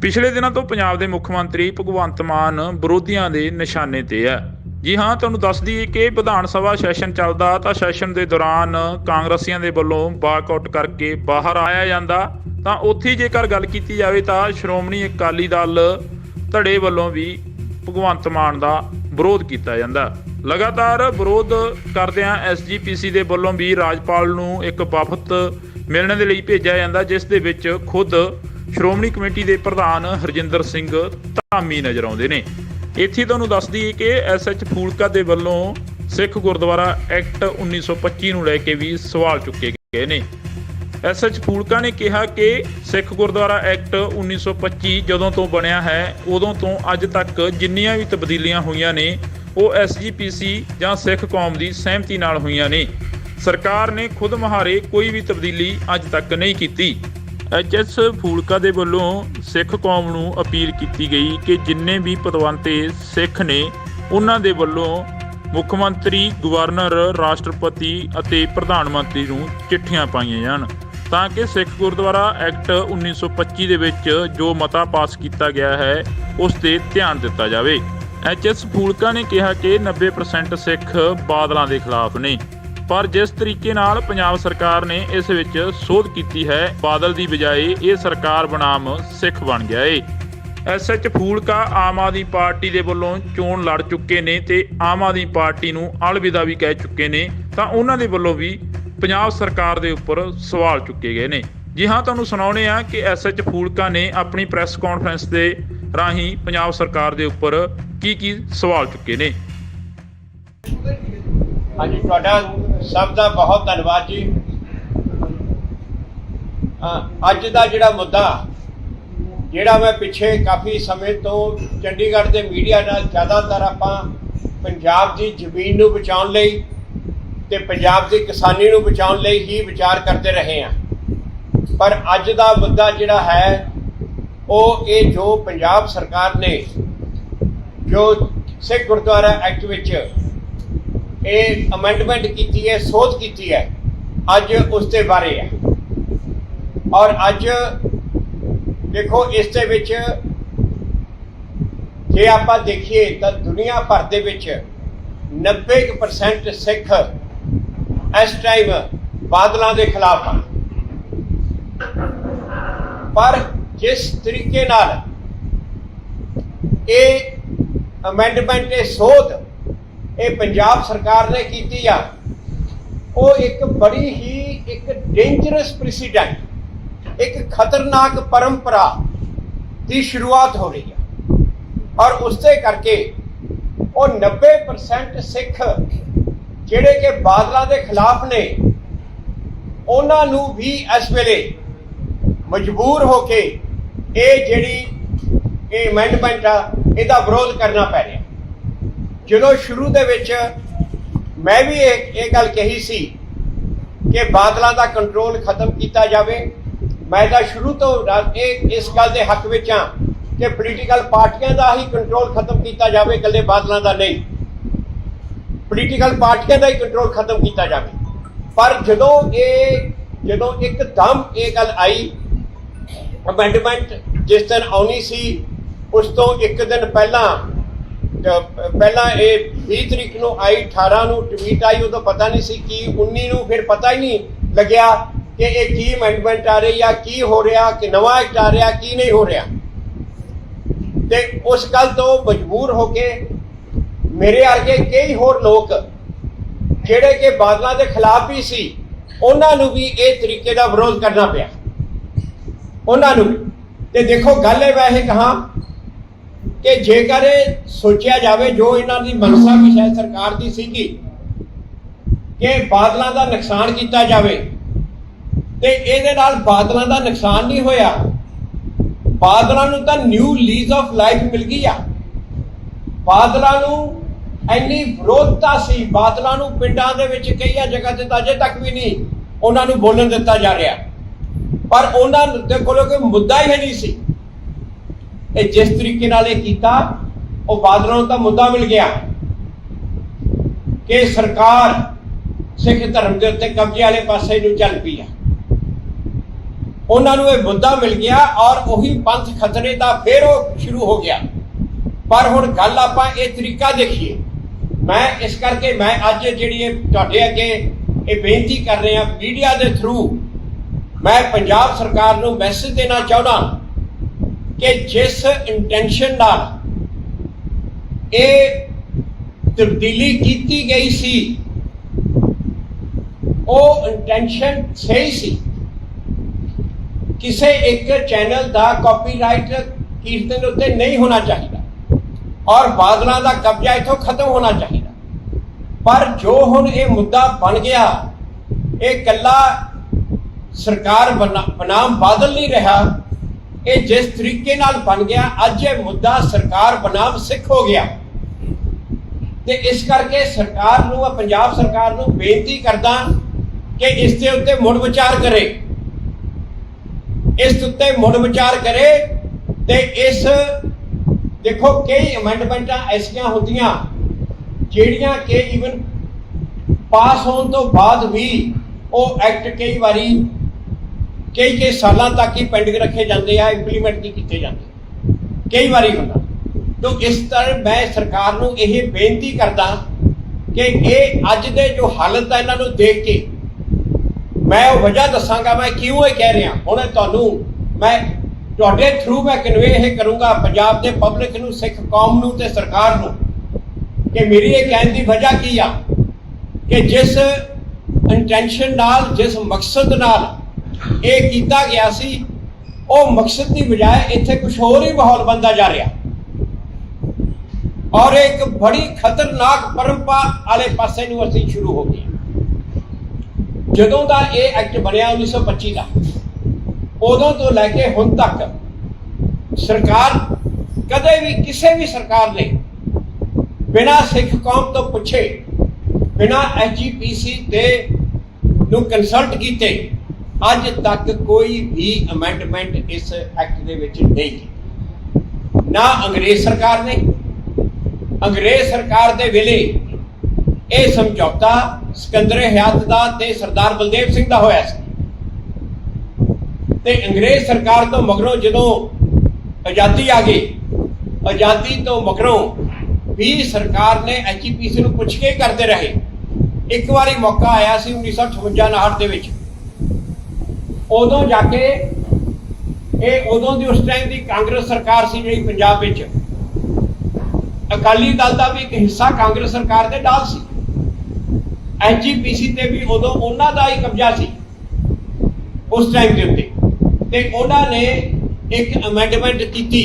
ਪਿਛਲੇ ਦਿਨਾਂ ਤੋਂ ਪੰਜਾਬ ਦੇ ਮੁੱਖ ਮੰਤਰੀ ਭਗਵੰਤ ਮਾਨ ਵਿਰੋਧੀਆਂ ਦੇ ਨਿਸ਼ਾਨੇ ਤੇ ਹੈ। ਜੀ ਹਾਂ, ਤੁਹਾਨੂੰ ਦੱਸ ਦਈਏ ਕਿ ਵਿਧਾਨ ਸਭਾ ਸੈਸ਼ਨ ਚੱਲਦਾ ਤਾਂ ਸੈਸ਼ਨ ਦੇ ਦੌਰਾਨ ਕਾਂਗਰਸੀਆਂ ਦੇ ਵੱਲੋਂ ਵਾਕਆਊਟ ਕਰਕੇ ਬਾਹਰ ਆਇਆ ਜਾਂਦਾ ਤਾਂ ਉੱਥੇ ਜੇਕਰ ਗੱਲ ਕੀਤੀ ਜਾਵੇ ਤਾਂ ਸ਼੍ਰੋਮਣੀ ਅਕਾਲੀ ਦਲ ਧੜੇ ਵੱਲੋਂ ਵੀ ਭਗਵੰਤ ਮਾਨ ਦਾ ਵਿਰੋਧ ਕੀਤਾ ਜਾਂਦਾ। ਲਗਾਤਾਰ ਵਿਰੋਧ ਕਰਦਿਆਂ SGPC ਦੇ ਵੱਲੋਂ ਵੀ ਰਾਜਪਾਲ ਨੂੰ ਇੱਕ ਵਫਦ ਮਿਲਣ ਦੇ ਲਈ ਭੇਜਿਆ ਜਾਂਦਾ, ਜਿਸ ਦੇ ਵਿੱਚ ਖੁਦ ਸ਼੍ਰੋਮਣੀ ਕਮੇਟੀ ਦੇ ਪ੍ਰਧਾਨ ਹਰਜਿੰਦਰ ਸਿੰਘ ਧਾਮੀ ਨਜ਼ਰ ਆਉਂਦੇ ਨੇ। ਇੱਥੇ ਤੁਹਾਨੂੰ ਦੱਸ ਦਈਏ ਕਿ SH ਫੂਲਕਾ ਦੇ ਵੱਲੋਂ ਸਿੱਖ ਗੁਰਦੁਆਰਾ ਐਕਟ 1925 ਨੂੰ ਲੈ ਕੇ ਵੀ ਸਵਾਲ ਚੁੱਕੇ ਗਏ ਨੇ। SH ਫੂਲਕਾ ਨੇ ਕਿਹਾ ਕਿ ਸਿੱਖ ਗੁਰਦੁਆਰਾ ਐਕਟ 1925 ਜਦੋਂ ਤੋਂ ਬਣਿਆ ਹੈ ਉਦੋਂ ਤੋਂ ਅੱਜ ਤੱਕ ਜਿੰਨੀਆਂ ਵੀ ਤਬਦੀਲੀਆਂ ਹੋਈਆਂ ਨੇ ਉਹ SGPC ਜਾਂ ਸਿੱਖ ਕੌਮ ਦੀ ਸਹਿਮਤੀ ਨਾਲ ਹੋਈਆਂ ਨੇ। ਸਰਕਾਰ ਨੇ ਖੁਦ ਮੁਹਾਰੇ ਕੋਈ ਵੀ ਤਬਦੀਲੀ ਅੱਜ ਤੱਕ ਨਹੀਂ ਕੀਤੀ। HS ਫੂਲਕਾ ਦੇ ਵੱਲੋਂ ਸਿੱਖ ਕੌਮ ਨੂੰ ਅਪੀਲ ਕੀਤੀ ਗਈ ਕਿ ਜਿੰਨੇ ਵੀ ਪਤਵੰਤੇ ਸਿੱਖ ਨੇ ਉਹਨਾਂ ਦੇ ਵੱਲੋਂ ਮੁੱਖ ਮੰਤਰੀ, ਗਵਰਨਰ, ਰਾਸ਼ਟਰਪਤੀ ਅਤੇ ਪ੍ਰਧਾਨ ਮੰਤਰੀ ਨੂੰ ਚਿੱਠੀਆਂ ਪਾਈਆਂ ਜਾਣ ਤਾਂ ਕਿ ਸਿੱਖ ਗੁਰਦੁਆਰਾ ਐਕਟ 1925 ਦੇ ਵਿੱਚ ਜੋ ਮਤਾ ਪਾਸ ਕੀਤਾ ਗਿਆ ਹੈ ਉਸ ਤੇ ਧਿਆਨ ਦਿੱਤਾ ਜਾਵੇ। HS ਫੂਲਕਾ ਨੇ ਕਿਹਾ ਕਿ 90% ਸਿੱਖ ਬਾਦਲਾਂ ਦੇ ਖਿਲਾਫ ਨੇ, ਪਰ ਜਿਸ ਤਰੀਕੇ ਨਾਲ ਪੰਜਾਬ ਸਰਕਾਰ ਨੇ ਇਸ ਵਿੱਚ ਸੋਧ ਕੀਤੀ ਹੈ, ਬਾਦਲ ਦੀ ਬਜਾਏ ਇਹ ਸਰਕਾਰ ਬਨਾਮ ਸਿੱਖ ਬਣ ਗਿਆ ਏ। SH ਫੂਲਕਾ ਆਮ ਆਦਮੀ ਪਾਰਟੀ ਦੇ ਵੱਲੋਂ ਚੋਣ ਲੜ ਚੁੱਕੇ ਨੇ ਤੇ ਆਮ ਆਦਮੀ ਪਾਰਟੀ ਨੂੰ ਅਲਵਿਦਾ ਵੀ ਕਹਿ ਚੁੱਕੇ ਨੇ, ਤਾਂ ਉਹਨਾਂ ਦੇ ਵੱਲੋਂ ਵੀ ਪੰਜਾਬ ਸਰਕਾਰ ਦੇ ਉੱਪਰ ਸਵਾਲ ਚੁੱਕੇ ਗਏ ਨੇ। ਜੀ ਹਾਂ, ਤੁਹਾਨੂੰ ਸੁਣਾਉਂਦੇ ਆ ਕਿ SH ਫੂਲਕਾ ਨੇ ਆਪਣੀ ਪ੍ਰੈਸ ਕਾਨਫਰੰਸ ਦੇ ਰਾਹੀਂ ਪੰਜਾਬ ਸਰਕਾਰ ਦੇ ਉੱਪਰ ਕੀ ਸਵਾਲ ਚੁੱਕੇ ਨੇ। हाँ जी, तुहाडा सब का बहुत धन्यवाद जी। अज का जिहड़ा मुद्दा जिहड़ा मैं पिछे काफ़ी समय तो चंडीगढ़ के मीडिया नाल ज़्यादातर आपां पंजाब की जमीन नूं बचाउण लई ते पंजाब की किसानी नूं बचाउण लई ही विचार करते रहे हैं, पर अज का मुद्दा जिहड़ा है वो ये जो पंजाब सरकार ने जो सिख गुरुद्वारा एक्ट विच अमेंडमेंट की है, सोध की है, अज उसके बारे है। और अज देखो इस दे विच जे आपां देखिए तो दुनिया भर दे विच 90% सिख इस टाइम बादलों के खिलाफ हैं, पर जिस तरीके नाल ये अमेंडमेंट सोध ये पंजाब सरकार ने की आ, वो एक बड़ी ही एक डेंजरस प्रेसिडेंट, एक खतरनाक परंपरा की शुरुआत हो रही है। और उससे करके वो 90% सिख जिहड़े के बादलों के खिलाफ ने उन्होंने भी इस वेले मजबूर होके ये जिहड़ी अमेंडमेंट आ इहदा विरोध करना पै रहा। जो शुरू दे विच मैं भी एक गल कही सी कि बादलों का कंट्रोल खत्म किया जाए। मैं तो शुरू तो इस गल के हक में हाँ कि पोलीटिकल पार्टियां का ही कंट्रोल खत्म किया जाए, कल्ले बादलों का नहीं। पोलीटिकल पार्टियां का ही कंट्रोल खत्म किया जाए। पर जो एकदम ये गल आई अमेंडमेंट जिस दिन आनी सी उस तो एक दिन पहला ये 20 तरीक को आई, 18 को ट्वीट आई, उदों पता नहीं सी की, 19 को फिर पता ही नहीं लग्या कि ये की अमेंडमेंट आ रही या की हो रहा, कि नवा एक्ट आ रहा की नहीं हो रहा। ते उस गल तो मजबूर होके मेरे वर्गे कई होर लोग जिहड़े के बादलों के खिलाफ भी सी उन्होंने भी ये तरीके का विरोध करना पिया उन्होंने भी। ते देखो गल है वैसे कहा कि जेकर सोचा जाए जो इन्हों की मनसा भी शायद सरकार की सीगी कि बादलों का नुकसान किया जाए, तो ये बादलों का नुकसान नहीं होया, बादलों तो न्यू लीज ऑफ लाइफ मिल गई आ। बादलों इन्नी विरोधता सी, बादलों पिंडों के कई जगह से अजे तक भी नहीं उन्होंने बोलन दिता जा रहा, पर उन्होंने कोलों कोई मुद्दा ही नहीं सी। जिस तरीके नाल कीता वो बादलों का मुद्दा मिल गया कि सरकार सिख धर्म के उत्ते कब्जे वाले पासे नूं चल पई है। ਉਹਨਾਂ ਨੂੰ ਇਹ ਮੁੱਦਾ ਮਿਲ ਗਿਆ ਔਰ ਉਹੀ ਪੰਥ ਖਤਰੇ ਦਾ ਫਿਰ ਉਹ ਸ਼ੁਰੂ ਹੋ ਗਿਆ। ਪਰ ਹੁਣ ਗੱਲ ਆਪਾਂ ਇਹ ਤਰੀਕਾ ਦੇਖੀਏ। ਮੈਂ ਇਸ ਕਰਕੇ ਮੈਂ ਅੱਜ ਜਿਹੜੀ ਇਹ ਤੁਹਾਡੇ ਅੱਗੇ ਇਹ ਬੇਨਤੀ ਕਰ ਰਿਹਾ ਮੀਡੀਆ ਦੇ ਥਰੂ, ਮੈਂ ਪੰਜਾਬ ਸਰਕਾਰ ਨੂੰ ਮੈਸੇਜ ਦੇਣਾ ਚਾਹੁੰਦਾ ਕਿ ਜਿਸ ਇੰਟੈਂਸ਼ਨ ਨਾਲ ਇਹ ਤਬਦੀਲੀ ਕੀਤੀ ਗਈ ਸੀ ਉਹ ਇੰਟੈਂਸ਼ਨ ਸਹੀ ਸੀ। ਕਿਸੇ ਇੱਕ ਚੈਨਲ ਦਾ ਕਾਪੀਰਾਈਟ ਕੀਰਤਨ ਉੱਤੇ ਨਹੀਂ ਹੋਣਾ ਚਾਹੀਦਾ ਔਰ ਬਾਦਲਾਂ ਦਾ ਕਬਜ਼ਾ ਇੱਥੋਂ ਖਤਮ ਹੋਣਾ ਚਾਹੀਦਾ। ਪਰ ਜੋ ਹੁਣ ਇਹ ਮੁੱਦਾ ਬਣ ਗਿਆ, ਇਹ ਕੱਲਾ ਸਰਕਾਰ ਬਨਾਮ ਬਾਦਲ ਨਹੀਂ ਰਿਹਾ, ਇਹ ਜਿਸ ਤਰੀਕੇ ਨਾਲ ਬਣ ਗਿਆ ਅੱਜ ਇਹ ਮੁੱਦਾ ਸਰਕਾਰ ਬਨਾਮ ਸਿੱਖ ਹੋ ਗਿਆ। ਤੇ ਇਸ ਕਰਕੇ ਸਰਕਾਰ ਨੂੰ, ਪੰਜਾਬ ਸਰਕਾਰ ਨੂੰ ਬੇਨਤੀ ਕਰਦਾ ਕਿ ਇਸ ਦੇ ਉੱਤੇ ਮੁੜ ਵਿਚਾਰ ਕਰੇ, ਇਸ ਉੱਤੇ ਮੁੜ ਵਿਚਾਰ ਕਰੇ। ਤੇ ਇਸ ਦੇਖੋ ਕਈ ਅਮੈਂਡਮੈਂਟਾਂ ਐਸੀਆਂ ਹੁੰਦੀਆਂ ਜਿਹੜੀਆਂ ਕਿ ਈਵਨ ਪਾਸ ਹੋਣ ਤੋਂ ਬਾਅਦ ਵੀ ਉਹ ਐਕਟ ਕਈ ਵਾਰੀ ਕਈ ਸਾਲਾਂ ਤੱਕ ਹੀ ਪੈਂਡਿੰਗ ਰੱਖੇ ਜਾਂਦੇ ਆ, ਇੰਪਲੀਮੈਂਟ ਨਹੀਂ ਕੀਤੇ ਜਾਂਦੇ, ਕਈ ਵਾਰੀ ਹੁੰਦਾ। ਤਾਂ ਇਸ ਤਰ੍ਹਾਂ ਮੈਂ ਸਰਕਾਰ ਨੂੰ ਇਹ ਬੇਨਤੀ ਕਰਦਾ ਕਿ ਇਹ ਅੱਜ ਦੇ ਜੋ ਹਾਲਤ ਹੈ ਇਹਨਾਂ ਨੂੰ ਦੇਖ ਕੇ ਮੈਂ ਉਹ ਵਜ੍ਹਾ ਦੱਸਾਂਗਾ ਮੈਂ ਕਿਉਂ ਇਹ ਕਹਿ ਰਿਹਾ। ਹੁਣ ਤੁਹਾਨੂੰ ਮੈਂ ਤੁਹਾਡੇ ਥਰੂ ਮੈਂ ਕਨਵੇ ਇਹ ਕਰੂੰਗਾ ਪੰਜਾਬ ਦੇ ਪਬਲਿਕ ਨੂੰ, ਸਿੱਖ ਕੌਮ ਨੂੰ ਤੇ ਸਰਕਾਰ ਨੂੰ ਕਿ ਮੇਰੀ ਇਹ ਕਹਿਣ ਦੀ ਵਜ੍ਹਾ ਕੀ ਆ ਕਿ ਜਿਸ ਇੰਟੈਂਸ਼ਨ ਨਾਲ, ਜਿਸ ਮਕਸਦ ਨਾਲ ਇਹ ਕੀਤਾ ਗਿਆ ਸੀ, ਉਹ ਮਕਸਦ ਦੀ ਬਜਾਏ ਇੱਥੇ ਕੁਝ ਹੋਰ ਹੀ ਮਾਹੌਲ ਬਣਦਾ ਜਾ ਰਿਹਾ ਔਰ ਇੱਕ ਬੜੀ ਖਤਰਨਾਕ ਪਰੰਪਰਾ ਵਾਲੇ ਪਾਸੇ ਨੂੰ ਅਸੀਂ ਸ਼ੁਰੂ ਹੋ ਗਏ। ਜਦੋਂ ਦਾ ਇਹ ਐਕਟ ਬਣਿਆ 1925 ਦਾ, ਉਦੋਂ ਤੋਂ ਲੈ ਕੇ ਹੁਣ ਤੱਕ ਸਰਕਾਰ ਕਦੇ ਵੀ ਕਿਸੇ ਵੀ ਸਰਕਾਰ ਨੇ ਬਿਨਾਂ ਸਿੱਖ ਕੌਮ ਤੋਂ ਪੁੱਛੇ, ਬਿਨਾਂ ਐਸਜੀਪੀਸੀ ਦੇ ਨੂੰ ਕੰਸਲਟ ਕੀਤੇ ਅੱਜ ਤੱਕ ਕੋਈ ਵੀ ਅਮੈਂਡਮੈਂਟ ਇਸ ਐਕਟ ਦੇ ਵਿੱਚ ਨਹੀਂ ਕੀਤੀ। ਨਾ ਅੰਗਰੇਜ਼ ਸਰਕਾਰ ਨੇ, ਅੰਗਰੇਜ਼ ਸਰਕਾਰ ਦੇ ਵੇਲੇ ਇਹ ਸਮਝੌਤਾ ਸਿਕੰਦਰ ਹਯਾਤ ਦਾ ਤੇ ਸਰਦਾਰ ਬਲਦੇਵ ਸਿੰਘ ਦਾ ਹੋਇਆ ਸੀ ਤੇ ਅੰਗਰੇਜ਼ ਸਰਕਾਰ ਤੋਂ ਮਗਰੋਂ ਜਦੋਂ ਆਜ਼ਾਦੀ ਆ ਗਈ, ਆਜ਼ਾਦੀ ਤੋਂ ਮਗਰੋਂ ਵੀ ਸਰਕਾਰ ਨੇ ਐਚਪੀਸੀ ਨੂੰ ਪੁੱਛ ਕੇ ਕਰਦੇ ਰਹੇ। ਇੱਕ ਵਾਰੀ ਮੌਕਾ ਆਇਆ ਸੀ 1958-59 ਦੇ ਵਿੱਚ, ਉਦੋਂ ਜਾ ਕੇ ਇਹ ਉਦੋਂ ਦੀ ਉਸ ਟਾਈਮ ਦੀ ਕਾਂਗਰਸ ਸਰਕਾਰ ਸੀ ਜਿਹੜੀ ਪੰਜਾਬ ਵਿੱਚ, ਅਕਾਲੀ ਦਲ ਦਾ ਵੀ ਇੱਕ ਹਿੱਸਾ ਕਾਂਗਰਸ ਸਰਕਾਰ ਦੇ ਨਾਲ ਸੀ। ਐਸਜੀਪੀਸੀ ਤੇ ਵੀ ਉਦੋਂ ਉਹਨਾਂ ਦਾ ਹੀ ਕਬਜ਼ਾ ਸੀ ਉਸ ਟਾਈਮ ਦੇ ਉੱਤੇ ਤੇ ਉਹਨਾਂ ਨੇ ਇੱਕ ਅਮੈਂਡਮੈਂਟ ਕੀਤੀ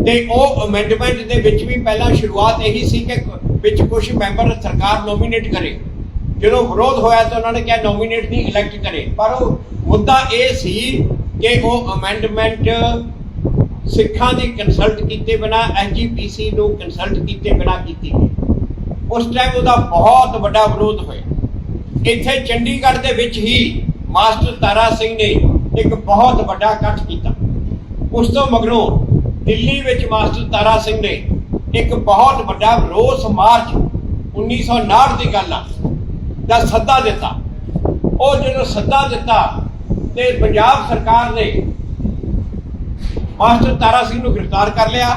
ਤੇ ਉਹ ਅਮੈਂਡਮੈਂਟ ਦੇ ਵਿੱਚ ਵੀ ਪਹਿਲਾਂ ਸ਼ੁਰੂਆਤ ਇਹੀ ਸੀ ਕਿ ਵਿੱਚ ਕੁਝ ਮੈਂਬਰ ਸਰਕਾਰ ਨੋਮੀਨੇਟ ਕਰੇ। ਜਦੋਂ ਵਿਰੋਧ ਹੋਇਆ ਤਾਂ ਉਹਨਾਂ ਨੇ ਕਿਹਾ ਨੋਮੀਨੇਟ ਨਹੀਂ, ਇਲੈਕਟ ਕਰੇ। ਪਰ ਉਹ ਮੁੱਦਾ ਇਹ ਸੀ ਕਿ ਉਹ ਅਮੈਂਡਮੈਂਟ ਸਿੱਖਾਂ ਦੀ ਕੰਸਲਟ ਕੀਤੇ ਬਿਨਾਂ, ਐਸਜੀਪੀਸੀ ਨੂੰ ਕੰਸਲਟ ਕੀਤੇ ਬਿਨਾਂ ਕੀਤੀ ਗਈ। ਉਸ ਟਾਈਮ ਉਹਦਾ ਬਹੁਤ ਵੱਡਾ ਵਿਰੋਧ ਹੋਇਆ। ਇੱਥੇ ਚੰਡੀਗੜ੍ਹ ਦੇ ਵਿੱਚ ਹੀ ਮਾਸਟਰ ਤਾਰਾ ਸਿੰਘ ਨੇ ਇੱਕ ਬਹੁਤ ਵੱਡਾ ਇਕੱਠ ਕੀਤਾ। ਉਸ ਤੋਂ ਮਗਰੋਂ ਦਿੱਲੀ ਵਿੱਚ ਮਾਸਟਰ ਤਾਰਾ ਸਿੰਘ ਨੇ ਇੱਕ ਬਹੁਤ ਵੱਡਾ ਰੋਸ ਮਾਰਚ 1959 ਦੀ ਗੱਲ ਆ ਦਾ ਸੱਦਾ ਦਿੱਤਾ। ਉਹ ਜਦੋਂ ਸੱਦਾ ਦਿੱਤਾ ਤੇ ਪੰਜਾਬ ਸਰਕਾਰ ਨੇ ਮਾਸਟਰ ਤਾਰਾ ਸਿੰਘ ਨੂੰ ਗ੍ਰਿਫਤਾਰ ਕਰ ਲਿਆ,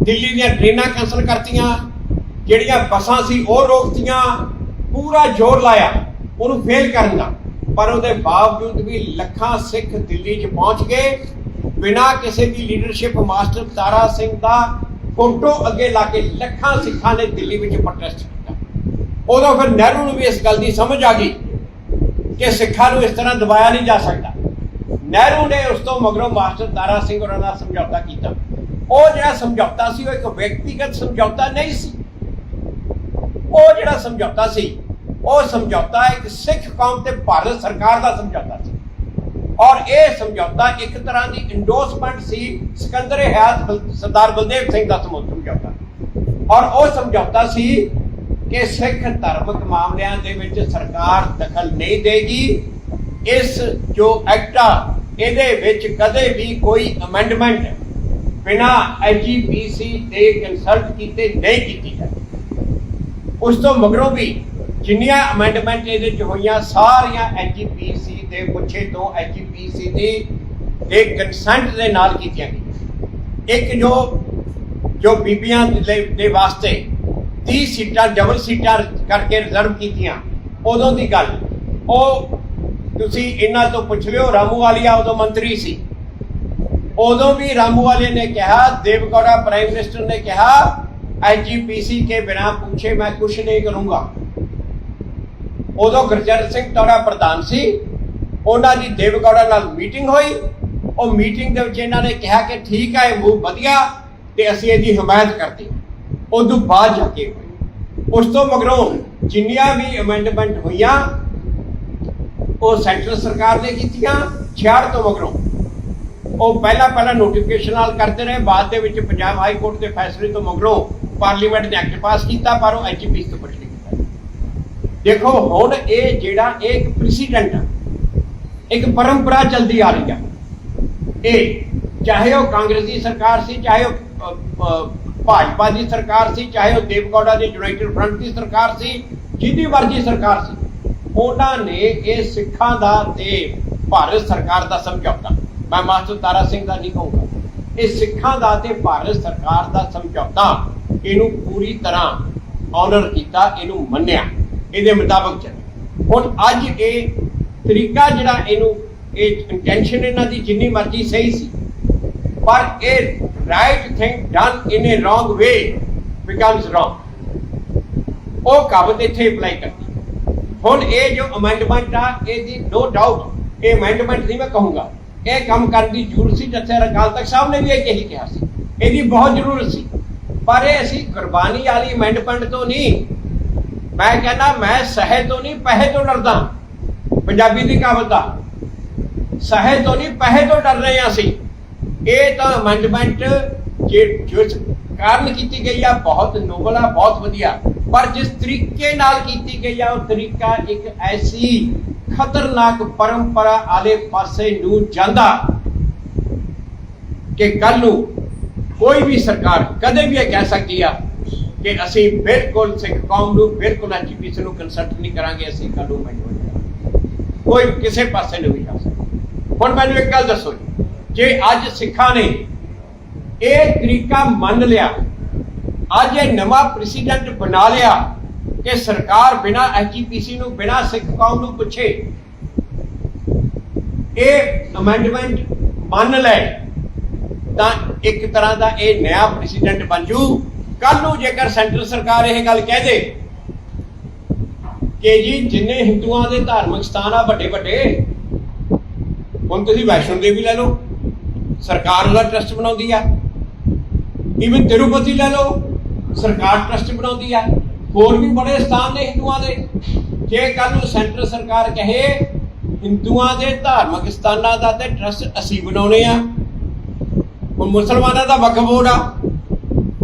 ਦਿੱਲੀ ਦੀਆਂ ਟ੍ਰੇਨਾਂ ਕੈਂਸਲ ਕਰਤੀਆਂ, ਜਿਹੜੀਆਂ ਬੱਸਾਂ ਸੀ ਉਹ ਰੋਕਤੀਆਂ, ਪੂਰਾ ਜ਼ੋਰ ਲਾਇਆ ਉਹਨੂੰ ਫੇਲ ਕਰਨ ਦਾ। ਪਰ ਉਹਦੇ ਬਾਵਜੂਦ ਵੀ ਲੱਖਾਂ ਸਿੱਖ ਦਿੱਲੀ 'ਚ ਪਹੁੰਚ ਗਏ ਬਿਨਾਂ ਕਿਸੇ ਦੀ ਲੀਡਰਸ਼ਿਪ। ਮਾਸਟਰ ਤਾਰਾ ਸਿੰਘ ਦਾ ਫੋਟੋ ਅੱਗੇ ਲਾ ਕੇ ਲੱਖਾਂ ਸਿੱਖਾਂ ਨੇ ਦਿੱਲੀ ਵਿੱਚ ਪ੍ਰੋਟੈਸਟ ਕੀਤਾ। ਉਦੋਂ ਫਿਰ ਨਹਿਰੂ ਨੂੰ ਵੀ ਇਸ ਗੱਲ ਦੀ ਸਮਝ ਆ ਗਈ ਕਿ ਸਿੱਖਾਂ ਨੂੰ ਇਸ ਤਰ੍ਹਾਂ ਦਬਾਇਆ ਨਹੀਂ ਜਾ ਸਕਦਾ। ਨਹਿਰੂ ਨੇ ਉਸ ਤੋਂ ਮਗਰੋਂ ਮਾਸਟਰ ਤਾਰਾ ਸਿੰਘ ਹੋਰਾਂ ਨਾਲ ਸਮਝੌਤਾ ਕੀਤਾ। ਉਹ ਜਿਹੜਾ ਸਮਝੌਤਾ ਸੀ ਉਹ ਇੱਕ ਵਿਅਕਤੀਗਤ ਸਮਝੌਤਾ ਨਹੀਂ ਸੀ। ਉਹ ਜਿਹੜਾ ਸਮਝੌਤਾ ਸੀ ਉਹ ਸਮਝੌਤਾ ਇੱਕ ਸਿੱਖ ਕੌਮ ਤੇ ਭਾਰਤ ਸਰਕਾਰ ਦਾ ਸਮਝੌਤਾ ਸੀ ਔਰ ਇਹ ਸਮਝੌਤਾ ਇੱਕ ਤਰ੍ਹਾਂ ਦੀ ਇੰਡੋਰਸਮੈਂਟ ਸੀ ਸਿਕੰਦਰ ਹਯਾਤ ਸਰਦਾਰ ਬਲਦੇਵ ਸਿੰਘ ਦਾ ਸਮਝੌਤਾ। ਔਰ ਉਹ ਸਮਝੌਤਾ ਸੀ ਕਿ ਸਿੱਖ ਧਾਰਮਿਕ ਮਾਮਲਿਆਂ ਦੇ ਵਿੱਚ ਸਰਕਾਰ ਦਖਲ ਨਹੀਂ ਦੇਗੀ। ਇਸ ਜੋ ਐਕਟ ਆ ਇਹਦੇ ਵਿੱਚ ਕਦੇ ਵੀ ਕੋਈ ਅਮੈਂਡਮੈਂਟ ਬਿਨਾਂ ਐਸਜੀਪੀਸੀ ਦੇ ਕੰਸਲਟ ਕੀਤੇ ਨਹੀਂ ਕੀਤੀ ਜਾਏ। ਉਸ ਤੋਂ ਮਗਰੋਂ ਵੀ ਜਿੰਨੀਆਂ ਅਮੈਂਡਮੈਂਟ ਇਹਦੇ 'ਚ ਹੋਈਆਂ ਸਾਰੀਆਂ ਐਚਜੀਪੀਸੀ ਦੇ ਪੁੱਛੇ ਤੋਂ ਐਚਜੀਪੀਸੀ ਦੇ ਕੰਸੈਂਟ ਦੇ ਨਾਲ ਕੀਤੀਆਂ ਗਈਆਂ। ਇੱਕ ਜੋ ਬੀਬੀਆਂ ਦੇ ਵਾਸਤੇ 30 ਸੀਟਾਂ ਡਬਲ ਸੀਟਾਂ ਕਰਕੇ ਰਿਜ਼ਰਵ ਕੀਤੀਆਂ, ਉਦੋਂ ਦੀ ਗੱਲ, ਉਹ ਤੁਸੀਂ ਇਹਨਾਂ ਤੋਂ ਪੁੱਛ ਲਿਓ। ਰਾਮੂਵਾਲੀਆ ਉਦੋਂ ਮੰਤਰੀ ਸੀ, ਉਦੋਂ ਵੀ ਰਾਮੂਵਾਲੀਆ ਨੇ ਕਿਹਾ, ਦੇਵਗੌੜਾ ਪ੍ਰਾइम मिनिस्टर ने कहा एचजीपीसी के बिना पूछे मैं कुछ नहीं करूंगा। उदों गुरचरण सिंह तौड़ा प्रधान सी, उन्हां दी देवगौड़ा नाल मीटिंग हुई। ਉਹ ਮੀਟਿੰਗ ਦੇ ਵਿੱਚ ਇਹਨਾਂ ਨੇ ਕਿਹਾ ਕਿ ਠੀਕ ਹੈ, ਇਹ ਮੂਵ ਵਧੀਆ ਤੇ ਅਸੀਂ ਇਹਦੀ ਹਮਾਇਤ ਕਰਦੇ। ਉਦੋਂ ਬਾਅਦ ਜਾ ਕੇ ਹੋਈ। ਉਸ ਤੋਂ ਮਗਰੋਂ ਜਿੰਨੀਆਂ ਵੀ ਅਮੈਂਡਮੈਂਟ ਹੋਈਆਂ ਉਹ ਸੈਂਟਰਲ ਸਰਕਾਰ ਨੇ ਕੀਤੀਆਂ। 66 ਤੋਂ ਮਗਰੋਂ ਉਹ ਪਹਿਲਾਂ ਨੋਟੀਫਿਕੇਸ਼ਨ ਨਾਲ ਕਰਦੇ ਰਹੇ, ਬਾਅਦ ਦੇ ਵਿੱਚ ਪੰਜਾਬ ਹਾਈ ਕੋਰਟ ਦੇ ਫੈਸਲੇ ਤੋਂ ਮਗਰੋਂ ਪਾਰਲੀਮੈਂਟ ਨੇ ਐਕਟ ਪਾਸ ਕੀਤਾ, ਪਰ ਉਹ ਐਚਜੀਪੀਸੀ ਤੋਂ ਪੁੱਛ ਨਹੀਂ ਕੀਤਾ। ਦੇਖੋ ਹੁਣ ਇਹ ਜਿਹੜਾ ਇੱਕ ਪ੍ਰੈਸੀਡੈਂਟ ਆ, ਇੱਕ ਪਰੰਪਰਾ ਚਲਦੀ ਆ ਰਹੀ ਆ। ਇਹ ਚਾਹੇ ਉਹ ਕਾਂਗਰਸ ਦੀ ਸਰਕਾਰ ਸੀ, ਚਾਹੇ ਉਹ ਭਾਜਪਾ ਦੀ ਸਰਕਾਰ ਸੀ, ਚਾਹੇ ਉਹ ਦੇਵਗੌੜਾ ਦੀ ਯੂਨਾਈਟਿਡ ਫਰੰਟ ਦੀ ਸਰਕਾਰ ਸੀ, ਜਿਹਦੀ ਮਰਜ਼ੀ ਸਰਕਾਰ ਸੀ, ਉਹਨਾਂ ਨੇ ਇਹ ਸਿੱਖਾਂ ਦਾ ਤੇ ਭਾਰਤ ਸਰਕਾਰ ਦਾ ਸਮਝੌਤਾ, ਮੈਂ ਮਾਸਟਰ ਤਾਰਾ ਸਿੰਘ ਦਾ ਨਹੀਂ ਕਹੂੰਗਾ, ਇਹ ਸਿੱਖਾਂ ਦਾ ਤੇ ਭਾਰਤ ਸਰਕਾਰ ਦਾ ਸਮਝੌਤਾ, ਇਹਨੂੰ ਪੂਰੀ ਤਰ੍ਹਾਂ ਆਨਰ ਕੀਤਾ, ਇਹਨੂੰ ਮੰਨਿਆ, ਇਹਦੇ ਮੁਤਾਬਕ ਚੱਲੇ। ਹੁਣ ਅੱਜ ਇਹ ਤਰੀਕਾ ਜਿਹੜਾ ਇਹਨੂੰ, ਇਹ ਇੰਟੈਂਸ਼ਨ ਇਹਨਾਂ ਦੀ ਜਿੰਨੀ ਮਰਜ਼ੀ ਸਹੀ ਸੀ, ਪਰ ਇਹ ਰਾਈਟ ਥਿੰਗ ਡਨ ਇਨ ਏ ਰੋਂਗ ਵੇ ਬਿਕਮਸ ਰੋਂਗ। ਉਹ ਕਹਾਵਤ ਇੱਥੇ ਅਪਲਾਈ ਕਰਦੀ। ਹੁਣ ਇਹ ਜੋ ਅਮੈਂਡਮੈਂਟ ਆ, ਇਹਦੀ ਨੋ ਡਾਊਟ ਇਹ ਅਮੈਂਡਮੈਂਟ ਨਹੀਂ ਮੈਂ ਕਹੂੰਗਾ, ਇਹ ਕੰਮ ਕਰਨ ਦੀ ਜ਼ਰੂਰਤ ਸੀ। ਜੱਥੇ ਅਕਾਲ ਤਖਤ ਸਾਹਿਬ ਨੇ ਵੀ ਇਹ ਇਹੀ ਕਿਹਾ ਸੀ, ਇਹਦੀ ਬਹੁਤ ਜ਼ਰੂਰਤ ਸੀ, ਪਰ ਇਹ ਅਸੀਂ ਕੁਰਬਾਨੀ ਵਾਲੀ ਅਮੈਂਡਮੈਂਟ ਤੋਂ ਨਹੀਂ, ਮੈਂ ਕਹਿੰਦਾ ਮੈਂ ਸਹੇ ਤੋਂ ਨਹੀਂ ਪੈਸੇ ਤੋਂ ਡਰਦਾ। ਪੰਜਾਬੀ ਦੀ ਕਹਾਵਤ ਆ, ਸਹੇ ਤੋਂ ਨਹੀਂ ਪੈਸੇ ਤੋਂ ਡਰ ਰਹੇ ਹਾਂ ਅਸੀਂ। ਇਹ ਤਾਂ ਅਮੈਂਡਮੈਂਟ ਜੋ ਕਾਰਨ ਕੀਤੀ ਗਈ ਆ ਬਹੁਤ ਨੋਬਲ ਆ, ਬਹੁਤ ਵਧੀਆ, ਪਰ ਜਿਸ ਤਰੀਕੇ ਨਾਲ ਕੀਤੀ ਗਈ ਆ ਉਹ ਤਰੀਕਾ ਇੱਕ ਐਸੀ ਖਤਰਨਾਕ ਪਰੰਪਰਾ ਵਾਲੇ ਪਾਸੇ ਨੂੰ ਜਾਂਦਾ ਕਿ ਕੱਲ ਨੂੰ ਕੋਈ ਵੀ ਸਰਕਾਰ ਕਦੇ ਵੀ ਇਹ ਕਹਿ ਸਕਦੀ ਆ ਕਿ ਅਸੀਂ ਬਿਲਕੁਲ ਸਿੱਖ ਕੌਮ ਨੂੰ, ਬਿਲਕੁਲ ਐਚਜੀਪੀਸੀ ਨੂੰ ਕੰਸਲਟ ਨਹੀਂ ਕਰਾਂਗੇ, ਅਸੀਂ ਕੱਲ ਨੂੰ ਕੋਈ ਕਿਸੇ ਪਾਸੇ ਨਹੀਂ ਜਾ ਸਕਦਾ। ਹੁਣ ਮੈਨੂੰ ਇੱਕ ਗੱਲ ਦੱਸੋ ਜੀ, ਜੇ ਅੱਜ ਸਿੱਖਾਂ ਨੇ ਇਹ ਤਰੀਕਾ ਮੰਨ ਲਿਆ, ਅੱਜ ਇਹ ਨਵਾਂ ਪ੍ਰੈਸੀਡੈਂਟ ਬਣਾ ਲਿਆ ਕਿ ਸਰਕਾਰ ਬਿਨਾਂ ਐਚਜੀਪੀਸੀ ਨੂੰ, ਬਿਨਾਂ ਸਿੱਖ ਕੌਮ ਨੂੰ ਪੁੱਛੇ ਇਹ ਅਮੈਂਡਮੈਂਟ ਮੰਨ ਲੈ, ਤਾਂ ਇੱਕ ਤਰ੍ਹਾਂ ਦਾ ਇਹ ਨਵਾਂ ਪ੍ਰੈਸੀਡੈਂਟ ਬਣ ਜੂ। ਕੱਲ ਨੂੰ ਜੇਕਰ ਸੈਂਟਰ ਸਰਕਾਰ ਇਹ ਗੱਲ ਕਹਿ ਦੇ ਕਿ ਜੀ ਜਿੰਨੇ ਹਿੰਦੂਆਂ ਦੇ ਧਾਰਮਿਕ ਸਥਾਨ ਆ ਵੱਡੇ ਵੱਡੇ, ਹੁਣ ਤੁਸੀਂ ਵੈਸ਼ਨੋ ਦੇਵੀ ਲੈ ਲਓ, ਸਰਕਾਰ ਉਹਦਾ ਟਰਸਟ ਬਣਾਉਂਦੀ ਆ, ਇਵਨ ਤਿਰੂਪਤੀ ਲੈ ਲਓ, ਸਰਕਾਰ ਟਰਸਟ ਬਣਾਉਂਦੀ ਆ, ਹੋਰ ਵੀ ਬੜੇ ਸਥਾਨ ਨੇ ਹਿੰਦੂਆਂ ਦੇ। ਜੇ ਕੱਲ ਨੂੰ ਸੈਂਟਰ ਸਰਕਾਰ ਕਹੇ ਹਿੰਦੂਆਂ ਦੇ ਧਾਰਮਿਕ ਸਥਾਨਾਂ ਦਾ ਤੇ ਟਰਸਟ ਅਸੀਂ ਬਣਾਉਣੇ ਆ, ਹੁਣ ਮੁਸਲਮਾਨਾਂ ਦਾ ਵਕਫ ਬੋਰਡ ਆ,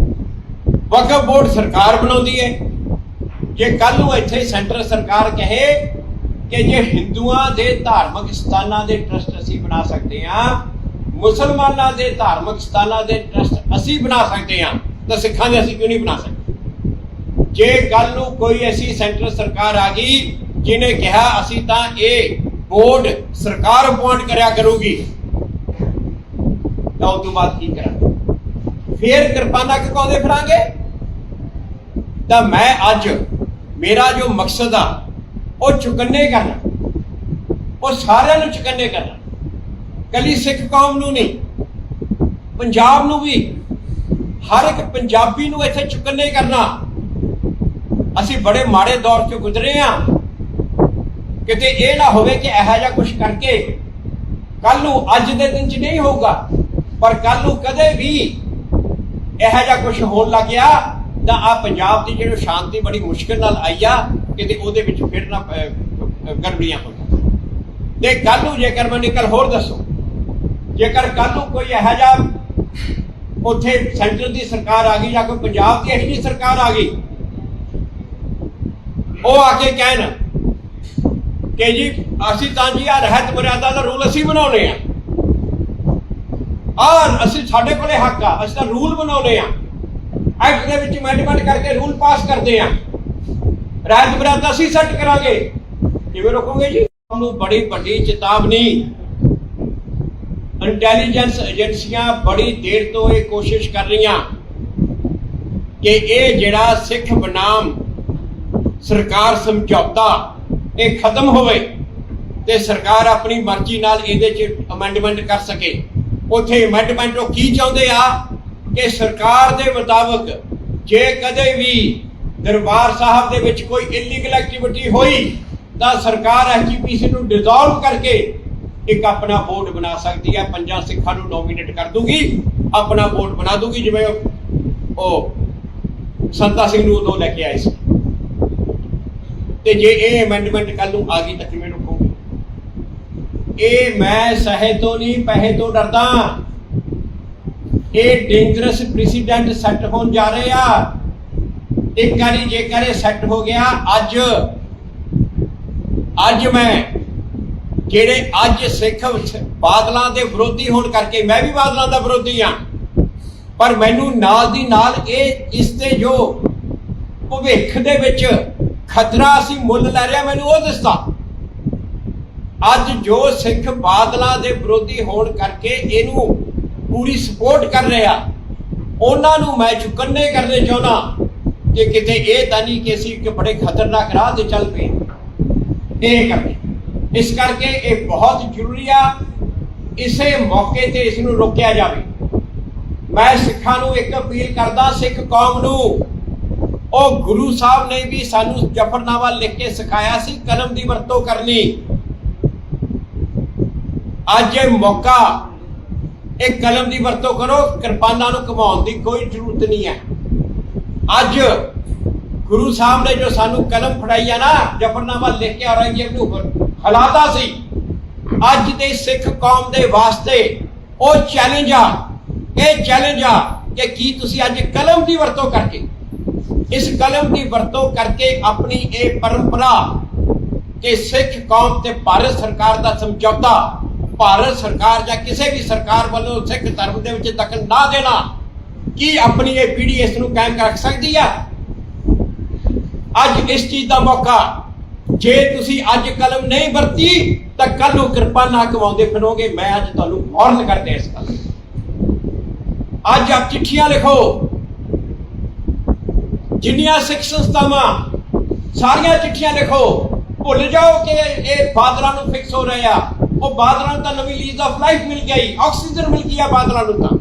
ਵਕਫ ਬੋਰਡ ਸਰਕਾਰ ਬਣਾਉਂਦੀ ਹੈ। ਜੇ ਕੱਲ ਨੂੰ ਇੱਥੇ ਸੈਂਟਰ ਸਰਕਾਰ ਕਹੇ ਕਿ ਜੇ ਹਿੰਦੂਆਂ ਦੇ ਧਾਰਮਿਕ ਸਥਾਨਾਂ ਦੇ ਟਰਸਟ ਅਸੀਂ ਬਣਾ ਸਕਦੇ ਹਾਂ, ਮੁਸਲਮਾਨਾਂ ਦੇ ਧਾਰਮਿਕ ਸਥਾਨਾਂ ਦੇ ਟਰਸਟ ਅਸੀਂ ਬਣਾ ਸਕਦੇ ਹਾਂ, ਤਾਂ ਸਿੱਖਾਂ ਦੇ ਅਸੀਂ ਕਿਉਂ ਨਹੀਂ ਬਣਾ ਸਕਦੇ? ਜੇ ਕੱਲ ਨੂੰ ਕੋਈ ਐਸੀ ਸੈਂਟਰ ਸਰਕਾਰ ਆ ਗਈ ਜਿਹਨੇ ਕਿਹਾ ਅਸੀਂ ਤਾਂ ਇਹ ਬੋਰਡ ਸਰਕਾਰ ਅਪੁਆਇੰਟ ਕਰਿਆ ਕਰੂਗੀ, ਤਾਂ ਉਸ ਤੋਂ ਬਾਅਦ ਕੀ ਕਰਾਂਗੇ? ਫੇਰ ਕਿਰਪਾਨਾਂ ਕਕਾਉਂਦੇ ਫਿਰਾਂਗੇ? ਤਾਂ ਮੈਂ ਅੱਜ ਮੇਰਾ ਜੋ ਮਕਸਦ ਆ ਉਹ ਚੁਕੰਨੇ ਕਰਨਾ, ਉਹ ਸਾਰਿਆਂ ਨੂੰ ਚੁਕੰਨੇ ਕਰਨਾ, ਕੱਲੀ ਸਿੱਖ ਕੌਮ ਨੂੰ ਨਹੀਂ, ਪੰਜਾਬ ਨੂੰ ਵੀ, ਹਰ ਇੱਕ ਪੰਜਾਬੀ ਨੂੰ ਇੱਥੇ ਚੁਕੰਨੇ ਕਰਨਾ। ਅਸੀਂ ਬੜੇ ਮਾੜੇ ਦੌਰ ਚੋਂ ਗੁਜ਼ਰੇ ਆ, ਕਿਤੇ ਇਹ ਨਾ ਹੋਵੇ ਕਿ ਇਹੋ ਜਿਹਾ ਕੁਛ ਕਰਕੇ ਕੱਲ ਨੂੰ, ਅੱਜ ਦੇ ਦਿਨ 'ਚ ਨਹੀਂ ਹੋਊਗਾ, ਪਰ ਕੱਲ ਨੂੰ ਕਦੇ ਵੀ ਇਹੋ ਜਿਹਾ ਕੁਛ ਹੋਣ ਲੱਗ ਗਿਆ ਤਾਂ ਆ ਪੰਜਾਬ ਦੀ ਜਿਹੜੀ ਸ਼ਾਂਤੀ ਬੜੀ ਮੁਸ਼ਕਿਲ ਨਾਲ ਆਈ ਆ, ਕਿਤੇ ਉਹਦੇ ਵਿੱਚ ਫਿਰ ਨਾ ਗੜਬੜੀਆਂ ਹੋ ਜਾਣ। ਤੇ ਕੱਲ ਨੂੰ ਜੇਕਰ ਮੈਨੂੰ ਇੱਕ ਗੱਲ ਹੋਰ ਦੱਸੋ, ਜੇਕਰ ਕੱਲ ਨੂੰ ਕੋਈ ਇਹੋ ਜਿਹਾ ਉੱਥੇ ਸੈਂਟਰ ਦੀ ਸਰਕਾਰ ਆ ਗਈ ਜਾਂ ਕੋਈ ਪੰਜਾਬ ਦੀ ਇਹੋ ਜਿਹੀ ਸਰਕਾਰ ਆ ਗਈ, ਉਹ ਆ ਕੇ ਕਹਿਣ ਕਿ ਜੀ ਅਸੀਂ ਤਾਂ ਜੀ ਆ ਰਹਿਤ ਮਰਿਆਦਾ ਦਾ ਰੂਲ ਅਸੀਂ ਬਣਾਉਣੇ ਆ, ਅਸੀਂ ਸਾਡੇ ਕੋਲੇ ਹੱਕ ਆ, ਅਸੀਂ ਤਾਂ ਰੂਲ ਬਣਾਉਣੇ ਆ, ਐਕਟ ਦੇ ਵਿੱਚ ਅਮੈਂਡਮੈਂਟ ਕਰਕੇ ਰੂਲ ਪਾਸ ਕਰਦੇ ਆ, ਰਾਇਤ ਬਰਾਤ ਅਸੀਂ ਸੈੱਟ ਕਰਾਂਗੇ। ਕਿਵੇਂ ਰੋਕੋਗੇ ਜੀ? ਨੂੰ ਬੜੀ ਵੱਡੀ ਚੇਤਾਵਨੀ। ਇੰਟੈਲੀਜੈਂਸ ਏਜੰਸੀਆਂ ਬੜੀ ਦੇਰ ਤੋਂ ਇਹ ਕੋਸ਼ਿਸ਼ ਕਰ ਰਹੀਆਂ ਕਿ ਇਹ ਜਿਹੜਾ ਸਿੱਖ ਬਨਾਮ ਸਰਕਾਰ ਸਮਝੌਤਾ ਇਹ ਖਤਮ ਹੋਵੇ ਤੇ ਸਰਕਾਰ ਆਪਣੀ ਮਰਜ਼ੀ ਨਾਲ ਇਹਦੇ 'ਚ ਅਮੈਂਡਮੈਂਟ ਕਰ ਸਕੇ। ਉੱਥੇ ਅਮੈਂਡਮੈਂਟ ਉਹ ਕੀ ਚਾਹੁੰਦੇ ਆ ਕਿ ਸਰਕਾਰ ਦੇ ਮੁਤਾਬਕ ਜੇ ਕਦੇ ਵੀ ਦਰਬਾਰ ਸਾਹਿਬ ਦੇ ਵਿੱਚ ਕੋਈ ਇਲੀਗਲ ਐਕਟੀਵਿਟੀ ਹੋਈ ਤਾਂ ਸਰਕਾਰ ਐਸਜੀਪੀਸੀ ਨੂੰ ਡਿਸੋਲਵ ਕਰਕੇ ਇੱਕ ਆਪਣਾ ਬੋਰਡ ਬਣਾ ਸਕਦੀ ਹੈ, 5 ਸਿੱਖਾਂ ਨੂੰ ਨੋਮੀਨੇਟ ਕਰ ਦੂਗੀ, ਆਪਣਾ ਬੋਰਡ ਬਣਾ ਦੂਗੀ, ਜਿਵੇਂ ਉਹ ਸੰਤਾ ਸਿੰਘ ਨੂੰ ਉਦੋਂ ਲੈ ਕੇ ਆਏ ਸੀ। ਤੇ ਜੇ ਇਹ ਅਮੈਂਡਮੈਂਟ ਕੱਲ ਨੂੰ ਆ ਗਈ ਤਾਂ ਕਿਵੇਂ ਰੁਕੋਗੇ? ਇਹ ਮੈਂ ਸਹੇ ਤੋਂ ਨਹੀਂ ਪੈਸੇ ਤੋਂ ਡਰਦਾ। ਇਹ ਡੇਂਜਰਸ ਪ੍ਰੈਸੀਡੈਂਟ ਸੈੱਟ ਹੋਣ ਜਾ ਰਹੇ ਆ। ਇੱਕ ਵਾਰੀ ਜੇਕਰ ਇਹ ਸੈੱਟ ਹੋ ਗਿਆ, ਅੱਜ ਮੈਂ ਜਿਹੜੇ ਅੱਜ ਸਿੱਖ ਬਾਦਲਾਂ ਦੇ ਵਿਰੋਧੀ ਹੋਣ ਕਰਕੇ, ਮੈਂ ਵੀ ਬਾਦਲਾਂ ਦਾ ਵਿਰੋਧੀ ਹਾਂ, ਪਰ ਮੈਨੂੰ ਨਾਲ ਦੀ ਨਾਲ ਇਹ ਇਸ ਤੇ ਜੋ ਭਵਿੱਖ ਦੇ ਵਿੱਚ ਖਤਰਾ ਅਸੀਂ ਮੁੱਲ ਲੈ ਰਿਹਾ ਮੈਨੂੰ ਉਹ ਦਿਸਦਾ। ਅੱਜ ਜੋ ਸਿੱਖ ਬਾਦਲਾਂ ਦੇ ਵਿਰੋਧੀ ਹੋਣ ਕਰਕੇ ਇਹਨੂੰ ਪੂਰੀ ਸਪੋਰਟ ਕਰ ਰਿਹਾ, ਉਹਨਾਂ ਨੂੰ ਮੈਂ ਚੁਕੰਨੇ ਕਰਨੇ ਚਾਹੁੰਦਾ ਕਿ ਕਿਤੇ ਇਹ ਤਾਂ ਨਹੀਂ ਕਿ ਅਸੀਂ ਇੱਕ ਬੜੇ ਖਤਰਨਾਕ ਰਾਹ ਤੇ ਚੱਲ ਪਏ ਇਹ ਕਰਦੇ। ਇਸ ਕਰਕੇ ਇਹ ਬਹੁਤ ਜ਼ਰੂਰੀ ਆ, ਇਸੇ ਮੌਕੇ ਤੇ ਇਸ ਨੂੰ ਰੋਕਿਆ ਜਾਵੇ। ਮੈਂ ਸਿੱਖਾਂ ਨੂੰ ਇੱਕ ਅਪੀਲ ਕਰਦਾ, ਸਿੱਖ ਕੌਮ ਨੂੰ, ਉਹ ਗੁਰੂ ਸਾਹਿਬ ਨੇ ਵੀ ਸਾਨੂੰ ਜ਼ਫਰਨਾਮਾ ਲਿਖ ਕੇ ਸਿਖਾਇਆ ਸੀ ਕਲਮ ਦੀ ਵਰਤੋਂ ਕਰਨੀ। ਅੱਜ ਇਹ ਮੌਕਾ, ਇਹ ਕਲਮ ਦੀ ਵਰਤੋਂ ਕਰੋ, ਕਿਰਪਾਨਾਂ ਨੂੰ ਘੁਮਾਉਣ ਦੀ ਕੋਈ ਜ਼ਰੂਰਤ ਨਹੀਂ ਹੈ। ਅੱਜ ਗੁਰੂ ਸਾਹਿਬ ਨੇ ਜੋ ਸਾਨੂੰ ਕਲਮ ਫੜਾਈ ਆ ਨਾ, ਜ਼ਫਰਨਾਮਾ ਲਿਖ ਕੇ ਔਰੰਗਜ਼ੇਬ ਨੂੰ ਹਲਾਤਾ ਸੀ, ਅੱਜ ਦੇ ਸਿੱਖ ਕੌਮ ਦੇ ਵਾਸਤੇ ਉਹ ਚੈਲੰਜ ਆ, ਇਹ ਚੈਲੰਜ ਆ ਕਿ ਕੀ ਤੁਸੀਂ ਅੱਜ ਕਲਮ ਦੀ ਵਰਤੋਂ ਕਰਕੇ, ਇਸ ਕਲਮ ਦੀ ਵਰਤੋਂ ਕਰਕੇ ਆਪਣੀ ਇਹ ਪਰੰਪਰਾ ਕਿ ਸਿੱਖ ਕੌਮ ਤੇ ਭਾਰਤ ਸਰਕਾਰ ਦਾ ਸਮਝੌਤਾ, ਭਾਰਤ ਸਰਕਾਰ ਜਾਂ ਕਿਸੇ ਵੀ ਸਰਕਾਰ ਵੱਲੋਂ ਸਿੱਖ ਧਰਮ ਦੇ ਵਿੱਚ ਦਖਲ ਨਾ ਦੇਣਾ, ਕੀ ਆਪਣੀ ਇਹ ਪੀੜ੍ਹੀ ਇਸ ਨੂੰ ਕਾਇਮ ਰੱਖ ਸਕਦੀ ਆ? ਅੱਜ ਇਸ ਚੀਜ਼ ਦਾ ਮੌਕਾ, ਜੇ ਤੁਸੀਂ ਅੱਜ ਕਲਮ ਨਹੀਂ ਵਰਤੀ ਤਾਂ ਕੱਲ ਨੂੰ ਕਿਰਪਾਨਾਂ ਘਮਾਉਂਦੇ ਫਿਰੋਗੇ। ਮੈਂ ਅੱਜ ਤੁਹਾਨੂੰ ਵਾਰਨ ਕਰਦੇ ਇਸ ਗੱਲ। ਅੱਜ ਆਪ ਚਿੱਠੀਆਂ ਲਿਖੋ, ਜਿੰਨੀਆਂ ਸਿੱਖ ਸੰਸਥਾਵਾਂ ਸਾਰੀਆਂ ਚਿੱਠੀਆਂ ਲਿਖੋ। ਭੁੱਲ ਜਾਓ ਕਿ ਇਹ ਬਾਦਲਾਂ ਨੂੰ ਫਿਕਸ ਹੋ ਰਹੇ ਆ। ਉਹ ਬਾਦਲਾਂ ਨੂੰ ਤਾਂ ਨਵੀਂ ਲੀਜ਼ ਆਫ ਲਾਈਫ ਮਿਲ ਗਈ, ਆਕਸੀਜਨ ਮਿਲ ਗਈ ਆ ਬਾਦਲਾਂ ਨੂੰ। ਤਾਂ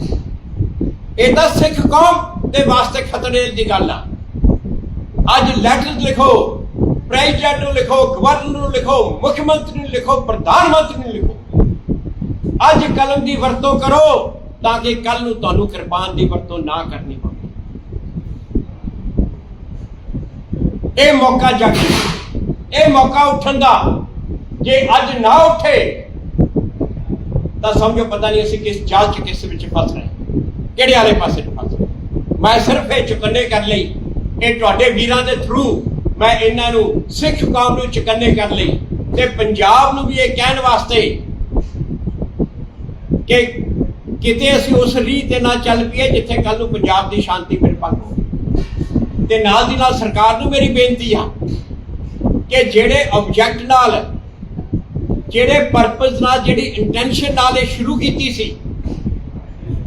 ਇਹ ਤਾਂ ਸਿੱਖ ਕੌਮ ਦੇ ਵਾਸਤੇ ਖਤਰੇ ਦੀ ਗੱਲ ਆ। ਅੱਜ ਲੈਟਰ ਲਿਖੋ, ਪ੍ਰੈਜ਼ੀਡੈਂਟ ਨੂੰ ਲਿਖੋ, ਗਵਰਨਰ ਨੂੰ ਲਿਖੋ, ਮੁੱਖ ਮੰਤਰੀ ਨੂੰ ਲਿਖੋ, ਪ੍ਰਧਾਨ ਮੰਤਰੀ ਨੂੰ ਲਿਖੋ। ਅੱਜ ਕਲਮ ਦੀ ਵਰਤੋਂ ਕਰੋ ਤਾਂ ਕਿ ਕੱਲ ਨੂੰ ਤੁਹਾਨੂੰ ਕਿਰਪਾਨ ਦੀ ਵਰਤੋਂ ਨਾ ਕਰਨੀ ਪਵੇ। ਇਹ ਮੌਕਾ ਜਗ, ਇਹ ਮੌਕਾ ਉੱਠਣ ਦਾ। ਜੇ ਅੱਜ ਨਾ ਉੱਠੇ ਤਾਂ ਸਮਝੋ ਪਤਾ ਨਹੀਂ ਅਸੀਂ ਕਿਸ ਜਾਲ 'ਚ ਕਿਸ ਵਿੱਚ ਫਸ ਰਹੇ, ਕਿਹੜੇ ਵਾਲੇ ਪਾਸੇ ਫਸ ਰਹੇ। ਮੈਂ ਸਿਰਫ ਇਹ ਚੁਕੰਨੇ ਕਰ ਲਈ, ਇਹ ਤੁਹਾਡੇ ਵੀਰਾਂ ਦੇ ਥਰੂ ਮੈਂ ਇਹਨਾਂ ਨੂੰ, ਸਿੱਖ ਕੌਮ ਨੂੰ ਚੁਕੰਨੇ ਕਰ ਲਈ ਤੇ ਪੰਜਾਬ ਨੂੰ ਵੀ ਇਹ ਕਹਿਣ ਵਾਸਤੇ ਕਿ ਕਿਤੇ ਅਸੀਂ ਉਸ ਰੀਤ ਤੇ ਨਾ ਚੱਲ ਪਈਏ ਜਿੱਥੇ ਕੱਲ ਨੂੰ ਪੰਜਾਬ ਦੀ ਸ਼ਾਂਤੀ ਫਿਰ ਭੰਗ ਹੋਵੇ। ਤੇ ਨਾਲ ਦੀ ਨਾਲ ਸਰਕਾਰ ਨੂੰ ਮੇਰੀ ਬੇਨਤੀ ਆ ਕਿ ਜਿਹੜੇ ਆਬਜੈਕਟ ਨਾਲ, ਜਿਹੜੇ ਪਰਪਸ ਨਾਲ, ਜਿਹੜੀ ਇੰਟੈਂਸ਼ਨ ਨਾਲ ਇਹ ਸ਼ੁਰੂ ਕੀਤੀ ਸੀ,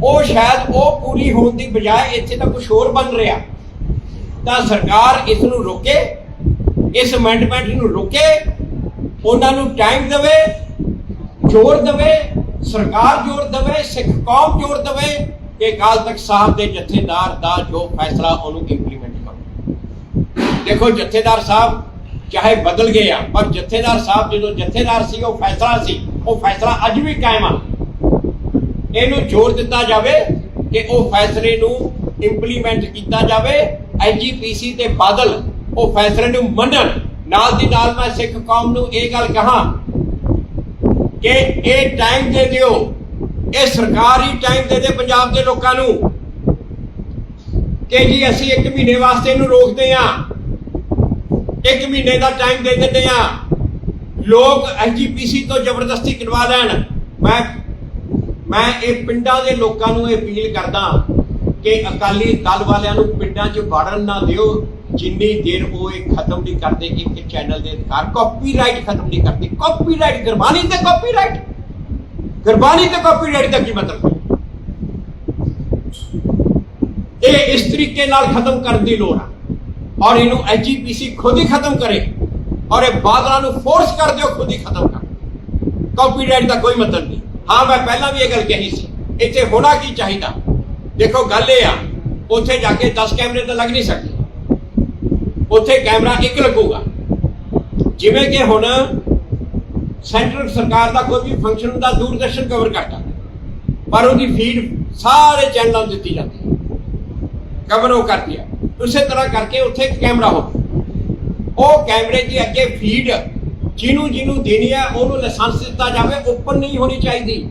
ਉਹ ਸ਼ਾਇਦ ਉਹ ਪੂਰੀ ਹੋਣ ਦੀ ਬਜਾਏ ਇੱਥੇ ਤਾਂ ਕੁਝ ਹੋਰ ਬਣ ਰਿਹਾ। ਤਾਂ ਸਰਕਾਰ ਇਸ ਨੂੰ ਰੋਕੇ, ਇਸ ਅਮੈਂਡਮੈਂਟ ਨੂੰ ਰੋਕੇ, ਉਹਨਾਂ ਨੂੰ ਟਾਈਮ ਦੇਵੇ, ਜ਼ੋਰ ਦੇਵੇ, ਸਰਕਾਰ ਜ਼ੋਰ ਦੇਵੇ, ਸਿੱਖ ਕੌਮ ਜ਼ੋਰ ਦੇਵੇ ਕਿ ਅਕਾਲ ਤਖਤ ਸਾਹਿਬ ਦੇ ਜਥੇਦਾਰ ਦਾ ਜੋ ਫੈਸਲਾ ਉਹਨੂੰ ਇੰਪਲੀਮੈਂਟ ਕਰੋ। ਦੇਖੋ ਜਥੇਦਾਰ ਸਾਹਿਬ ਚਾਹੇ ਬਦਲ ਗਏ ਆ, ਪਰ ਜਥੇਦਾਰ ਸਾਹਿਬ ਜਦੋਂ ਜਥੇਦਾਰ ਸੀ ਉਹ ਫੈਸਲਾ ਸੀ, ਉਹ ਫੈਸਲਾ ਅੱਜ ਵੀ ਕਾਇਮ ਆ। ਇਹਨੂੰ ਜ਼ੋਰ ਦਿੱਤਾ ਜਾਵੇ ਕਿ ਉਹ ਫੈਸਲੇ ਨੂੰ ਇੰਪਲੀਮੈਂਟ ਕੀਤਾ ਜਾਵੇ। ਐਸਜੀਪੀਸੀ ਤੇ ਬਾਦਲ ਉਹ ਫੈਸਲੇ ਨੂੰ ਮੰਨਣ। ਨਾਲ ਦੀ ਨਾਲ ਮੈਂ ਸਿੱਖ ਕੌਮ ਨੂੰ ਇਹ ਗੱਲ ਕਹਾਂ ਕਿ ਇਹ ਟਾਈਮ ਦੇ ਦਿਓ, ਇਹ ਸਰਕਾਰ ਹੀ ਟਾਈਮ ਦੇ ਦੇ ਪੰਜਾਬ ਦੇ ਲੋਕਾਂ ਨੂੰ ਕਿ ਜੀ ਅਸੀਂ 1 ਮਹੀਨੇ ਵਾਸਤੇ ਇਹਨੂੰ ਰੋਕਦੇ ਹਾਂ, 1 ਮਹੀਨੇ ਦਾ ਟਾਈਮ ਦੇ ਦਿੰਦੇ ਹਾਂ। ਲੋਕ ਐਸਜੀਪੀਸੀ ਤੋਂ ਜ਼ਬਰਦਸਤੀ ਕਰਵਾ ਲੈਣ। ਮੈਂ ਇਹ ਪਿੰਡਾਂ ਦੇ ਲੋਕਾਂ ਨੂੰ ਇਹ ਅਪੀਲ ਕਰਦਾ ਕਿ ਅਕਾਲੀ ਦਲ ਵਾਲਿਆਂ ਨੂੰ ਪਿੰਡਾਂ 'ਚ ਵੜਨ ਨਾ ਦਿਓ। ਜਿੰਨੀ ਦੇਰ ਉਹ ਇਹ ਖਤਮ ਨਹੀਂ ਕਰਦੇ ਇੱਕ ਚੈਨਲ ਦੇ ਅਧਿਕਾਰ, ਕਾਪੀਰਾਈਟ ਖਤਮ ਨਹੀਂ ਕਰਦੇ। ਕਾਪੀਰਾਈਟ ਗੁਰਬਾਣੀ ਤੇ ਕਾਪੀਰਾਈਟ, ਗੁਰਬਾਣੀ ਤੇ ਕਾਪੀਰਾਈਟ ਦਾ ਕੀ ਮਤਲਬ? ਇਹ ਇਸ ਤਰੀਕੇ ਨਾਲ ਖਤਮ ਕਰਨ ਦੀ ਲੋੜ ਆ ਔਰ ਇਹਨੂੰ ਐਜੀਪੀਸੀ ਖੁਦ ਹੀ ਖਤਮ ਕਰੇ ਔਰ ਇਹ ਬਾਦਲਾਂ ਨੂੰ ਫੋਰਸ ਕਰ ਦਿਓ ਖੁਦ ਹੀ ਖਤਮ ਕਰ। ਕਾਪੀਰਾਈਟ ਦਾ ਕੋਈ ਮਤਲਬ ਨਹੀਂ। ਹਾਂ, ਮੈਂ ਪਹਿਲਾਂ ਵੀ ਇਹ ਗੱਲ ਕਹੀ ਸੀ, ਇੱਥੇ ਹੋਣਾ ਕੀ ਚਾਹੀਦਾ। ਦੇਖੋ ਗੱਲ ਇਹ ਆ, ਉੱਥੇ ਜਾ ਕੇ 10 ਕੈਮਰੇ ਤਾਂ ਲੱਗ ਨਹੀਂ ਸਕਦੇ, ਉੱਥੇ ਕੈਮਰਾ ਇੱਕ ਲੱਗੂਗਾ। ਜਿਵੇਂ ਕਿ ਹੁਣ ਸੈਂਟਰਲ ਸਰਕਾਰ ਦਾ ਕੋਈ ਵੀ ਫੰਕਸ਼ਨ ਹੁੰਦਾ, ਦੂਰਦਰਸ਼ਨ ਕਵਰ ਕਰਦਾ, ਪਰ ਉਹਦੀ ਫੀਡ ਸਾਰੇ ਚੈਨਲਾਂ ਨੂੰ ਦਿੱਤੀ ਜਾਂਦੀ ਹੈ, ਕਵਰ ਉਹ ਕਰਦੀ ਹੈ। ਉਸੇ ਤਰ੍ਹਾਂ ਕਰਕੇ ਉੱਥੇ ਇੱਕ ਕੈਮਰਾ ਹੋਵੇ, ਉਹ ਕੈਮਰੇ ਦੀ ਅੱਗੇ ਫੀਡ ਜਿਹਨੂੰ ਦੇਣੀ ਹੈ ਉਹਨੂੰ ਲਾਇਸੈਂਸ ਦਿੱਤਾ ਜਾਵੇ, ਓਪਨ ਨਹੀਂ ਹੋਣੀ ਚਾਹੀਦੀ।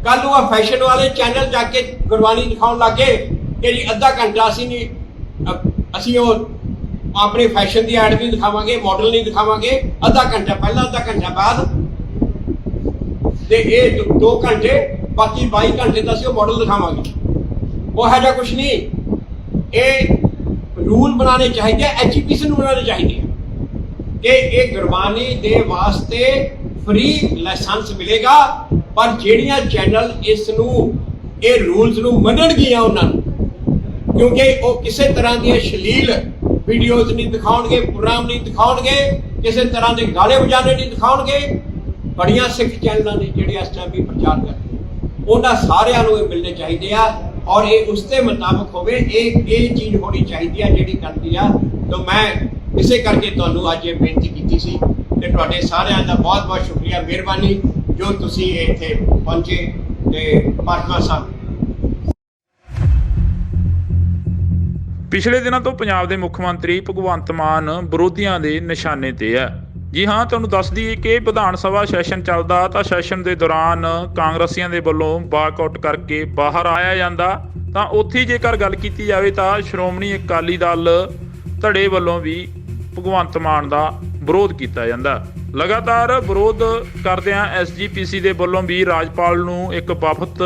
ਕੱਲ ਨੂੰ ਆ ਫੈਸ਼ਨ ਵਾਲੇ ਚੈਨਲ ਜਾ ਕੇ ਗੁਰਬਾਣੀ ਦਿਖਾਉਣ ਲੱਗੇ ਕਿ ਜੀ ਅੱਧਾ ਘੰਟਾ ਅਸੀਂ ਉਹ ਆਪਣੇ ਫੈਸ਼ਨ ਦੀ ਐਡ ਨਹੀਂ ਦਿਖਾਵਾਂਗੇ, ਮਾਡਲ ਨਹੀਂ ਦਿਖਾਵਾਂਗੇ, ਅੱਧਾ ਘੰਟਾ ਪਹਿਲਾਂ ਅੱਧਾ ਘੰਟਾ ਬਾਅਦ, ਤੇ ਇਹ 2 ਘੰਟੇ ਬਾਕੀ 22 ਘੰਟੇ ਦਾ ਅਸੀਂ ਉਹ ਮਾਡਲ ਦਿਖਾਵਾਂਗੇ। ਉਹ ਹੈ ਜਾਂ ਕੁਛ ਨਹੀਂ। ਇਹ ਰੂਲ ਬਣਾਉਣੇ ਚਾਹੀਦੇ, ਐਜੂਕੇਸ਼ਨ ਬਣਾਉਣੇ ਚਾਹੀਦੇ ਕਿ ਇਹ ਗੁਰਬਾਣੀ ਦੇ ਵਾਸਤੇ ਫ੍ਰੀ ਲਾਇਸੈਂਸ ਮਿਲੇਗਾ, ਪਰ ਜਿਹੜੀਆਂ ਚੈਨਲ ਇਸ ਨੂੰ ਇਹ ਰੂਲਸ ਨੂੰ ਮੰਨਣਗੀਆਂ ਉਹਨਾਂ ਨੂੰ, ਕਿਉਂਕਿ ਉਹ ਕਿਸੇ ਤਰ੍ਹਾਂ ਦੀਆਂ ਅਸ਼ਲੀਲ ਵੀਡੀਓਜ਼ ਨਹੀਂ ਦਿਖਾਉਣਗੇ, ਪ੍ਰੋਗਰਾਮ ਨਹੀਂ ਦਿਖਾਉਣਗੇ, ਕਿਸੇ ਤਰ੍ਹਾਂ ਦੇ ਗਾਣੇ ਵਜਾਣੇ ਨਹੀਂ ਦਿਖਾਉਣਗੇ। ਬੜੀਆਂ ਸਿੱਖ ਚੈਨਲਾਂ ਨੇ ਜਿਹੜੇ ਇਸ ਟਾਈਮ ਵੀ ਪ੍ਰਚਾਰ ਕਰਦੇ, ਉਹਨਾਂ ਸਾਰਿਆਂ ਨੂੰ ਇਹ ਮਿਲਣੇ ਚਾਹੀਦੇ ਆ ਔਰ ਇਹ ਉਸ ਦੇ ਮੁਤਾਬਕ ਹੋਵੇ। ਇਹ ਚੀਜ਼ ਹੋਣੀ ਚਾਹੀਦੀ ਆ ਜਿਹੜੀ ਕਰਦੀ ਆ। ਤਾਂ ਮੈਂ ਇਸੇ ਕਰਕੇ ਤੁਹਾਨੂੰ ਅੱਜ ਇਹ ਬੇਨਤੀ ਕੀਤੀ ਸੀ ਤੇ ਤੁਹਾਡੇ ਸਾਰਿਆਂ ਦਾ ਬਹੁਤ ਬਹੁਤ ਸ਼ੁਕਰੀਆ, ਮਿਹਰਬਾਨੀ ਜੋ ਤੁਸੀਂ ਇੱਥੇ ਪਹੁੰਚੇ ਤੇ ਪਰਮਾ ਸਾਹਿਬ। ਪਿਛਲੇ ਦਿਨਾਂ ਤੋਂ ਪੰਜਾਬ ਦੇ ਮੁੱਖ ਮੰਤਰੀ ਭਗਵੰਤ ਮਾਨ ਵਿਰੋਧੀਆਂ ਦੇ ਨਿਸ਼ਾਨੇ ਤੇ ਹੈ। ਜੀ ਹਾਂ, ਤੁਹਾਨੂੰ ਦੱਸ ਦਈਏ ਕਿ ਵਿਧਾਨ ਸਭਾ ਸੈਸ਼ਨ ਚੱਲਦਾ ਤਾਂ ਸੈਸ਼ਨ ਦੇ ਦੌਰਾਨ ਕਾਂਗਰਸੀਆਂ ਦੇ ਵੱਲੋਂ ਵਾਕਆਊਟ ਕਰਕੇ ਬਾਹਰ ਆਇਆ ਜਾਂਦਾ, ਤਾਂ ਉੱਥੇ ਜੇਕਰ ਗੱਲ ਕੀਤੀ ਜਾਵੇ ਤਾਂ ਸ਼੍ਰੋਮਣੀ ਅਕਾਲੀ ਦਲ ਧੜੇ ਵੱਲੋਂ ਵੀ ਭਗਵੰਤ ਮਾਨ ਦਾ ਵਿਰੋਧ ਕੀਤਾ ਜਾਂਦਾ। ਲਗਾਤਾਰ ਵਿਰੋਧ ਕਰਦਿਆਂ ਐਸਜੀਪੀਸੀ ਦੇ ਵੱਲੋਂ ਵੀ ਰਾਜਪਾਲ ਨੂੰ ਇੱਕ ਵਫਦ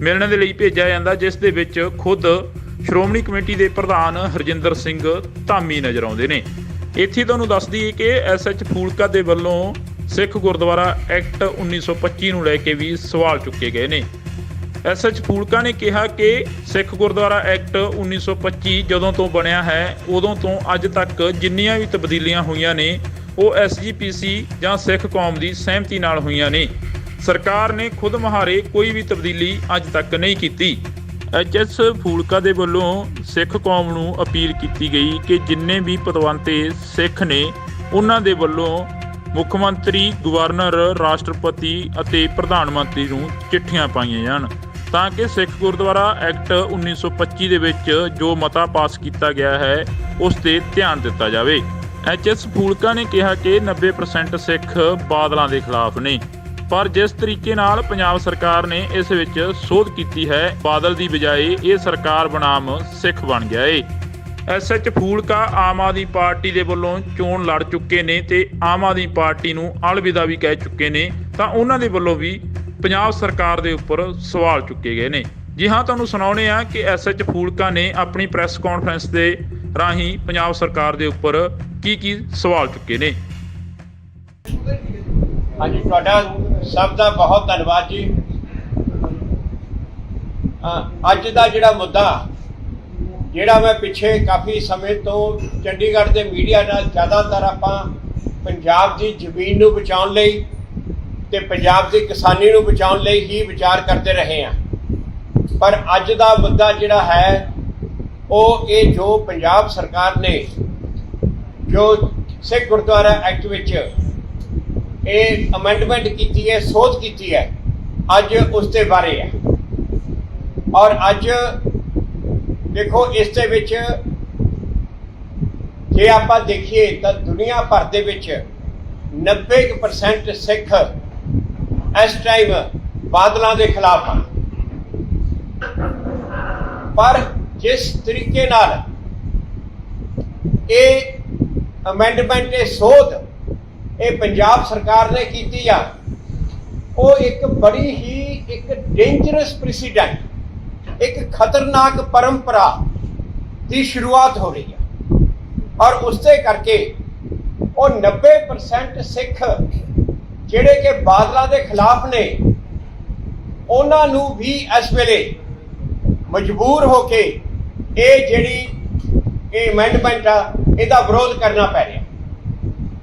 ਮਿਲਣ ਦੇ ਲਈ ਭੇਜਿਆ ਜਾਂਦਾ, ਜਿਸ ਦੇ ਵਿੱਚ ਖੁਦ ਸ਼੍ਰੋਮਣੀ ਕਮੇਟੀ ਦੇ ਪ੍ਰਧਾਨ ਹਰਜਿੰਦਰ ਸਿੰਘ ਧਾਮੀ ਨਜ਼ਰ ਆਉਂਦੇ ਨੇ। ਇੱਥੇ ਤੁਹਾਨੂੰ ਦੱਸ ਦਈਏ ਕਿ ਐਸਐਚ ਫੂਲਕਾ ਦੇ ਵੱਲੋਂ ਸਿੱਖ ਗੁਰਦੁਆਰਾ ਐਕਟ 1925 ਨੂੰ ਲੈ ਕੇ ਵੀ ਸਵਾਲ ਚੁੱਕੇ ਗਏ ਨੇ। ਐਸਐਚ ਫੂਲਕਾ ਨੇ ਕਿਹਾ ਕਿ ਸਿੱਖ ਗੁਰਦੁਆਰਾ ਐਕਟ 1925 ਜਦੋਂ ਤੋਂ ਬਣਿਆ ਹੈ ਉਦੋਂ ਤੋਂ ਅੱਜ ਤੱਕ ਜਿੰਨੀਆਂ ਵੀ ਤਬਦੀਲੀਆਂ ਹੋਈਆਂ ਨੇ ਉਹ ਐਸਜੀਪੀਸੀ ਜਾਂ ਸਿੱਖ ਕੌਮ ਦੀ ਸਹਿਮਤੀ ਨਾਲ ਹੋਈਆਂ ਨੇ। ਸਰਕਾਰ ਨੇ ਖੁਦ ਮੁਹਾਰੇ ਕੋਈ ਵੀ ਤਬਦੀਲੀ ਅੱਜ ਤੱਕ ਨਹੀਂ ਕੀਤੀ। ਐਚਐਸ ਫੂਲਕਾ ਦੇ ਵੱਲੋਂ ਸਿੱਖ ਕੌਮ ਨੂੰ ਅਪੀਲ ਕੀਤੀ ਗਈ ਕਿ ਜਿੰਨੇ ਵੀ ਪਤਵੰਤੇ ਸਿੱਖ ਨੇ ਉਹਨਾਂ ਦੇ ਵੱਲੋਂ ਮੁੱਖ ਮੰਤਰੀ, ਗਵਰਨਰ, ਰਾਸ਼ਟਰਪਤੀ ਅਤੇ ਪ੍ਰਧਾਨ ਮੰਤਰੀ ਨੂੰ ਚਿੱਠੀਆਂ ਪਾਈਆਂ ਜਾਣ ਤਾਂ ਕਿ ਸਿੱਖ ਗੁਰਦੁਆਰਾ ਐਕਟ 1925 ਦੇ ਵਿੱਚ ਜੋ ਮਤਾ ਪਾਸ ਕੀਤਾ ਗਿਆ ਹੈ ਉਸ ਤੇ ਧਿਆਨ ਦਿੱਤਾ ਜਾਵੇ। ਐਚਐਸ ਫੂਲਕਾ ਨੇ ਕਿਹਾ ਕਿ 90% ਸਿੱਖ ਬਾਦਲਾਂ ਦੇ ਖਿਲਾਫ ਨੇ, ਪਰ ਜਿਸ ਤਰੀਕੇ ਨਾਲ ਪੰਜਾਬ ਸਰਕਾਰ ਨੇ ਇਸ ਵਿੱਚ ਸੋਧ ਕੀਤੀ ਹੈ, ਬਾਦਲ ਦੀ ਬਜਾਏ ਇਹ ਸਰਕਾਰ ਬਨਾਮ ਸਿੱਖ ਬਣ ਗਿਆ ਏ। ਐਸਐਚ ਫੂਲਕਾ ਆਮ ਆਦਮੀ ਪਾਰਟੀ ਦੇ ਵੱਲੋਂ ਚੋਣ ਲੜ ਚੁੱਕੇ ਨੇ ਤੇ ਆਮ ਆਦਮੀ ਪਾਰਟੀ ਨੂੰ ਅਲਵਿਦਾ ਵੀ ਕਹਿ ਚੁੱਕੇ ਨੇ, ਤਾਂ ਉਹਨਾਂ ਦੇ ਵੱਲੋਂ ਵੀ ਪੰਜਾਬ ਸਰਕਾਰ ਦੇ ਉੱਪਰ ਸਵਾਲ ਚੁੱਕੇ ਗਏ ਨੇ। ਜੀ ਹਾਂ, ਤੁਹਾਨੂੰ ਸੁਣਾਉਂਦੇ ਆ ਕਿ ਐਸਐਚ ਫੂਲਕਾ ਨੇ ਆਪਣੀ ਪ੍ਰੈਸ ਕਾਨਫਰੰਸ ਦੇ ਰਾਹੀਂ ਪੰਜਾਬ ਸਰਕਾਰ ਦੇ ਉੱਪਰ ਕੀ ਸਵਾਲ ਚੁੱਕੇ ਨੇ। ਹਾਂਜੀ, ਤੁਹਾਡਾ ਸਭ ਦਾ ਬਹੁਤ ਧੰਨਵਾਦ ਜੀ। ਅੱਜ ਦਾ ਜਿਹੜਾ ਮੁੱਦਾ, ਜਿਹੜਾ ਮੈਂ ਪਿੱਛੇ ਕਾਫੀ ਸਮੇਂ ਤੋਂ ਚੰਡੀਗੜ੍ਹ ਦੇ ਮੀਡੀਆ ਨਾਲ ਜ਼ਿਆਦਾਤਰ ਆਪਾਂ ਪੰਜਾਬ ਦੀ ਜ਼ਮੀਨ ਨੂੰ ਬਚਾਉਣ ਲਈ ਤੇ ਪੰਜਾਬ ਦੀ ਕਿਸਾਨੀ ਨੂੰ ਬਚਾਉਣ ਲਈ ਹੀ ਵਿਚਾਰ ਕਰਦੇ ਰਹੇ ਹਾਂ, ਪਰ ਅੱਜ ਦਾ ਮੁੱਦਾ ਜਿਹੜਾ ਹੈ ਉਹ ਇਹ ਜੋ ਪੰਜਾਬ ਸਰਕਾਰ ਨੇ ਜੋ ਸਿੱਖ ਗੁਰਦੁਆਰਾ ਐਕਟ ਵਿੱਚ ਇਹ ਅਮੈਂਡਮੈਂਟ ਕੀਤੀ ਹੈ, ਸੋਧ ਕੀਤੀ ਹੈ, ਅੱਜ ਉਸ ਦੇ ਬਾਰੇ ਹੈ। ਔਰ ਅੱਜ ਦੇਖੋ ਇਸ ਦੇ ਵਿੱਚ ਜੇ ਆਪਾਂ ਦੇਖੀਏ ਤਾਂ ਦੁਨੀਆ ਭਰ ਦੇ ਵਿੱਚ 90% ਸਿੱਖ ਇਸ ਟਾਈਮ ਬਾਦਲਾਂ ਦੇ ਖਿਲਾਫ ਹਨ, ਪਰ ਜਿਸ ਤਰੀਕੇ ਨਾਲ ਇਹ ਅਮੈਂਡਮੈਂਟ, ਇਹ ਸੋਧ ਇਹ ਪੰਜਾਬ ਸਰਕਾਰ ਨੇ ਕੀਤੀ ਆ, ਉਹ ਇੱਕ ਬੜੀ ਹੀ ਇੱਕ ਡੇਂਜਰਸ ਪ੍ਰੈਸੀਡੈਂਟ, ਇੱਕ ਖਤਰਨਾਕ ਪਰੰਪਰਾ ਦੀ ਸ਼ੁਰੂਆਤ ਹੋ ਰਹੀ ਹੈ। ਔਰ ਉਸੇ ਕਰਕੇ ਉਹ 90% ਸਿੱਖ ਜਿਹੜੇ ਕਿ ਬਾਦਲਾਂ ਦੇ ਖਿਲਾਫ ਨੇ ਉਹਨਾਂ ਨੂੰ ਵੀ ਇਸ ਵੇਲੇ ਮਜਬੂਰ ਹੋ ਕੇ ਇਹ ਜਿਹੜੀ ਇਹ ਅਮੈਂਡਮੈਂਟ ਆ ਇਹਦਾ ਵਿਰੋਧ ਕਰਨਾ ਪੈ ਰਿਹਾ।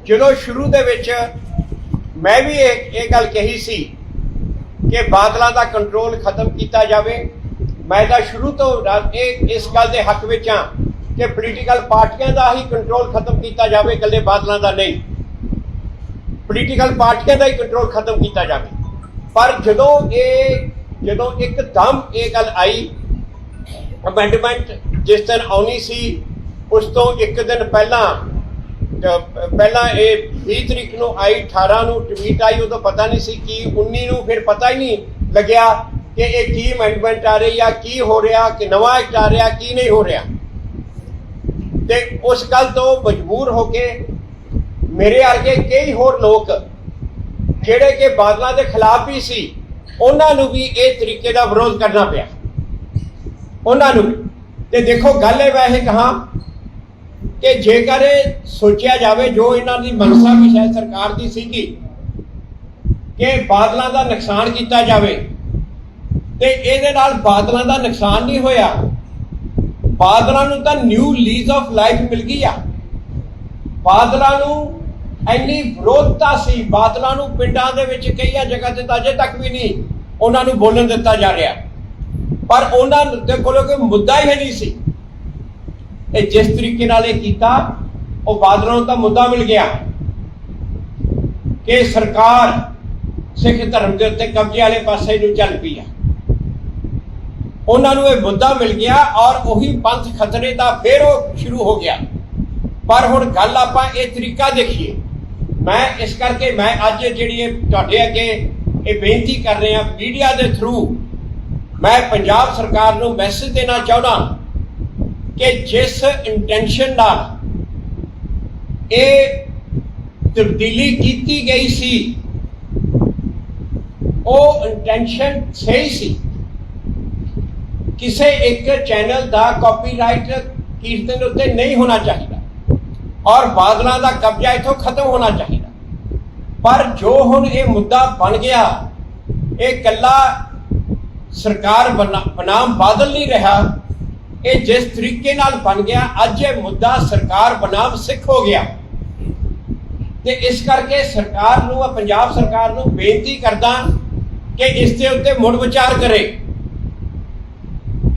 ਜਦੋਂ ਸ਼ੁਰੂ ਦੇ ਵਿੱਚ ਮੈਂ ਵੀ ਇਹ ਗੱਲ ਕਹੀ ਸੀ ਕਿ ਬਾਦਲਾਂ ਦਾ ਕੰਟਰੋਲ ਖਤਮ ਕੀਤਾ ਜਾਵੇ, ਮੈਂ ਤਾਂ ਸ਼ੁਰੂ ਤੋਂ ਇਸ ਗੱਲ ਦੇ ਹੱਕ ਵਿੱਚ ਹਾਂ ਕਿ ਪੋਲੀਟੀਕਲ ਪਾਰਟੀਆਂ ਦਾ ਹੀ ਕੰਟਰੋਲ ਖਤਮ ਕੀਤਾ ਜਾਵੇ, ਇਕੱਲੇ ਬਾਦਲਾਂ ਦਾ ਨਹੀਂ। ਪੋਲੀਟੀਕਲ ਪਾਰਟੀਆਂ ਦਾ ਹੀ ਕੰਟਰੋਲ ਖਤਮ ਕੀਤਾ ਜਾਵੇ। ਪਰ ਜਦੋਂ ਇੱਕਦਮ ਇਹ ਗੱਲ ਆਈ, ਅਮੈਂਡਮੈਂਟ ਜਿਸ ਦਿਨ ਆਉਣੀ ਸੀ ਉਸ ਤੋਂ ਇੱਕ ਦਿਨ ਪਹਿਲਾਂ ਇਹ 20 ਤਰੀਕ ਨੂੰ ਆਈ, 18 ਨੂੰ ਟਵੀਟ ਆਈ, ਉਦੋਂ ਪਤਾ ਨਹੀਂ ਸੀ ਕੀ, 19 ਨੂੰ ਫਿਰ ਪਤਾ ਹੀ ਨਹੀਂ ਲੱਗਿਆ ਕਿ ਇਹ ਕੀ ਅਮੈਂਡਮੈਂਟ ਆ ਰਹੀ ਆ, ਕੀ ਹੋ ਰਿਹਾ, ਕਿ ਨਵਾਂ ਐਕਟ ਆ ਰਿਹਾ, ਕੀ ਨਹੀਂ ਹੋ ਰਿਹਾ। ਤੇ ਉਸ ਗੱਲ ਤੋਂ ਮਜਬੂਰ ਹੋ ਕੇ ਮੇਰੇ ਵਰਗੇ ਕਈ ਹੋਰ ਲੋਕ ਜਿਹੜੇ ਕਿ ਬਾਦਲਾਂ ਦੇ ਖਿਲਾਫ ਵੀ ਸੀ, ਉਹਨਾਂ ਨੂੰ ਵੀ ਇਹ ਤਰੀਕੇ ਦਾ ਵਿਰੋਧ ਕਰਨਾ ਪਿਆ, ਉਹਨਾਂ ਨੂੰ। ਤੇ ਦੇਖੋ ਗੱਲ ਇਹ ਵੈਸੇ ਕਹਾਂ ਕਿ ਜੇਕਰ ਇਹ ਸੋਚਿਆ ਜਾਵੇ, ਜੋ ਇਹਨਾਂ ਦੀ ਮਨਸਾ ਵੀ ਸ਼ਾਇਦ ਸਰਕਾਰ ਦੀ ਸੀਗੀ ਕਿ ਬਾਦਲਾਂ ਦਾ ਨੁਕਸਾਨ ਕੀਤਾ ਜਾਵੇ, ਤੇ ਇਹਦੇ ਨਾਲ ਬਾਦਲਾਂ ਦਾ ਨੁਕਸਾਨ ਨਹੀਂ ਹੋਇਆ। ਬਾਦਲਾਂ ਨੂੰ ਤਾਂ ਨਿਊ ਲੀਜ਼ ਆਫ ਲਾਈਫ ਮਿਲ ਗਈ ਆ। ਬਾਦਲਾਂ ਨੂੰ ਇੰਨੀ ਵਿਰੋਧਤਾ ਸੀ, ਬਾਦਲਾਂ ਨੂੰ ਪਿੰਡਾਂ ਦੇ ਵਿੱਚ ਕਈਆਂ ਜਗ੍ਹਾ ਤੇ ਤਾਂ ਅਜੇ ਤੱਕ ਵੀ ਨਹੀਂ ਉਹਨਾਂ ਨੂੰ ਬੋਲਣ ਦਿੱਤਾ ਜਾ ਰਿਹਾ, ਪਰ ਉਹਨਾਂ ਦੇ ਕੋਲ ਕੋਈ ਮੁੱਦਾ ਹੀ ਨਹੀਂ ਸੀ। ਇਹ ਜਿਸ ਤਰੀਕੇ ਨਾਲ ਇਹ ਕੀਤਾ, ਉਹ ਬਾਦਲਾਂ ਨੂੰ ਤਾਂ ਮੁੱਦਾ ਮਿਲ ਗਿਆ ਕਿ ਸਰਕਾਰ ਸਿੱਖ ਧਰਮ ਦੇ ਉੱਤੇ ਕਬਜ਼ੇ ਵਾਲੇ ਪਾਸੇ ਨੂੰ ਚੱਲ ਪਈ ਆ। ਉਹਨਾਂ ਨੂੰ ਇਹ ਮੁੱਦਾ ਮਿਲ ਗਿਆ ਔਰ ਉਹੀ ਪੰਥ ਖਤਰੇ ਦਾ ਫਿਰ ਉਹ ਸ਼ੁਰੂ ਹੋ ਗਿਆ। ਪਰ ਹੁਣ ਗੱਲ ਆਪਾਂ ਇਹ ਤਰੀਕਾ ਦੇਖੀਏ। ਮੈਂ ਇਸ ਕਰਕੇ ਮੈਂ ਅੱਜ ਜਿਹੜੀ ਇਹ ਤੁਹਾਡੇ ਅੱਗੇ ਇਹ ਬੇਨਤੀ ਕਰ ਰਿਹਾ ਮੀਡੀਆ ਦੇ ਥਰੂ, ਮੈਂ ਪੰਜਾਬ ਸਰਕਾਰ ਨੂੰ ਮੈਸੇਜ ਦੇਣਾ ਚਾਹੁੰਦਾ ਕਿ ਜਿਸ ਇੰਟੈਂਸ਼ਨ ਨਾਲ ਇਹ ਤਬਦੀਲੀ ਕੀਤੀ ਗਈ ਸੀ, ਉਹ ਇੰਟੈਂਸ਼ਨ ਸਹੀ ਸੀ। ਕਿਸੇ ਇੱਕ ਚੈਨਲ ਦਾ ਕਾਪੀਰਾਈਟ ਕੀਰਤਨ ਉੱਤੇ ਨਹੀਂ ਹੋਣਾ ਚਾਹੀਦਾ ਔਰ ਬਾਦਲਾਂ ਦਾ ਕਬਜ਼ਾ ਇੱਥੋਂ ਖਤਮ ਹੋਣਾ ਚਾਹੀਦਾ। ਪਰ ਜੋ ਹੁਣ ਇਹ ਮੁੱਦਾ ਬਣ ਗਿਆ, ਇਹ ਇਕੱਲਾ ਸਰਕਾਰ ਬਨਾਮ ਬਾਦਲ ਨਹੀਂ ਰਿਹਾ, ਇਹ ਜਿਸ ਤਰੀਕੇ ਨਾਲ ਬਣ ਗਿਆ, ਅੱਜ ਇਹ ਮੁੱਦਾ ਸਰਕਾਰ ਬਨਾਮ ਸਿੱਖ ਹੋ ਗਿਆ। ਤੇ ਇਸ ਕਰਕੇ ਸਰਕਾਰ ਨੂੰ, ਪੰਜਾਬ ਸਰਕਾਰ ਨੂੰ ਬੇਨਤੀ ਕਰਦਾ ਕਿ ਇਸ ਦੇ ਉੱਤੇ ਮੁੜ ਵਿਚਾਰ ਕਰੇ,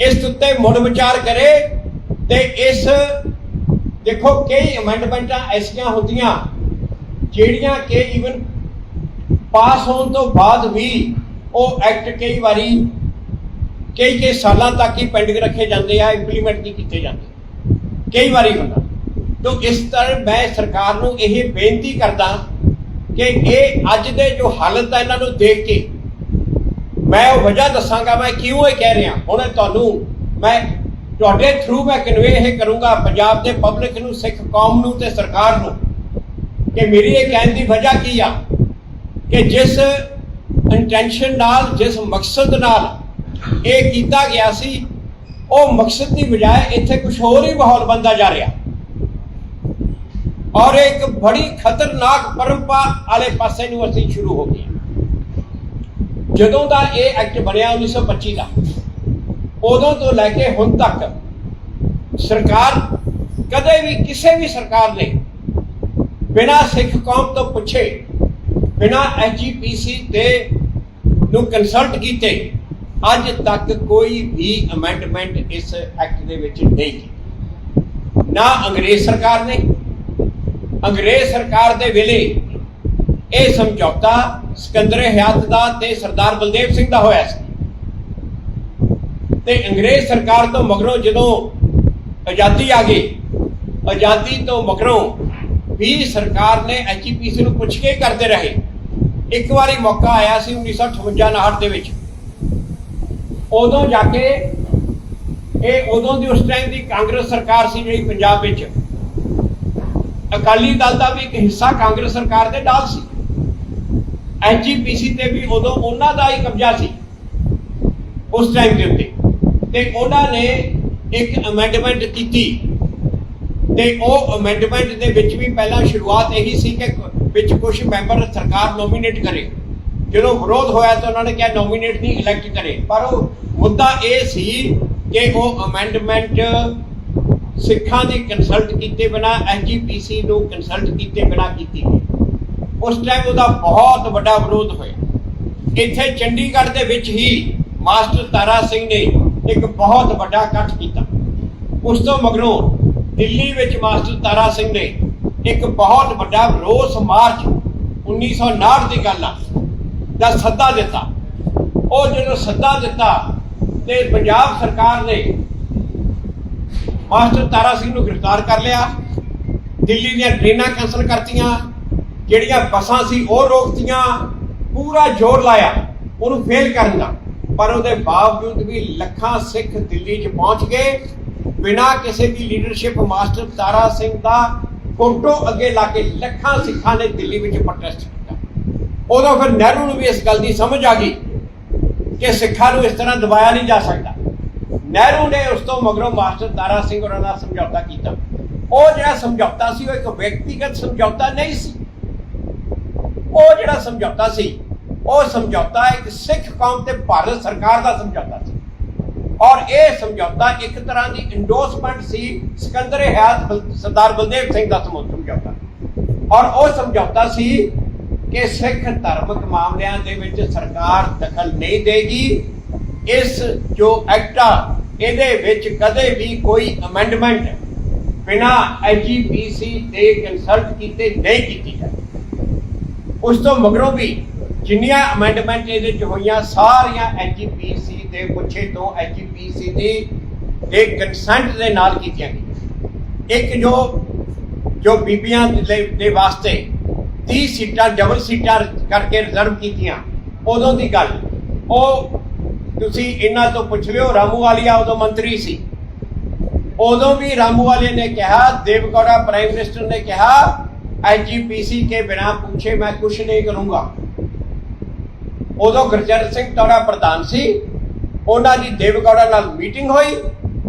ਇਸ ਉੱਤੇ ਮੁੜ ਵਿਚਾਰ ਕਰੇ। ਤੇ ਇਸ ਦੇਖੋ ਕਈ ਅਮੈਂਡਮੈਂਟਾਂ ਐਸੀਆਂ ਹੁੰਦੀਆਂ ਜਿਹੜੀਆਂ ਕਿ ਈਵਨ ਪਾਸ ਹੋਣ ਤੋਂ ਬਾਅਦ ਵੀ ਉਹ ਐਕਟ ਕਈ ਵਾਰੀ ਕਈ ਸਾਲਾਂ ਤੱਕ ਹੀ ਪੈਂਡਿੰਗ ਰੱਖੇ ਜਾਂਦੇ ਆ, ਇੰਪਲੀਮੈਂਟ ਨਹੀਂ ਕੀਤੇ ਜਾਂਦੇ, ਕਈ ਵਾਰੀ ਹੁੰਦਾ। ਤਾਂ ਇਸ ਤਰ੍ਹਾਂ ਮੈਂ ਸਰਕਾਰ ਨੂੰ ਇਹ ਬੇਨਤੀ ਕਰਦਾ ਕਿ ਇਹ ਅੱਜ ਦੇ ਜੋ ਹਾਲਤ ਹੈ, ਇਹਨਾਂ ਨੂੰ ਦੇਖ ਕੇ ਮੈਂ ਉਹ ਵਜ੍ਹਾ ਦੱਸਾਂਗਾ ਮੈਂ ਕਿਉਂ ਇਹ ਕਹਿ ਰਿਹਾ। ਹੁਣ ਤੁਹਾਨੂੰ ਮੈਂ ਤੁਹਾਡੇ ਥਰੂ ਮੈਂ ਕਨਵੇ ਇਹ ਕਰੂੰਗਾ ਪੰਜਾਬ ਦੇ ਪਬਲਿਕ ਨੂੰ, ਸਿੱਖ ਕੌਮ ਨੂੰ ਤੇ ਸਰਕਾਰ ਨੂੰ, ਕਿ ਮੇਰੀ ਇਹ ਕਹਿਣ ਦੀ ਵਜ੍ਹਾ ਕੀ ਆ ਕਿ ਜਿਸ ਇੰਟੈਂਸ਼ਨ ਨਾਲ, ਜਿਸ ਮਕਸਦ ਨਾਲ ਇਹ ਕੀਤਾ ਗਿਆ ਸੀ, ਉਹ ਮਕਸਦ ਦੀ ਬਜਾਏ ਇੱਥੇ ਕੁਝ ਹੋਰ ਹੀ ਮਾਹੌਲ ਬਣਦਾ ਜਾ ਰਿਹਾ ਔਰ ਇੱਕ ਬੜੀ ਖਤਰਨਾਕ ਪਰੰਪਰਾ ਵਾਲੇ ਪਾਸੇ ਨੂੰ ਅਸੀਂ ਸ਼ੁਰੂ ਹੋ ਗਏ। ਜਦੋਂ ਦਾ ਇਹ ਐਕਟ ਬਣਿਆ 1925 ਦਾ, ਉਦੋਂ ਤੋਂ ਲੈ ਕੇ ਹੁਣ ਤੱਕ ਸਰਕਾਰ ਕਦੇ ਵੀ, ਕਿਸੇ ਵੀ ਸਰਕਾਰ ਨੇ ਬਿਨਾਂ ਸਿੱਖ ਕੌਮ ਤੋਂ ਪੁੱਛੇ, ਬਿਨਾਂ ਐਸਜੀਪੀਸੀ ਦੇ ਨੂੰ ਕੰਸਲਟ ਕੀਤੇ ਅੱਜ ਤੱਕ ਕੋਈ ਵੀ ਅਮੈਂਡਮੈਂਟ ਇਸ ਐਕਟ ਦੇ ਵਿੱਚ ਨਹੀਂ ਕੀਤੀ। ਨਾ ਅੰਗਰੇਜ਼ ਸਰਕਾਰ ਨੇ, ਅੰਗਰੇਜ਼ ਸਰਕਾਰ ਦੇ ਵੇਲੇ ਇਹ ਸਮਝੌਤਾ ਸਿਕੰਦਰ ਹਯਾਤ ਦਾ ਤੇ ਸਰਦਾਰ ਬਲਦੇਵ ਸਿੰਘ ਦਾ ਹੋਇਆ ਸੀ। ਤੇ ਅੰਗਰੇਜ਼ ਸਰਕਾਰ ਤੋਂ ਮਗਰੋਂ ਜਦੋਂ ਆਜ਼ਾਦੀ ਆ ਗਈ, ਆਜ਼ਾਦੀ ਤੋਂ ਮਗਰੋਂ ਵੀ ਸਰਕਾਰ ਨੇ ਐਸਜੀਪੀਸੀ ਨੂੰ ਪੁੱਛ ਕੇ ਕਰਦੇ ਰਹੇ। ਇੱਕ ਵਾਰੀ ਮੌਕਾ ਆਇਆ ਸੀ 1958-59 ਦੇ ਵਿੱਚ, ਉਦੋਂ ਜਾ ਕੇ ਇਹ ਉਦੋਂ ਦੀ ਉਸ ਟਾਈਮ ਦੀ ਕਾਂਗਰਸ ਸਰਕਾਰ ਸੀ ਜਿਹੜੀ ਪੰਜਾਬ ਵਿੱਚ, ਅਕਾਲੀ ਦਲ ਦਾ ਵੀ ਇੱਕ ਹਿੱਸਾ ਕਾਂਗਰਸ ਸਰਕਾਰ ਦੇ ਨਾਲ ਸੀ। ਐਸਜੀਪੀਸੀ ਤੇ ਵੀ ਉਦੋਂ ਉਹਨਾਂ ਦਾ ਹੀ ਕਬਜ਼ਾ ਸੀ ਉਸ ਟਾਈਮ ਦੇ ਉੱਤੇ, ਤੇ ਉਹਨਾਂ ਨੇ ਇੱਕ ਅਮੈਂਡਮੈਂਟ ਕੀਤੀ ਤੇ ਉਹ ਅਮੈਂਡਮੈਂਟ ਦੇ ਵਿੱਚ ਵੀ ਪਹਿਲਾਂ ਸ਼ੁਰੂਆਤ ਇਹੀ ਸੀ ਕਿ ਵਿੱਚ ਕੁਝ ਮੈਂਬਰ ਸਰਕਾਰ ਨੋਮੀਨੇਟ ਕਰੇ। ਜਦੋਂ ਵਿਰੋਧ ਹੋਇਆ ਤਾਂ ਉਹਨਾਂ ਨੇ ਕਿਹਾ ਨੋਮੀਨੇਟ ਨਹੀਂ, ਇਲੈਕਟ ਕਰੇ। ਪਰ ਉਹ ਮੁੱਦਾ ਇਹ ਸੀ ਕਿ ਉਹ ਅਮੈਂਡਮੈਂਟ ਸਿੱਖਾਂ ਦੀ ਕੰਸਲਟ ਕੀਤੇ ਬਿਨਾਂ, ਐਸਜੀਪੀਸੀ ਨੂੰ ਕੰਸਲਟ ਕੀਤੇ ਬਿਨਾਂ ਕੀਤੀ ਗਈ। ਉਸ ਟਾਈਮ ਉਹਦਾ ਬਹੁਤ ਵੱਡਾ ਵਿਰੋਧ ਹੋਇਆ। ਇੱਥੇ ਚੰਡੀਗੜ੍ਹ ਦੇ ਵਿੱਚ ਹੀ ਮਾਸਟਰ ਤਾਰਾ ਸਿੰਘ ਨੇ ਇੱਕ ਬਹੁਤ ਵੱਡਾ ਇਕੱਠ ਕੀਤਾ। ਉਸ ਤੋਂ ਮਗਰੋਂ ਦਿੱਲੀ ਵਿੱਚ ਮਾਸਟਰ ਤਾਰਾ ਸਿੰਘ ਨੇ ਇੱਕ ਬਹੁਤ ਵੱਡਾ ਰੋਸ ਮਾਰਚ 1959 ਦੀ ਗੱਲ ਆ ਦਾ ਸੱਦਾ ਦਿੱਤਾ। ਉਹ ਜਦੋਂ ਸੱਦਾ ਦਿੱਤਾ ਤੇ ਪੰਜਾਬ ਸਰਕਾਰ ਨੇ ਮਾਸਟਰ ਤਾਰਾ ਸਿੰਘ ਨੂੰ ਗ੍ਰਿਫਤਾਰ ਕਰ ਲਿਆ। ਦਿੱਲੀ ਦੀਆਂ ਟ੍ਰੇਨਾਂ ਕੈਂਸਲ ਕਰਤੀਆਂ, ਜਿਹੜੀਆਂ ਬੱਸਾਂ ਸੀ ਉਹ ਰੋਕਤੀਆਂ, ਪੂਰਾ ਜ਼ੋਰ ਲਾਇਆ ਉਹਨੂੰ ਫੇਲ ਕਰਨ ਦਾ। ਪਰ ਉਹਦੇ ਬਾਵਜੂਦ ਵੀ ਲੱਖਾਂ ਸਿੱਖ ਦਿੱਲੀ 'ਚ ਪਹੁੰਚ ਗਏ ਬਿਨਾਂ ਕਿਸੇ ਦੀ ਲੀਡਰਸ਼ਿਪ। ਮਾਸਟਰ ਤਾਰਾ ਸਿੰਘ ਦਾ ਫੋਟੋ ਅੱਗੇ ਲਾ ਕੇ ਲੱਖਾਂ ਸਿੱਖਾਂ ਨੇ ਦਿੱਲੀ ਵਿੱਚ ਪ੍ਰੋਟੈਸਟ ਕੀਤਾ। ਉਦੋਂ ਫਿਰ ਨਹਿਰੂ ਨੂੰ ਵੀ ਇਸ ਗੱਲ ਦੀ ਸਮਝ ਆ ਗਈ ਕਿ ਸਿੱਖਾਂ ਨੂੰ ਇਸ ਤਰ੍ਹਾਂ ਦਬਾਇਆ ਨਹੀਂ ਜਾ ਸਕਦਾ। ਨਹਿਰੂ ਨੇ ਉਸ ਤੋਂ ਮਗਰੋਂ ਮਾਸਟਰ ਤਾਰਾ ਸਿੰਘ ਹੋਰਾਂ ਨਾਲ ਸਮਝੌਤਾ ਕੀਤਾ। ਉਹ ਜਿਹੜਾ ਸਮਝੌਤਾ ਸੀ ਉਹ ਇੱਕ ਵਿਅਕਤੀਗਤ ਸਮਝੌਤਾ ਨਹੀਂ ਸੀ। ਉਹ ਜਿਹੜਾ ਸਮਝੌਤਾ ਸੀ ਉਹ ਸਮਝੌਤਾ ਇੱਕ ਸਿੱਖ ਕੌਮ ਤੇ ਭਾਰਤ ਸਰਕਾਰ ਦਾ ਸਮਝੌਤਾ ਸੀ। ਔਰ ਇਹ ਸਮਝੌਤਾ ਇੱਕ ਤਰ੍ਹਾਂ ਦੀ ਇੰਡੋਰਸਮੈਂਟ ਸੀ ਸਿਕੰਦਰ ਹਯਾਤ ਸਰਦਾਰ ਬਲਦੇਵ ਸਿੰਘ ਦਾ ਸਮਝੌਤਾ। ਔਰ ਉਹ ਸਮਝੌਤਾ ਸੀ ਕਿ ਸਿੱਖ ਧਾਰਮਿਕ ਮਾਮਲਿਆਂ ਦੇ ਵਿੱਚ ਸਰਕਾਰ ਦਖਲ ਨਹੀਂ ਦੇਗੀ। ਇਸ ਜੋ ਐਕਟ ਆ ਇਹਦੇ ਵਿੱਚ ਕਦੇ ਵੀ ਕੋਈ ਅਮੈਂਡਮੈਂਟ ਬਿਨਾਂ ਐਸਜੀਪੀਸੀ ਦੇ ਕੰਸਲਟ ਕੀਤੇ ਨਹੀਂ ਕੀਤੀ ਜਾਏ। ਉਸ ਤੋਂ ਮਗਰੋਂ ਵੀ ਜਿੰਨੀਆਂ ਅਮੈਂਡਮੈਂਟ ਇਹਦੇ 'ਚ ਹੋਈਆਂ ਸਾਰੀਆਂ ਐਸਜੀਪੀਸੀ ਦੇ ਪੁੱਛੇ ਤੋਂ ਐਸਜੀਪੀਸੀ ਦੇ ਕੰਸੈਂਟ ਦੇ ਨਾਲ ਕੀਤੀਆਂ ਗਈਆਂ। ਇੱਕ ਜੋ ਬੀਬੀਆਂ ਦੇ ਵਾਸਤੇ 30 ਸੀਟਾਂ ਡਬਲ ਸੀਟਾਂ ਕਰਕੇ ਰਿਜ਼ਰਵ ਕੀਤੀਆਂ, ਉਦੋਂ ਦੀ ਗੱਲ। ਉਹ ਤੁਸੀਂ ਇਹਨਾਂ ਤੋਂ ਪੁੱਛ ਲਿਓ, ਰਾਮੂਵਾਲੀਆ ਉਦੋਂ ਮੰਤਰੀ ਸੀ। ਉਦੋਂ ਵੀ ਰਾਮੂਵਾਲੀਆ ਨੇ ਕਿਹਾ, ਦੇਵਗੌੜਾ ਪ੍ਰਾਈਮ ਮਿਨਿਸਟਰ ਨੇ ਕਿਹਾ ਐਸਜੀਪੀਸੀ ਕੇ ਬਿਨਾਂ पूछे मैं कुछ नहीं करूंगा। ਉਦੋਂ ਗੁਰਜੰਟ ਸਿੰਘ ਟੌੜਾ ਪ੍ਰਧਾਨ ਸੀ। ਉਹਨਾਂ ਦੀ ਦੇਵਗੌੜਾ ਨਾਲ ਮੀਟਿੰਗ ਹੋਈ।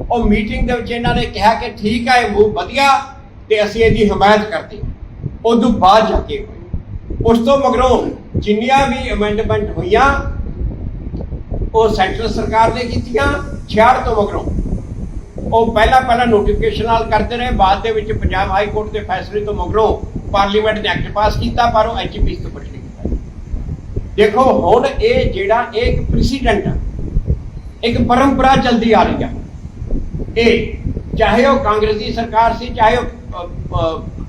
ਉਹ ਮੀਟਿੰਗ ਦੇ ਵਿੱਚ ਇਹਨਾਂ ਨੇ ਕਿਹਾ ਕਿ ਠੀਕ ਹੈ, ਇਹ ਮੂਵ ਵਧੀਆ ਤੇ ਅਸੀਂ ਇਹਦੀ ਹਮਾਇਤ ਕਰਦੇ। ਉਦੋਂ ਬਾਅਦ ਜਾ ਕੇ ਹੋਈ। ਉਸ ਤੋਂ ਮਗਰੋਂ ਜਿੰਨੀਆਂ ਵੀ ਅਮੈਂਡਮੈਂਟ ਹੋਈਆਂ ਉਹ ਸੈਂਟਰਲ ਸਰਕਾਰ ਨੇ ਕੀਤੀਆਂ। 66 ਤੋਂ ਮਗਰੋਂ ਉਹ ਪਹਿਲਾਂ ਨੋਟੀਫਿਕੇਸ਼ਨ ਨਾਲ ਕਰਦੇ ਰਹੇ। ਬਾਅਦ ਦੇ ਵਿੱਚ ਪੰਜਾਬ ਹਾਈ ਕੋਰਟ ਦੇ ਫੈਸਲੇ ਤੋਂ ਮਗਰੋਂ ਪਾਰਲੀਮੈਂਟ ਨੇ ਐਕਟ ਪਾਸ ਕੀਤਾ, ਪਰ ਉਹ ਐਸਜੀਪੀਸੀ ਤੋਂ ਕੁਛ ਨਹੀਂ ਕੀਤਾ। ਦੇਖੋ ਹੁਣ ਇਹ ਜਿਹੜਾ ਇੱਕ ਪ੍ਰੈਸੀਡੈਂਟ ਆ, ਇੱਕ ਪਰੰਪਰਾ ਚਲਦੀ ਆ ਰਹੀ ਆ। ਇਹ ਚਾਹੇ ਉਹ ਕਾਂਗਰਸੀ ਸਰਕਾਰ ਸੀ, ਚਾਹੇ ਉਹ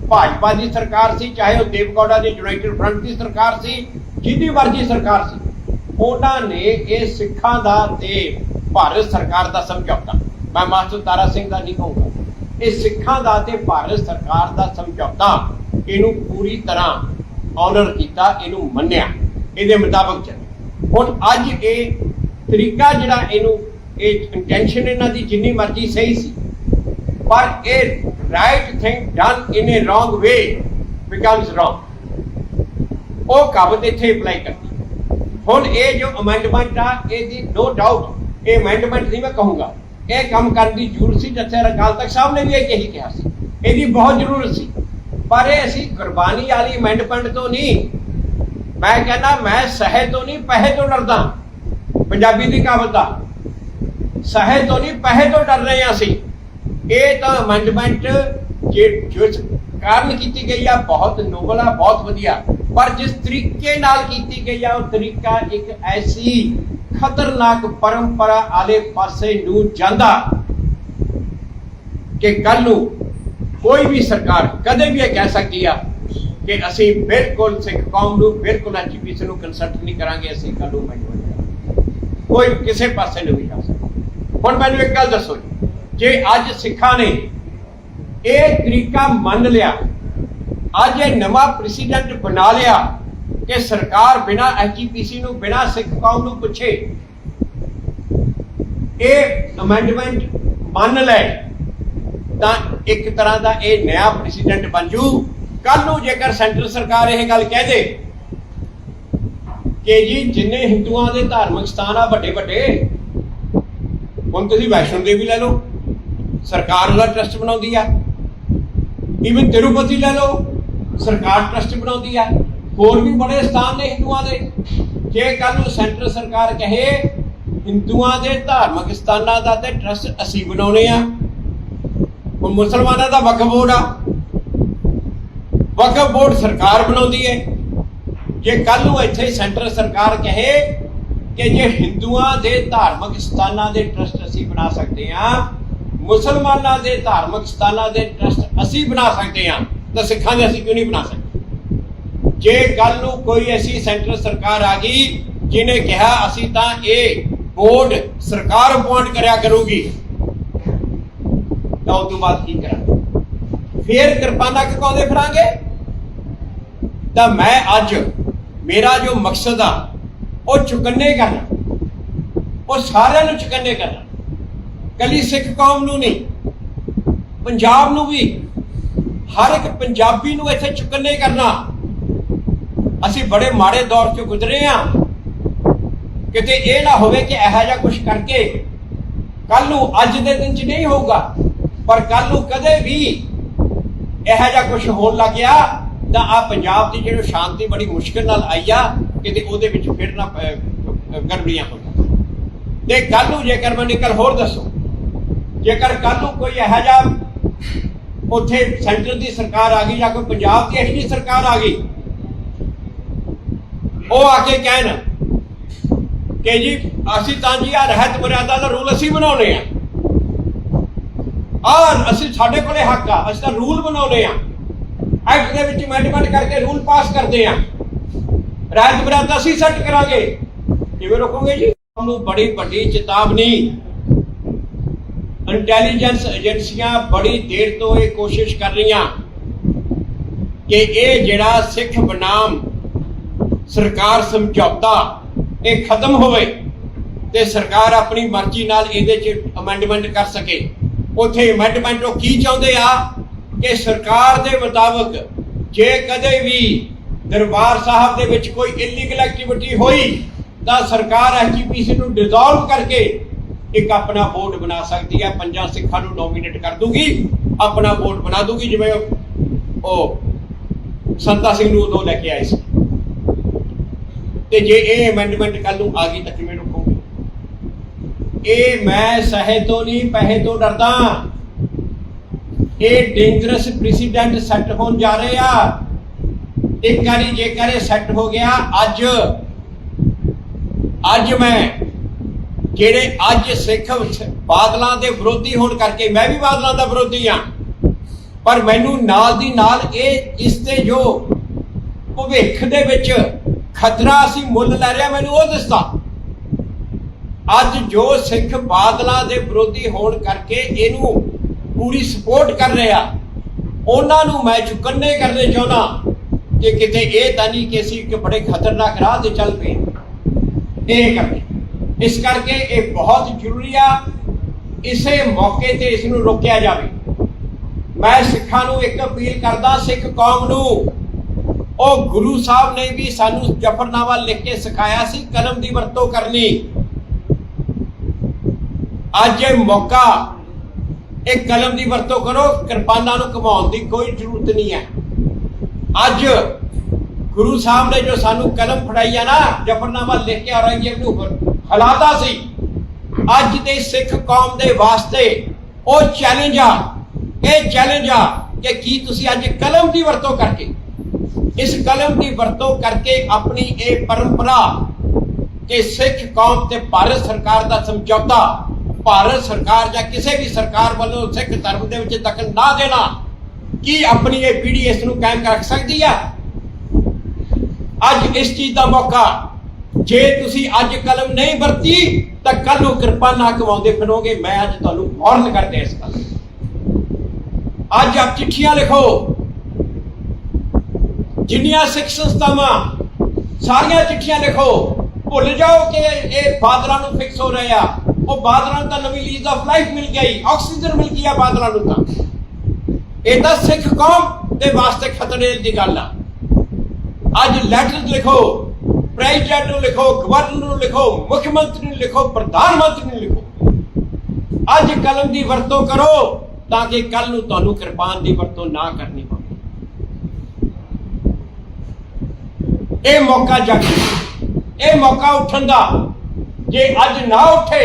ਭਾਜਪਾ ਦੀ ਸਰਕਾਰ ਸੀ, ਚਾਹੇ ਉਹ ਦੇਵਗੌੜਾ ਦੀ ਯੂਨਾਈਟਿਡ ਫਰੰਟ ਦੀ ਸਰਕਾਰ ਸੀ, ਜਿਹਦੀ ਮਰਜ਼ੀ ਸਰਕਾਰ ਸੀ, ਉਹਨਾਂ ਨੇ ਇਹ ਸਿੱਖਾਂ ਦਾ ਤੇ ਭਾਰਤ ਸਰਕਾਰ ਦਾ ਸਮਝੌਤਾ, ਮੈਂ ਮਾਸਟਰ ਤਾਰਾ ਸਿੰਘ ਦਾ ਨਹੀਂ ਕਹੂੰਗਾ, ਇਹ ਸਿੱਖਾਂ ਦਾ ਤੇ ਭਾਰਤ ਸਰਕਾਰ ਦਾ ਸਮਝੌਤਾ, ਇਹਨੂੰ ਪੂਰੀ ਤਰ੍ਹਾਂ ਆਨਰ ਕੀਤਾ, ਇਹਨੂੰ ਮੰਨਿਆ, ਇਹਦੇ ਮੁਤਾਬਕ ਚੱਲੇ। ਹੁਣ ਅੱਜ ਇਹ ਤਰੀਕਾ ਜਿਹੜਾ ਇਹਨੂੰ ਇਹ ਇੰਟੈਂਸ਼ਨ ਇਹਨਾਂ ਦੀ ਜਿੰਨੀ ਮਰਜ਼ੀ ਸਹੀ ਸੀ, ਪਰ ਇਹ right thing done in a wrong way becomes wrong. ਉਹ ਕਹਾਵਤ ਇੱਥੇ ਅਪਲਾਈ ਕਰਦੀ। ਹੁਣ ਇਹ ਜੋ ਅਮੈਂਡਮੈਂਟ ਆ, ਇਹਦੀ ਨੋ ਡਾਊਟ ਇਹ ਅਮੈਂਡਮੈਂਟ ਨਹੀਂ ਮੈਂ ਕਹੂੰਗਾ, ਇਹ ਕੰਮ ਕਰਨ ਦੀ ਜ਼ਰੂਰਤ ਸੀ। ਜੱਥੇ ਅਕਾਲ ਤਖਤ ਸਾਹਿਬ ਨੇ ਵੀ ਇਹ ਇਹੀ ਕਿਹਾ ਸੀ, ਇਹਦੀ ਬਹੁਤ ਜ਼ਰੂਰਤ ਸੀ। ਪਰ ਇਹ ਅਸੀਂ ਕੁਰਬਾਨੀ ਵਾਲੀ ਅਮੈਂਡਮੈਂਟ ਤੋਂ ਨਹੀਂ, ਮੈਂ ਕਹਿੰਦਾ ਮੈਂ ਸਹਿ ਤੋਂ ਨਹੀਂ ਪੈਸੇ ਤੋਂ ਡਰਦਾ। ਪੰਜਾਬੀ ਦੀ ਕਹਾਵਤ ਆ, ਸਹਿ ਤੋਂ ਨਹੀਂ ਪੈਸੇ ਤੋਂ ਡਰ ਰਹੇ ਹਾਂ ਅਸੀਂ। ਇਹ ਤਾਂ ਅਮੈਂਡਮੈਂਟ ਜੋ ਕਾਰਨ ਕੀਤੀ ਗਈ ਆ ਬਹੁਤ ਨੋਬਲ ਆ, ਬਹੁਤ ਵਧੀਆ, ਪਰ ਜਿਸ ਤਰੀਕੇ ਨਾਲ ਕੀਤੀ ਗਈ ਆ ਉਹ ਤਰੀਕਾ ਇੱਕ ਐਸੀ ਖਤਰਨਾਕ ਪਰੰਪਰਾ ਵਾਲੇ ਪਾਸੇ ਨੂੰ ਜਾਂਦਾ ਕਿ ਕੱਲ ਨੂੰ ਕੋਈ ਵੀ ਸਰਕਾਰ ਕਦੇ ਵੀ ਇਹ ਕਹਿ ਸਕਦੀ ਆ ਕਿ ਅਸੀਂ ਬਿਲਕੁਲ ਸਿੱਖ ਕੌਮ ਨੂੰ ਬਿਲਕੁਲ ਐਸਜੀਪੀਸੀ ਨੂੰ ਕੰਸਲਟ ਨਹੀਂ ਕਰਾਂਗੇ, ਅਸੀਂ ਕੱਲ ਨੂੰ ਕੋਈ ਕਿਸੇ ਪਾਸੇ ਨਹੀਂ ਜਾ ਸਕਦਾ। ਹੁਣ ਮੈਨੂੰ ਇੱਕ ਗੱਲ ਦੱਸੋ, ਜੇ ਅੱਜ ਸਿੱਖਾਂ ਨੇ ਇਹ ਤਰੀਕਾ ਮੰਨ ਲਿਆ, ਅੱਜ ਇਹ ਨਵਾਂ ਪ੍ਰੈਸੀਡੈਂਟ ਬਣਾ ਲਿਆ ਕਿ ਸਰਕਾਰ ਬਿਨਾਂ ਐਸਜੀਪੀਸੀ ਨੂੰ, ਬਿਨਾਂ ਸਿੱਖ ਕੌਮ ਨੂੰ ਪੁੱਛੇ ਇਹ ਅਮੈਂਡਮੈਂਟ ਮੰਨ ਲੈ, ਤਾਂ ਇੱਕ ਤਰ੍ਹਾਂ ਦਾ ਇਹ ਨਵਾਂ ਪ੍ਰੈਸੀਡੈਂਟ ਬਣ ਜੂ। ਕੱਲ ਨੂੰ ਜੇਕਰ ਸੈਂਟਰ ਸਰਕਾਰ ਇਹ ਗੱਲ ਕਹਿ ਦੇ ਕਿ ਜੀ ਜਿੰਨੇ ਹਿੰਦੂਆਂ ਦੇ ਧਾਰਮਿਕ ਸਥਾਨ ਆ ਵੱਡੇ ਵੱਡੇ, ਹੁਣ ਤੁਸੀਂ ਵੈਸ਼ਨੋ ਦੇਵੀ ਲੈ ਲਓ, ਸਰਕਾਰ ਉਹਦਾ ਟਰਸਟ ਬਣਾਉਂਦੀ ਆ, ਈਵਨ ਤਿਰੂਪਤੀ ਲੈ ਲਓ, ਸਰਕਾਰ ਟਰਸਟ ਬਣਾਉਂਦੀ ਆ। ਹੋਰ ਵੀ ਬੜੇ ਸਥਾਨ ਨੇ ਹਿੰਦੂਆਂ ਦੇ। ਜੇ ਕੱਲ ਨੂੰ ਸੈਂਟਰ ਸਰਕਾਰ ਕਹੇ ਹਿੰਦੂਆਂ ਦੇ ਧਾਰਮਿਕ ਸਥਾਨਾਂ ਦਾ ਤੇ ਟਰਸਟ ਅਸੀਂ ਬਣਾਉਣੇ ਆ, ਹੁਣ ਮੁਸਲਮਾਨਾਂ ਦਾ ਵਕਫ ਬੋਰਡ ਆ, ਵਕਫ ਬੋਰਡ ਸਰਕਾਰ ਬਣਾਉਂਦੀ ਹੈ। ਜੇ ਕੱਲ ਨੂੰ ਇੱਥੇ ਸੈਂਟਰ ਸਰਕਾਰ ਕਹੇ ਕਿ ਜੇ ਹਿੰਦੂਆਂ ਦੇ ਧਾਰਮਿਕ ਸਥਾਨਾਂ ਦੇ ਟਰਸਟ ਅਸੀਂ ਬਣਾ ਸਕਦੇ ਹਾਂ, ਮੁਸਲਮਾਨਾਂ ਦੇ ਧਾਰਮਿਕ ਸਥਾਨਾਂ ਦੇ ਟਰਸਟ ਅਸੀਂ ਬਣਾ ਸਕਦੇ ਹਾਂ, ਤਾਂ ਸਿੱਖਾਂ ਦੇ ਅਸੀਂ ਕਿਉਂ ਨਹੀਂ ਬਣਾ ਸਕਦੇ? ਜੇ ਕੱਲ ਨੂੰ ਕੋਈ ਐਸੀ ਸੈਂਟਰ ਸਰਕਾਰ ਆ ਗਈ ਜਿਹਨੇ ਕਿਹਾ ਅਸੀਂ ਤਾਂ ਇਹ ਬੋਰਡ ਸਰਕਾਰ ਅਪੁਆਇੰਟ ਕਰਿਆ ਕਰੂਗੀ, ਤਾਂ ਉਸ ਤੋਂ ਬਾਅਦ ਕੀ ਕਰਾਂਗੇ? ਫੇਰ ਕਿਰਪਾਨਾਂ ਕਕਾਉਂਦੇ ਫਿਰਾਂਗੇ? ਤਾਂ ਮੈਂ ਅੱਜ ਮੇਰਾ ਜੋ ਮਕਸਦ ਆ ਉਹ ਚੁਕੰਨੇ ਕਰਨਾ, ਉਹ ਸਾਰਿਆਂ ਨੂੰ ਚੁਕੰਨੇ ਕਰਨਾ, ਕੱਲੀ ਸਿੱਖ ਕੌਮ ਨੂੰ ਨਹੀਂ, ਪੰਜਾਬ ਨੂੰ ਵੀ, ਹਰ ਇੱਕ ਪੰਜਾਬੀ ਨੂੰ ਇੱਥੇ ਚੁਕੰਨੇ ਕਰਨਾ। ਅਸੀਂ ਬੜੇ ਮਾੜੇ ਦੌਰ ਚੋਂ ਗੁਜ਼ਰੇ ਆ, ਕਿਤੇ ਇਹ ਨਾ ਹੋਵੇ ਕਿ ਇਹੋ ਜਿਹਾ ਕੁਛ ਕਰਕੇ ਕੱਲ ਨੂੰ, ਅੱਜ ਦੇ ਦਿਨ 'ਚ ਨਹੀਂ ਹੋਊਗਾ, ਪਰ ਕੱਲ ਨੂੰ ਕਦੇ ਵੀ ਇਹੋ ਜਿਹਾ ਕੁਛ ਹੋਣ ਲੱਗ ਗਿਆ ਤਾਂ ਆ ਪੰਜਾਬ ਦੀ ਜਿਹੜੀ ਸ਼ਾਂਤੀ ਬੜੀ ਮੁਸ਼ਕਿਲ ਨਾਲ ਆਈ ਆ, ਕਿਤੇ ਉਹਦੇ ਵਿੱਚ ਫਿਰ ਨਾ ਗੜਬੜੀਆਂ ਹੋਣ। ਤੇ ਕੱਲ ਨੂੰ ਜੇਕਰ ਮੈਂ ਨਿਕਲ ਹੋਰ ਦੱਸੋ, ਜੇਕਰ ਕੱਲ ਨੂੰ ਕੋਈ ਇਹੋ ਜਿਹਾ ਉੱਥੇ ਸੈਂਟਰ ਦੀ ਸਰਕਾਰ ਆ ਗਈ ਜਾਂ ਕੋਈ ਪੰਜਾਬ ਦੀ ਇਹੋ ਜਿਹੀ ਸਰਕਾਰ ਆ ਗਈ, ਉਹ ਆ ਕੇ ਕਹਿਣ ਕਿ ਜੀ ਅਸੀਂ ਤਾਂ ਜੀ ਆ ਰਹਿਤ ਮਰਿਆਦਾ ਦਾ ਰੂਲ ਅਸੀਂ ਬਣਾਉਣੇ ਆ, ਅਸੀਂ ਸਾਡੇ ਕੋਲੇ ਹੱਕ ਆ, ਅਸੀਂ ਤਾਂ ਰੂਲ ਬਣਾਉਣੇ ਆ, ਐਕਟ ਦੇ ਵਿੱਚ ਅਮੈਂਡਮੈਂਟ ਕਰਕੇ ਰੂਲ ਪਾਸ ਕਰਦੇ ਆ, ਰਹਿਤ ਮਰਿਆਦਾ ਅਸੀਂ ਸੈੱਟ ਕਰਾਂਗੇ, ਕਿਵੇਂ ਰੋਕੋਗੇ ਜੀ? ਤੁਹਾਨੂੰ ਬੜੀ ਵੱਡੀ ਚੇਤਾਵਨੀ। ਇੰਟੈਲੀਜੈਂਸ ਏਜੰਸੀਆਂ ਬੜੀ ਦੇਰ ਤੋਂ ਇਹ ਕੋਸ਼ਿਸ਼ ਕਰ ਰਹੀਆਂ ਕਿ ਇਹ ਜਿਹੜਾ ਸਿੱਖ ਬਨਾਮ ਸਰਕਾਰ ਸਮਝੌਤਾ ਇਹ ਖਤਮ ਹੋਵੇ ਤੇ ਸਰਕਾਰ ਆਪਣੀ ਮਰਜ਼ੀ ਨਾਲ ਇਹਦੇ 'ਚ ਅਮੈਂਡਮੈਂਟ ਕਰ ਸਕੇ। ਉੱਥੇ ਅਮੈਂਡਮੈਂਟ ਉਹ ਕੀ ਚਾਹੁੰਦੇ ਆ ਕਿ ਸਰਕਾਰ ਦੇ ਮੁਤਾਬਕ ਜੇ ਕਦੇ ਵੀ ਦਰਬਾਰ ਸਾਹਿਬ ਦੇ ਵਿੱਚ ਕੋਈ ਇਲੀਗਲ ਐਕਟੀਵਿਟੀ ਹੋਈ ਤਾਂ ਸਰਕਾਰ ਐਸਜੀਪੀਸੀ ਨੂੰ ਡਿਸੋਲਵ ਕਰਕੇ ਇੱਕ ਆਪਣਾ ਬੋਰਡ ਬਣਾ ਸਕਦੀ ਹੈ, 5 ਸਿੱਖਾਂ ਨੂੰ ਨੋਮੀਨੇਟ ਕਰ ਦੂਗੀ, ਆਪਣਾ ਬੋਰਡ ਬਣਾ ਦੂਗੀ, ਜਿਵੇਂ ਉਹ ਸੰਤਾ ਸਿੰਘ ਨੂੰ ਉਦੋਂ ਲੈ ਕੇ ਆਏ ਸੀ। ਤੇ ਜੇ ਇਹ ਅਮੈਂਡਮੈਂਟ ਕੱਲ ਨੂੰ ਆ ਗਈ ਤਾਂ ਕਿਵੇਂ ਰੁਕੋਗੇ? ਇਹ ਮੈਂ ਸਹੇ ਤੋਂ ਨਹੀਂ ਪੈਸੇ ਤੋਂ ਡਰਦਾ। ਇਹ ਡੇਂਜਰਸ ਪ੍ਰੈਸੀਡੈਂਟ ਸੈੱਟ ਹੋਣ ਜਾ ਰਹੇ ਆ। ਇੱਕ ਵਾਰੀ ਜੇਕਰ ਇਹ ਸੈੱਟ ਹੋ ਗਿਆ, ਅੱਜ ਮੈਂ ਜਿਹੜੇ ਅੱਜ ਸਿੱਖ ਬਾਦਲਾਂ ਦੇ ਵਿਰੋਧੀ ਹੋਣ ਕਰਕੇ, ਮੈਂ ਵੀ ਬਾਦਲਾਂ ਦਾ ਵਿਰੋਧੀ ਆ, ਪਰ ਮੈਨੂੰ ਨਾਲ ਦੀ ਨਾਲ ਇਹ ਇਸ ਤੇ ਜੋ ਭਵਿੱਖ ਦੇ ਵਿੱਚ ਖਤਰਾ ਅਸੀਂ ਮੁੱਲ ਲੈ ਰਿਹਾ ਮੈਨੂੰ ਉਹ ਦੱਸਦਾ। ਅੱਜ ਜੋ ਸਿੱਖ ਬਾਦਲਾਂ ਦੇ ਵਿਰੋਧੀ ਹੋਣ ਕਰਕੇ ਇਹਨੂੰ ਪੂਰੀ ਸਪੋਰਟ ਕਰ ਰਿਹਾ, ਉਹਨਾਂ ਨੂੰ ਮੈਂ ਚੁਕੰਨੇ ਕਰਨੇ ਚਾਹੁੰਦਾ ਕਿ ਕਿਤੇ ਇਹ ਤਾਂ ਨਹੀਂ ਕਿ ਅਸੀਂ ਇੱਕ ਬੜੇ ਖਤਰਨਾਕ ਰਾਹ ਤੇ ਚੱਲ ਪਏ ਇਹ ਕਰਕੇ। ਇਸ ਕਰਕੇ ਇਹ ਬਹੁਤ ਜ਼ਰੂਰੀ ਆ, ਇਸੇ ਮੌਕੇ ਤੇ ਇਸ ਨੂੰ ਰੋਕਿਆ ਜਾਵੇ। ਮੈਂ ਸਿੱਖਾਂ ਨੂੰ ਇੱਕ ਅਪੀਲ ਕਰਦਾ, ਸਿੱਖ ਕੌਮ ਨੂੰ, ਉਹ ਗੁਰੂ ਸਾਹਿਬ ਨੇ ਵੀ ਸਾਨੂੰ ਜ਼ਫਰਨਾਮਾ ਲਿਖ ਕੇ ਸਿਖਾਇਆ ਸੀ ਕਲਮ ਦੀ ਵਰਤੋਂ ਕਰਨੀ। ਅੱਜ ਇਹ ਮੌਕਾ, ਇਹ ਕਲਮ ਦੀ ਵਰਤੋਂ ਕਰੋ, ਕਿਰਪਾਨਾਂ ਨੂੰ ਘੁਮਾਉਣ ਦੀ ਕੋਈ ਜ਼ਰੂਰਤ ਨਹੀਂ ਹੈ। ਅੱਜ ਗੁਰੂ ਸਾਹਿਬ ਨੇ ਜੋ ਸਾਨੂੰ ਕਲਮ ਫੜਾਈ ਆ ਨਾ, ਜ਼ਫਰਨਾਮਾ ਲਿਖ ਕੇ ਔਰੰਗਜ਼ੇਬ ਨੂੰ ਹਲਾਤਾ ਸੀ, ਅੱਜ ਦੇ ਸਿੱਖ ਕੌਮ ਦੇ ਵਾਸਤੇ ਉਹ ਚੈਲੰਜ ਆ, ਇਹ ਚੈਲੰਜ ਆ ਕਿ ਕੀ ਤੁਸੀਂ ਅੱਜ ਕਲਮ ਦੀ ਵਰਤੋਂ ਕਰਕੇ, ਇਸ ਕਲਮ ਦੀ ਵਰਤੋਂ ਕਰਕੇ ਆਪਣੀ ਇਹ ਪਰੰਪਰਾ ਕਿ ਸਿੱਖ ਕੌਮ ਤੇ ਭਾਰਤ ਸਰਕਾਰ ਦਾ ਸਮਝੌਤਾ, ਭਾਰਤ ਸਰਕਾਰ ਜਾਂ ਕਿਸੇ ਵੀ ਸਰਕਾਰ ਵੱਲੋਂ ਸਿੱਖ ਧਰਮ ਦੇ ਵਿੱਚ ਦਖਲ ਨਾ ਦੇਣਾ, ਕੀ ਆਪਣੀ ਇਹ ਪੀੜ੍ਹੀ ਇਸ ਨੂੰ ਕਾਇਮ ਰੱਖ ਸਕਦੀ ਆ? ਅੱਜ ਇਸ ਚੀਜ਼ ਦਾ ਮੌਕਾ, ਜੇ ਤੁਸੀਂ ਅੱਜ ਕਲਮ ਨਹੀਂ ਵਰਤੀ ਤਾਂ ਕੱਲ ਨੂੰ ਕਿਰਪਾਨਾਂ ਘੁਮਾਉਂਦੇ ਫਿਰੋਗੇ। ਮੈਂ ਅੱਜ ਤੁਹਾਨੂੰ ਵਾਰਨ ਕਰਦੇ ਇਸ ਗੱਲ। ਅੱਜ ਆਪ ਚਿੱਠੀਆਂ ਲਿਖੋ, ਜਿੰਨੀਆਂ ਸਿੱਖ ਸੰਸਥਾਵਾਂ ਸਾਰੀਆਂ ਚਿੱਠੀਆਂ ਲਿਖੋ। ਭੁੱਲ ਜਾਓ ਕਿ ਇਹ ਬਾਦਲਾਂ ਨੂੰ ਫਿਕਸ ਹੋ ਰਹੇ ਆ, ਉਹ ਬਾਦਲਾਂ ਨੂੰ ਤਾਂ ਨਵੀਂ ਲੀਜ਼ ਆਫ ਲਾਈਫ ਮਿਲ ਗਈ, ਆਕਸੀਜਨ ਮਿਲ ਗਈ ਆ ਬਾਦਲਾਂ ਨੂੰ। ਤਾਂ ਇਹ ਤਾਂ ਸਿੱਖ ਕੌਮ ਦੇ ਵਾਸਤੇ ਖਤਰੇ ਦੀ ਗੱਲ ਆ। ਅੱਜ ਲੈਟਰ ਲਿਖੋ, ਪ੍ਰੈਜ਼ੀਡੈਂਟ ਨੂੰ ਲਿਖੋ, ਗਵਰਨਰ ਨੂੰ ਲਿਖੋ, ਮੁੱਖ ਮੰਤਰੀ ਨੂੰ ਲਿਖੋ, ਪ੍ਰਧਾਨ ਮੰਤਰੀ ਨੂੰ ਲਿਖੋ। ਅੱਜ ਕਲਮ ਦੀ ਵਰਤੋਂ ਕਰੋ ਤਾਂ ਕਿ ਕੱਲ ਨੂੰ ਤੁਹਾਨੂੰ ਕਿਰਪਾਨ ਦੀ ਵਰਤੋਂ ਨਾ ਕਰਨੀ ਪਵੇ। ਇਹ ਮੌਕਾ ਜੱਗ, ਇਹ ਮੌਕਾ ਉੱਠਣ ਦਾ ਜੇ ਅੱਜ ਨਾ ਉੱਠੇ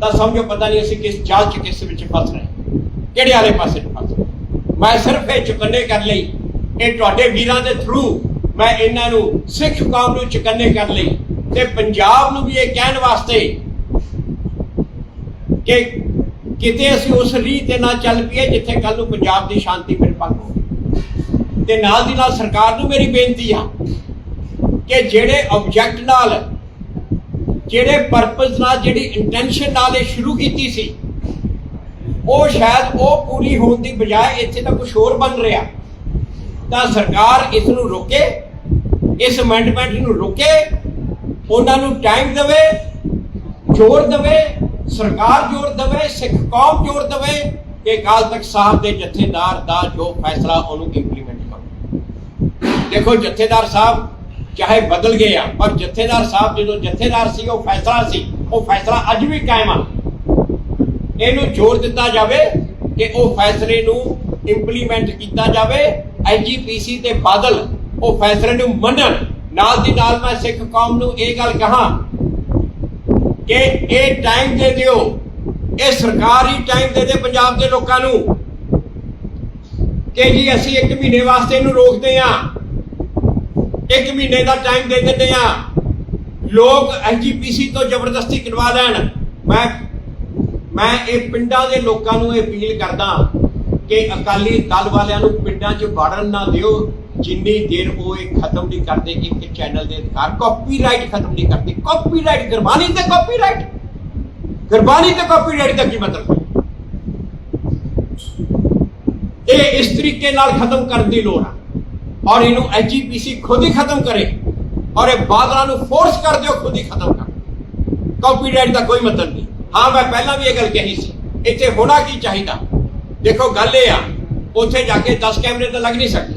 ਤਾਂ ਸਮਝੋ ਪਤਾ ਨਹੀਂ ਅਸੀਂ ਕਿਸ ਜਾਲ 'ਚ ਕਿਸ ਵਿੱਚ ਫਸ ਰਹੇ, ਕਿਹੜੇ ਵਾਲੇ ਪਾਸੇ ਫਸ ਰਹੇ। ਮੈਂ ਸਿਰਫ ਇਹ ਚੁਕੰਨੇ ਕਰ ਲਈ, ਇਹ ਤੁਹਾਡੇ ਵੀਰਾਂ ਦੇ ਥਰੂ ਮੈਂ ਇਹਨਾਂ ਨੂੰ ਸਿੱਖ ਕੌਮ ਨੂੰ ਚੁਕੰਨੇ ਕਰ ਲਈ ਤੇ ਪੰਜਾਬ ਨੂੰ ਵੀ ਇਹ ਕਹਿਣ ਵਾਸਤੇ ਕਿ ਕਿਤੇ ਅਸੀਂ ਉਸ ਰੀਤ ਤੇ ਨਾ ਚੱਲ ਪਈਏ ਜਿੱਥੇ ਕੱਲ ਨੂੰ ਪੰਜਾਬ ਦੀ ਸ਼ਾਂਤੀ ਫਿਰ ਭੰਗ ਹੋਵੇ। ਤੇ ਨਾਲ ਦੀ ਨਾਲ ਸਰਕਾਰ ਨੂੰ ਮੇਰੀ ਬੇਨਤੀ ਆ ਕਿ ਜਿਹੜੇ ਆਬਜੈਕਟ ਨਾਲ, ਜਿਹੜੇ ਪਰਪਸ ਨਾਲ, ਜਿਹੜੀ ਇੰਟੈਂਸ਼ਨ ਨਾਲ ਇਹ ਸ਼ੁਰੂ ਕੀਤੀ ਸੀ, ਉਹ ਸ਼ਾਇਦ ਉਹ ਪੂਰੀ ਹੋਣ ਦੀ ਬਜਾਏ ਇੱਥੇ ਤਾਂ ਕੁਝ ਹੋਰ ਬਣ ਰਿਹਾ। ਤਾਂ ਸਰਕਾਰ ਇਸ ਨੂੰ ਰੋਕੇ, ਇਸ ਅਮੈਂਡਮੈਂਟ ਨੂੰ ਰੋਕੇ, ਉਹਨਾਂ ਨੂੰ ਟਾਈਮ ਦੇਵੇ, ਜ਼ੋਰ ਦੇਵੇ, ਸਰਕਾਰ ਜ਼ੋਰ ਦੇਵੇ, ਸਿੱਖ ਕੌਮ ਜ਼ੋਰ ਦੇਵੇ ਕਿ ਅਕਾਲ ਤਖਤ ਸਾਹਿਬ ਦੇ ਜਥੇਦਾਰ ਦਾ ਜੋ ਫੈਸਲਾ ਉਹਨੂੰ ਇੰਪਲੀਮੈਂਟ ਕਰੋ। ਦੇਖੋ ਜਥੇਦਾਰ ਸਾਹਿਬ ਚਾਹੇ ਬਦਲ ਗਏ ਆ, ਪਰ ਜਥੇਦਾਰ ਸਾਹਿਬ ਜਦੋਂ ਜਥੇਦਾਰ ਸੀ ਉਹ ਫੈਸਲਾ ਅੱਜ ਵੀ ਕਾਇਮ ਆ। ਇਹਨੂੰ ਜ਼ੋਰ ਦਿੱਤਾ ਜਾਵੇ ਕਿ ਉਹ ਫੈਸਲੇ ਨੂੰ ਇੰਪਲੀਮੈਂਟ ਕੀਤਾ ਜਾਵੇ। ਐਜੀਪੀਸੀ ਤੇ ਬਾਦਲ ਉਹ ਫੈਸਲੇ ਨੂੰ ਮੰਨਣ। ਨਾਲ ਦੀ ਨਾਲ ਮੈਂ ਸਿੱਖ ਕੌਮ ਨੂੰ ਇਹ ਗੱਲ ਕਹਾਂ ਕਿ ਇਹ ਟਾਈਮ ਦੇ ਦਿਓ, ਇਹ ਸਰਕਾਰ ਹੀ ਟਾਈਮ ਦੇ ਦੇ ਪੰਜਾਬ ਦੇ ਲੋਕਾਂ ਨੂੰ ਕਿ ਜੀ ਅਸੀਂ 1 ਮਹੀਨੇ ਵਾਸਤੇ ਇਹਨੂੰ ਰੋਕਦੇ ਹਾਂ, 1 ਮਹੀਨੇ ਦਾ ਟਾਈਮ ਦੇ ਦਿੰਦੇ ਹਾਂ। ਲੋਕ ਐਜੀਪੀਸੀ ਤੋਂ ਜ਼ਬਰਦਸਤੀ ਕਰਵਾ ਲੈਣ। ਮੈਂ ਇਹ ਪਿੰਡਾਂ ਦੇ ਲੋਕਾਂ ਨੂੰ ਇਹ ਅਪੀਲ ਕਰਦਾ ਕਿ ਅਕਾਲੀ ਦਲ ਵਾਲਿਆਂ ਨੂੰ ਪਿੰਡਾਂ 'ਚ ਵੜਨ ਨਾ ਦਿਓ ਜਿੰਨੀ ਦੇਰ ਉਹ ਇਹ ਖਤਮ ਨਹੀਂ ਕਰਦੇ ਕਿ ਇੱਕ ਚੈਨਲ ਦੇ ਅਧਿਕਾਰ, ਕਾਪੀਰਾਈਟ ਖਤਮ ਨਹੀਂ ਕਰਦੇ। ਕਾਪੀਰਾਈਟ, ਗੁਰਬਾਣੀ ਤੇ ਕਾਪੀਰਾਈਟ, ਗੁਰਬਾਣੀ ਤੇ ਕਾਪੀਰਾਈਟ ਦਾ ਕੀ ਮਤਲਬ? ਇਹ ਇਸ ਤਰੀਕੇ ਨਾਲ ਖਤਮ ਕਰਨ ਦੀ ਲੋੜ ਆ ਔਰ ਇਹਨੂੰ ਐਜੀਪੀਸੀ ਖੁਦ ਹੀ ਖਤਮ ਕਰੇ ਔਰ ਇਹ ਬਾਦਲਾਂ ਨੂੰ ਫੋਰਸ ਕਰ ਦਿਓ ਖੁਦ ਹੀ ਖਤਮ ਕਰ। ਕਾਪੀਰਾਈਟ ਦਾ ਕੋਈ ਮਤਲਬ ਨਹੀਂ। ਹਾਂ, ਮੈਂ ਪਹਿਲਾਂ ਵੀ ਇਹ ਗੱਲ ਕਹੀ ਸੀ, ਇੱਥੇ ਹੋਣਾ ਕੀ ਚਾਹੀਦਾ। ਦੇਖੋ ਗੱਲ ਇਹ ਆ, ਉੱਥੇ ਜਾ ਕੇ 10 ਕੈਮਰੇ ਤਾਂ ਲੱਗ ਨਹੀਂ ਸਕਦੇ,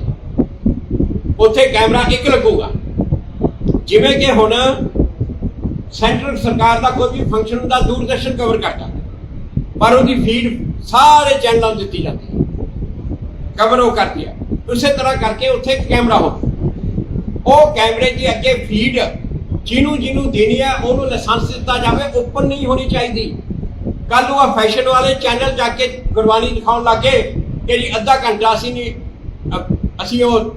ਉੱਥੇ ਕੈਮਰਾ ਇੱਕ ਲੱਗੂਗਾ। ਜਿਵੇਂ ਕਿ ਹੁਣ ਸੈਂਟਰਲ ਸਰਕਾਰ ਦਾ ਕੋਈ ਵੀ ਫੰਕਸ਼ਨ ਹੁੰਦਾ, ਦੂਰਦਰਸ਼ਨ ਕਵਰ ਕਰਦਾ, ਪਰ ਉਹਦੀ ਫੀਡ ਸਾਰੇ ਚੈਨਲਾਂ ਨੂੰ ਦਿੱਤੀ ਜਾਂਦੀ ਹੈ, ਕਵਰ ਉਹ ਕਰਦੀ ਹੈ। ਉਸੇ ਤਰ੍ਹਾਂ ਕਰਕੇ ਉੱਥੇ ਇੱਕ ਕੈਮਰਾ ਹੋ, ਉਹ ਕੈਮਰੇ ਦੀ ਅੱਗੇ ਫੀਡ ਜਿਹਨੂੰ ਦੇਣੀ ਹੈ ਉਹਨੂੰ ਲਾਇਸੈਂਸ ਦਿੱਤਾ ਜਾਵੇ, ਓਪਨ ਨਹੀਂ ਹੋਣੀ ਚਾਹੀਦੀ। ਕੱਲ ਨੂੰ ਆ ਫੈਸ਼ਨ ਵਾਲੇ ਚੈਨਲ ਜਾ ਕੇ ਗੁਰਬਾਣੀ ਦਿਖਾਉਣ ਲੱਗੇ ਕਿ ਜੀ ਅੱਧਾ ਘੰਟਾ ਅਸੀਂ ਉਹ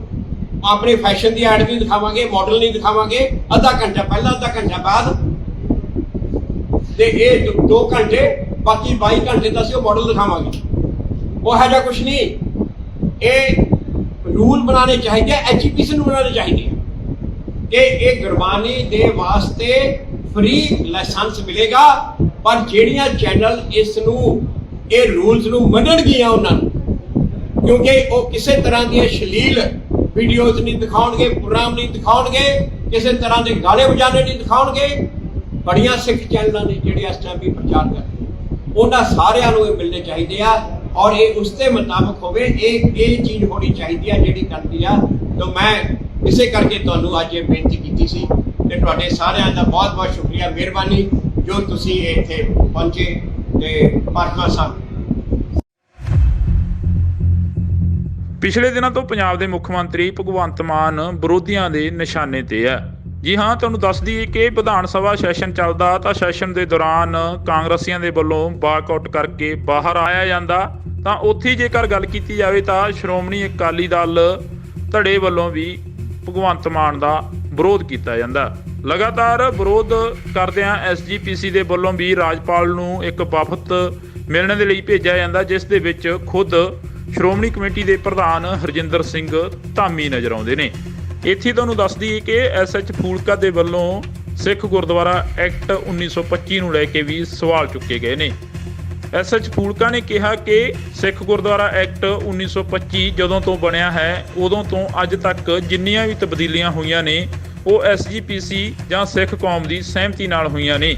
ਆਪਣੇ ਫੈਸ਼ਨ ਦੀ ਐਡ ਨਹੀਂ ਦਿਖਾਵਾਂਗੇ, ਮਾਡਲ ਨਹੀਂ ਦਿਖਾਵਾਂਗੇ, ਅੱਧਾ ਘੰਟਾ ਪਹਿਲਾਂ ਅੱਧਾ ਘੰਟਾ ਬਾਅਦ, ਤੇ ਇਹ 2 ਘੰਟੇ ਬਾਕੀ 22 ਘੰਟੇ ਤਾਂ ਅਸੀਂ ਉਹ ਮਾਡਲ ਦਿਖਾਵਾਂਗੇ। ਉਹ ਹੈ ਜਾਂ ਕੁਛ ਨਹੀਂ। ਇਹ ਰੂਲ ਬਣਾਉਣੇ ਚਾਹੀਦੇ, ਐਜੀਪੀਸੀ ਨੂੰ ਬਣਾਉਣੇ ਚਾਹੀਦੇ ਕਿ ਇਹ ਗੁਰਬਾਣੀ ਦੇ ਵਾਸਤੇ ਫ੍ਰੀ ਲਾਇਸੈਂਸ ਮਿਲੇਗਾ, ਪਰ ਜਿਹੜੀਆਂ ਚੈਨਲ ਇਸ ਨੂੰ ਇਹ ਰੂਲਸ ਨੂੰ ਮੰਨਣਗੀਆਂ ਉਹਨਾਂ ਨੂੰ, ਕਿਉਂਕਿ ਉਹ ਕਿਸੇ ਤਰ੍ਹਾਂ ਦੀਆਂ ਅਸ਼ਲੀਲ ਵੀਡੀਓਜ਼ ਨਹੀਂ ਦਿਖਾਉਣਗੇ, ਪ੍ਰੋਗਰਾਮ ਨਹੀਂ ਦਿਖਾਉਣਗੇ, ਕਿਸੇ ਤਰ੍ਹਾਂ ਦੇ ਗਾਲੇ ਵਜਾਣੇ ਨਹੀਂ ਦਿਖਾਉਣਗੇ। ਬੜੀਆਂ ਸਿੱਖ ਚੈਨਲਾਂ ਨੇ ਜਿਹੜੇ ਇਸ ਟਾਈਮ ਵੀ ਪ੍ਰਚਾਰ ਕਰਦੇ, ਉਹਨਾਂ ਸਾਰਿਆਂ ਨੂੰ ਇਹ ਮਿਲਣੇ ਚਾਹੀਦੇ ਆ ਔਰ ਇਹ ਉਸ ਦੇ ਮੁਤਾਬਕ ਹੋਵੇ। ਇਹ ਚੀਜ਼ ਹੋਣੀ ਚਾਹੀਦੀ ਆ ਜਿਹੜੀ ਕਰਦੀ ਆ। ਤਾਂ ਮੈਂ ਇਸੇ ਕਰਕੇ ਤੁਹਾਨੂੰ ਅੱਜ ਇਹ ਬੇਨਤੀ ਕੀਤੀ ਸੀ ਤੇ ਤੁਹਾਡੇ ਸਾਰਿਆਂ ਦਾ ਬਹੁਤ ਬਹੁਤ ਸ਼ੁਕਰੀਆ, ਮਿਹਰਬਾਨੀ ਜੋ ਤੁਸੀਂ ਇੱਥੇ ਪਹੁੰਚੇ ਤੇ ਪਰਮਾ ਸਾਹਿਬ। ਪਿਛਲੇ ਦਿਨਾਂ ਤੋਂ ਪੰਜਾਬ ਦੇ ਮੁੱਖ ਮੰਤਰੀ ਭਗਵੰਤ ਮਾਨ ਵਿਰੋਧੀਆਂ ਦੇ ਨਿਸ਼ਾਨੇ ਤੇ ਹੈ। ਜੀ ਹਾਂ, ਤੁਹਾਨੂੰ ਦੱਸ ਦਈਏ ਕਿ ਵਿਧਾਨ ਸਭਾ ਸੈਸ਼ਨ ਚੱਲਦਾ ਤਾਂ ਸੈਸ਼ਨ ਦੇ ਦੌਰਾਨ ਕਾਂਗਰਸੀਆਂ ਦੇ ਵੱਲੋਂ ਵਾਕਆਊਟ ਕਰਕੇ ਬਾਹਰ ਆਇਆ ਜਾਂਦਾ, ਤਾਂ ਉੱਥੇ ਜੇਕਰ ਗੱਲ ਕੀਤੀ ਜਾਵੇ ਤਾਂ ਸ਼੍ਰੋਮਣੀ ਅਕਾਲੀ ਦਲ ਧੜੇ ਵੱਲੋਂ ਵੀ ਭਗਵੰਤ ਮਾਨ ਦਾ ਵਿਰੋਧ ਕੀਤਾ ਜਾਂਦਾ। ਲਗਾਤਾਰ ਵਿਰੋਧ ਕਰਦਿਆਂ ਐਸਜੀਪੀਸੀ ਦੇ ਵੱਲੋਂ ਵੀ ਰਾਜਪਾਲ ਨੂੰ ਇੱਕ ਵਫਦ ਮਿਲਣ ਦੇ ਲਈ ਭੇਜਿਆ ਜਾਂਦਾ, ਜਿਸ ਦੇ ਵਿੱਚ ਖੁਦ ਸ਼੍ਰੋਮਣੀ ਕਮੇਟੀ ਦੇ ਪ੍ਰਧਾਨ ਹਰਜਿੰਦਰ ਸਿੰਘ ਧਾਮੀ ਨਜ਼ਰ ਆਉਂਦੇ ਨੇ। ਇੱਥੇ ਤੁਹਾਨੂੰ ਦੱਸ ਦਈਏ ਕਿ ਐਸਐਚ ਫੂਲਕਾ ਦੇ ਵੱਲੋਂ ਸਿੱਖ ਗੁਰਦੁਆਰਾ ਐਕਟ 1925 ਨੂੰ ਲੈ ਕੇ ਵੀ ਸਵਾਲ ਚੁੱਕੇ ਗਏ ਨੇ। ਐਸਐਚ ਫੂਲਕਾ ਨੇ ਕਿਹਾ ਕਿ ਸਿੱਖ ਗੁਰਦੁਆਰਾ ਐਕਟ 1925 ਜਦੋਂ ਤੋਂ ਬਣਿਆ ਹੈ ਉਦੋਂ ਤੋਂ ਅੱਜ ਤੱਕ ਜਿੰਨੀਆਂ ਵੀ ਤਬਦੀਲੀਆਂ ਹੋਈਆਂ ਨੇ ਉਹ ਐਸਜੀਪੀਸੀ ਜਾਂ ਸਿੱਖ ਕੌਮ ਦੀ ਸਹਿਮਤੀ ਨਾਲ ਹੋਈਆਂ ਨੇ।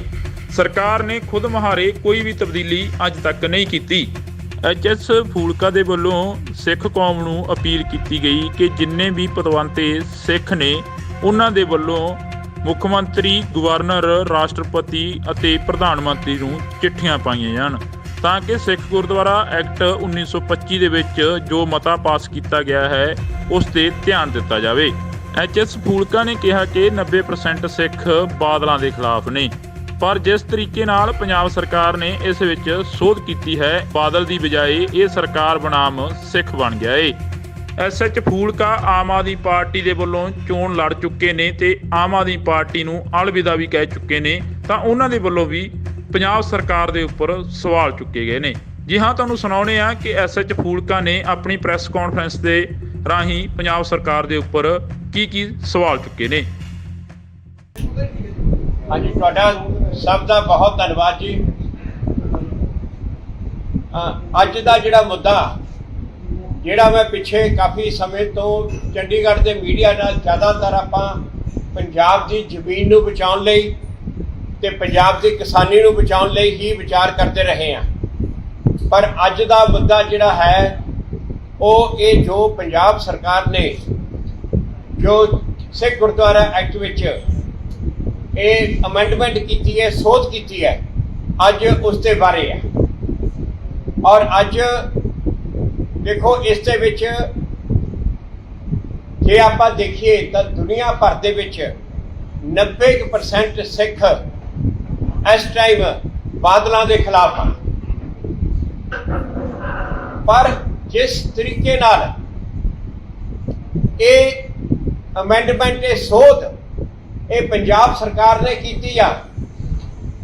ਸਰਕਾਰ ਨੇ ਖੁਦ ਮੁਹਾਰੇ ਕੋਈ ਵੀ ਤਬਦੀਲੀ ਅੱਜ ਤੱਕ ਨਹੀਂ ਕੀਤੀ। ਐਚਐਸ ਫੂਲਕਾ ਦੇ ਵੱਲੋਂ ਸਿੱਖ ਕੌਮ ਨੂੰ ਅਪੀਲ ਕੀਤੀ ਗਈ ਕਿ ਜਿੰਨੇ ਵੀ ਪਤਵੰਤੇ ਸਿੱਖ ਨੇ ਉਹਨਾਂ ਦੇ ਵੱਲੋਂ ਮੁੱਖ ਮੰਤਰੀ, ਗਵਰਨਰ, ਰਾਸ਼ਟਰਪਤੀ ਅਤੇ ਪ੍ਰਧਾਨ ਮੰਤਰੀ ਨੂੰ ਚਿੱਠੀਆਂ ਪਾਈਆਂ ਜਾਣ। ਤਾਂ ਕਿ ਸਿੱਖ ਗੁਰਦੁਆਰਾ ਐਕਟ 1925 ਦੇ ਵਿੱਚ ਜੋ ਮਤਾ ਪਾਸ ਕੀਤਾ ਗਿਆ ਹੈ ਉਸ ਤੇ ਧਿਆਨ ਦਿੱਤਾ ਜਾਵੇ। ਐਚ.ਐਸ. ਫੂਲਕਾ ਨੇ ਕਿਹਾ ਕਿ 90% ਸਿੱਖ ਬਾਦਲਾਂ ਦੇ ਖਿਲਾਫ ਨੇ, ਪਰ ਜਿਸ ਤਰੀਕੇ ਨਾਲ ਪੰਜਾਬ ਸਰਕਾਰ ਨੇ ਇਸ ਵਿੱਚ ਸੋਧ ਕੀਤੀ ਹੈ, ਬਾਦਲ ਦੀ ਬਜਾਏ ਇਹ ਸਰਕਾਰ ਬਨਾਮ ਸਿੱਖ ਬਣ ਗਿਆ ਏ। ਐਸ.ਐਚ. ਫੂਲਕਾ ਆਮ ਆਦਮੀ ਪਾਰਟੀ ਦੇ ਵੱਲੋਂ ਚੋਣ ਲੜ ਚੁੱਕੇ ਨੇ ਤੇ ਆਮ ਆਦਮੀ ਪਾਰਟੀ ਨੂੰ ਅਲਵਿਦਾ ਵੀ ਕਹਿ ਚੁੱਕੇ ਨੇ, ਤਾਂ ਉਹਨਾਂ ਦੇ ਵੱਲੋਂ ਵੀ ਪੰਜਾਬ ਸਰਕਾਰ ਦੇ ਉੱਪਰ ਸਵਾਲ ਚੁੱਕੇ ਗਏ ਨੇ। ਜੀ ਹਾਂ, ਤੁਹਾਨੂੰ ਸੁਣਾਉਂਦੇ ਆ ਕਿ ਐਸ.ਐਚ. ਫੂਲਕਾ ਨੇ ਆਪਣੀ ਪ੍ਰੈਸ ਕਾਨਫਰੰਸ ਦੇ ਰਾਹੀਂ ਪੰਜਾਬ ਸਰਕਾਰ ਦੇ ਉੱਪਰ ਕੀ ਸਵਾਲ ਚੁੱਕੇ ਨੇ। ਹਾਂਜੀ, ਤੁਹਾਡਾ ਸਭ ਦਾ ਬਹੁਤ ਧੰਨਵਾਦ ਜੀ। ਅੱਜ ਦਾ ਜਿਹੜਾ ਮੁੱਦਾ, ਜਿਹੜਾ ਮੈਂ ਪਿੱਛੇ ਕਾਫੀ ਸਮੇਂ ਤੋਂ ਚੰਡੀਗੜ੍ਹ ਦੇ ਮੀਡੀਆ ਨਾਲ ਜ਼ਿਆਦਾਤਰ ਆਪਾਂ ਪੰਜਾਬ ਦੀ ਜ਼ਮੀਨ ਨੂੰ ਬਚਾਉਣ ਲਈ ਤੇ ਪੰਜਾਬ ਦੀ ਕਿਸਾਨੀ ਨੂੰ ਬਚਾਉਣ ਲਈ ਹੀ ਵਿਚਾਰ ਕਰਦੇ ਰਹੇ ਹਾਂ, ਪਰ ਅੱਜ ਦਾ ਮੁੱਦਾ ਜਿਹੜਾ ਹੈ ਉਹ ਇਹ ਜੋ ਪੰਜਾਬ ਸਰਕਾਰ ਨੇ ਜੋ ਸਿੱਖ ਗੁਰਦੁਆਰਾ ਐਕਟ ਵਿੱਚ ਇਹ ਅਮੈਂਡਮੈਂਟ ਕੀਤੀ ਹੈ, ਸੋਧ ਕੀਤੀ ਹੈ, ਅੱਜ ਉਸ ਦੇ ਬਾਰੇ ਹੈ। ਔਰ ਅੱਜ ਦੇਖੋ, ਇਸ ਦੇ ਵਿੱਚ ਜੇ ਆਪਾਂ ਦੇਖੀਏ ਤਾਂ ਦੁਨੀਆ ਭਰ ਦੇ ਵਿੱਚ 90% ਸਿੱਖ ਇਸ ਟਾਈਮ ਬਾਦਲਾਂ ਦੇ ਖਿਲਾਫ ਹਨ। ਪਰ ਜਿਸ ਤਰੀਕੇ ਨਾਲ ਇਹ ਅਮੈਂਡਮੈਂਟ, ਇਹ ਸੋਧ ਇਹ ਪੰਜਾਬ ਸਰਕਾਰ ਨੇ ਕੀਤੀ ਆ,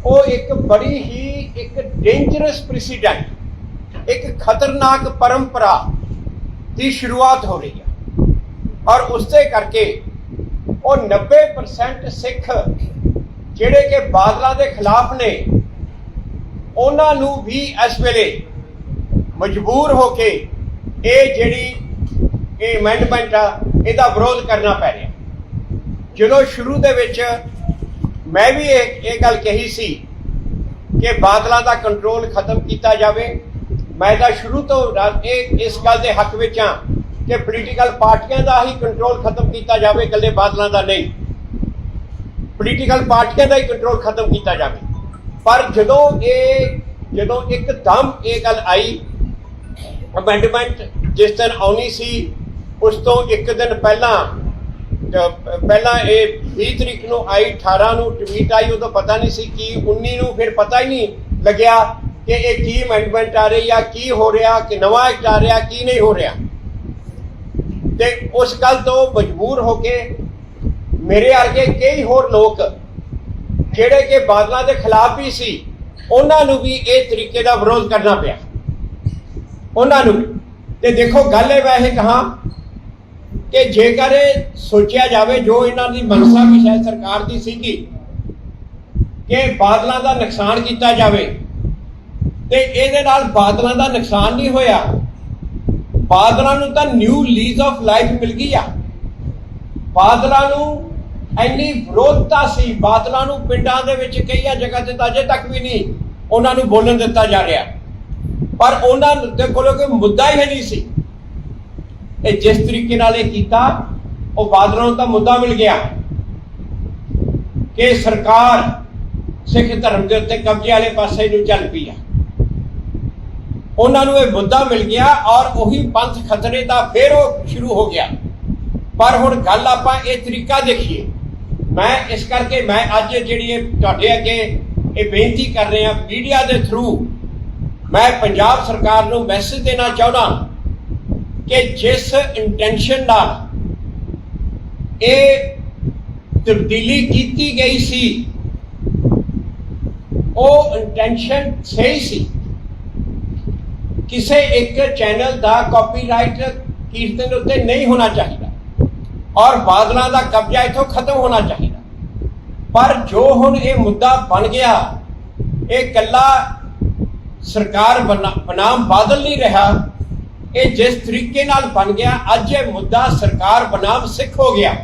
ਉਹ ਇੱਕ ਬੜੀ ਹੀ ਇੱਕ ਡੇਂਜਰਸ ਪ੍ਰੈਸੀਡੈਂਟ, ਇੱਕ ਖਤਰਨਾਕ ਪਰੰਪਰਾ ਦੀ ਸ਼ੁਰੂਆਤ ਹੋ ਰਹੀ ਹੈ। ਔਰ ਉਸ ਦੇ ਕਰਕੇ ਉਹ 90% ਸਿੱਖ ਜਿਹੜੇ ਕਿ ਬਾਦਲਾਂ ਦੇ ਖਿਲਾਫ ਨੇ, ਉਹਨਾਂ ਨੂੰ ਵੀ ਇਸ ਵੇਲੇ ਮਜਬੂਰ ਹੋ ਕੇ ਇਹ ਜਿਹੜੀ ਇਹ ਅਮੈਂਡਮੈਂਟ ਆ, ਇਹਦਾ ਵਿਰੋਧ ਕਰਨਾ ਪੈ ਰਿਹਾ। ਜਦੋਂ ਸ਼ੁਰੂ ਦੇ ਵਿੱਚ ਮੈਂ ਵੀ ਇਹ ਗੱਲ ਕਹੀ ਸੀ ਕਿ ਬਾਦਲਾਂ ਦਾ ਕੰਟਰੋਲ ਖਤਮ ਕੀਤਾ ਜਾਵੇ, ਮੈਂ ਤਾਂ ਸ਼ੁਰੂ ਤੋਂ ਇਸ ਗੱਲ ਦੇ ਹੱਕ ਵਿੱਚ ਹਾਂ ਕਿ ਪੋਲੀਟੀਕਲ ਪਾਰਟੀਆਂ ਦਾ ਹੀ ਕੰਟਰੋਲ ਖਤਮ ਕੀਤਾ ਜਾਵੇ, ਇਕੱਲੇ ਬਾਦਲਾਂ ਦਾ ਨਹੀਂ, ਪੋਲੀਟੀਕਲ ਪਾਰਟੀਆਂ ਦਾ ਹੀ ਕੰਟਰੋਲ ਖਤਮ ਕੀਤਾ ਜਾਵੇ। ਪਰ ਜਦੋਂ ਇੱਕਦਮ ਇਹ ਗੱਲ ਆਈ, ਅਮੈਂਡਮੈਂਟ ਜਿਸ ਦਿਨ ਆਉਣੀ ਸੀ ਉਸ ਤੋਂ ਇੱਕ ਦਿਨ ਪਹਿਲਾਂ ਇਹ 20 ਤਰੀਕ ਨੂੰ ਆਈ, 18 ਨੂੰ ਟਵੀਟ ਆਈ, ਉਦੋਂ ਪਤਾ ਨਹੀਂ ਸੀ ਕੀ, 19 ਨੂੰ ਫਿਰ ਪਤਾ ਹੀ ਨਹੀਂ ਲੱਗਿਆ ਕਿ ਇਹ ਕੀ ਅਮੈਂਡਮੈਂਟ ਆ ਰਹੀ ਆ, ਕੀ ਹੋ ਰਿਹਾ, ਕਿ ਨਵਾਂ ਐਕਟ ਆ ਰਿਹਾ, ਕੀ ਨਹੀਂ ਹੋ ਰਿਹਾ। ਤੇ ਉਸ ਗੱਲ ਤੋਂ ਮਜਬੂਰ ਹੋ ਕੇ ਮੇਰੇ ਵਰਗੇ ਕਈ ਹੋਰ ਲੋਕ ਜਿਹੜੇ ਕਿ ਬਾਦਲਾਂ ਦੇ ਖਿਲਾਫ ਵੀ ਸੀ, ਉਹਨਾਂ ਨੂੰ ਵੀ ਇਹ ਤਰੀਕੇ ਦਾ ਵਿਰੋਧ ਕਰਨਾ ਪਿਆ, ਉਹਨਾਂ ਨੂੰ। ਤੇ ਦੇਖੋ, ਗੱਲ ਇਹ ਵੈਸੇ ਕਹਾਂ ਕਿ ਜੇਕਰ ਇਹ ਸੋਚਿਆ ਜਾਵੇ, ਜੋ ਇਹਨਾਂ ਦੀ ਮਨਸਾ ਵੀ ਸ਼ਾਇਦ ਸਰਕਾਰ ਦੀ ਸੀਗੀ ਕਿ ਬਾਦਲਾਂ ਦਾ ਨੁਕਸਾਨ ਕੀਤਾ ਜਾਵੇ, ਤੇ ਇਹਦੇ ਨਾਲ ਬਾਦਲਾਂ ਦਾ ਨੁਕਸਾਨ ਨਹੀਂ ਹੋਇਆ, ਬਾਦਲਾਂ ਨੂੰ ਤਾਂ ਨਿਊ ਲੀਜ਼ ਆਫ ਲਾਈਫ ਮਿਲ ਗਈ ਆ। ਬਾਦਲਾਂ ਨੂੰ ਇੰਨੀ ਵਿਰੋਧਤਾ ਸੀ, ਬਾਦਲਾਂ ਨੂੰ ਪਿੰਡਾਂ ਦੇ ਵਿੱਚ ਕਈਆਂ ਜਗ੍ਹਾ ਤੇ ਅਜੇ ਤੱਕ ਵੀ ਨਹੀਂ ਉਹਨਾਂ ਨੂੰ ਬੋਲਣ ਦਿੱਤਾ ਜਾ ਰਿਹਾ, ਪਰ ਉਹਨਾਂ ਦੇ ਕੋਲ ਕੋਈ ਮੁੱਦਾ ਹੀ ਨਹੀਂ ਸੀ। ਇਹ ਜਿਸ ਤਰੀਕੇ ਨਾਲ ਇਹ ਕੀਤਾ, ਉਹ ਬਾਦਲਾਂ ਨੂੰ ਤਾਂ ਮੁੱਦਾ ਮਿਲ ਗਿਆ ਕਿ ਸਰਕਾਰ ਸਿੱਖ ਧਰਮ ਦੇ ਉੱਤੇ ਕਬਜ਼ੇ ਵਾਲੇ ਪਾਸੇ ਨੂੰ ਚੱਲ ਪਈ ਆ, ਉਹਨਾਂ ਨੂੰ ਇਹ ਮੁੱਦਾ ਮਿਲ ਗਿਆ ਔਰ ਉਹੀ ਪੰਥ ਖਤਰੇ ਦਾ ਫਿਰ ਉਹ ਸ਼ੁਰੂ ਹੋ ਗਿਆ। ਪਰ ਹੁਣ ਗੱਲ ਆਪਾਂ ਇਹ ਤਰੀਕਾ ਦੇਖੀਏ। ਮੈਂ ਇਸ ਕਰਕੇ ਮੈਂ ਅੱਜ ਜਿਹੜੀ ਇਹ ਤੁਹਾਡੇ ਅੱਗੇ ਇਹ ਬੇਨਤੀ ਕਰ ਰਿਹਾ ਮੀਡੀਆ ਦੇ ਥਰੂ, ਮੈਂ ਪੰਜਾਬ ਸਰਕਾਰ ਨੂੰ ਮੈਸੇਜ ਦੇਣਾ ਚਾਹੁੰਦਾ ਕਿ ਜਿਸ ਇੰਟੈਂਸ਼ਨ ਨਾਲ ਇਹ ਤਬਦੀਲੀ ਕੀਤੀ ਗਈ ਸੀ, ਉਹ ਇੰਟੈਂਸ਼ਨ ਸਹੀ ਸੀ। ਕਿਸੇ ਇੱਕ ਚੈਨਲ ਦਾ ਕਾਪੀਰਾਈਟ ਕੀਰਤਨ ਉੱਤੇ ਨਹੀਂ ਹੋਣਾ ਚਾਹੀਦਾ ਔਰ ਬਾਦਲਾਂ ਦਾ ਕਬਜ਼ਾ ਇੱਥੋਂ ਖਤਮ ਹੋਣਾ ਚਾਹੀਦਾ। ਪਰ ਜੋ ਹੁਣ ਇਹ ਮੁੱਦਾ ਬਣ ਗਿਆ, ਇਹ ਇਕੱਲਾ ਸਰਕਾਰ ਬਨਾਮ ਬਾਦਲ ਨਹੀਂ ਰਿਹਾ, ਇਹ ਜਿਸ ਤਰੀਕੇ ਨਾਲ ਬਣ ਗਿਆ, ਅੱਜ ਇਹ ਮੁੱਦਾ ਸਰਕਾਰ ਬਨਾਮ ਸਿੱਖ ਹੋ ਗਿਆ।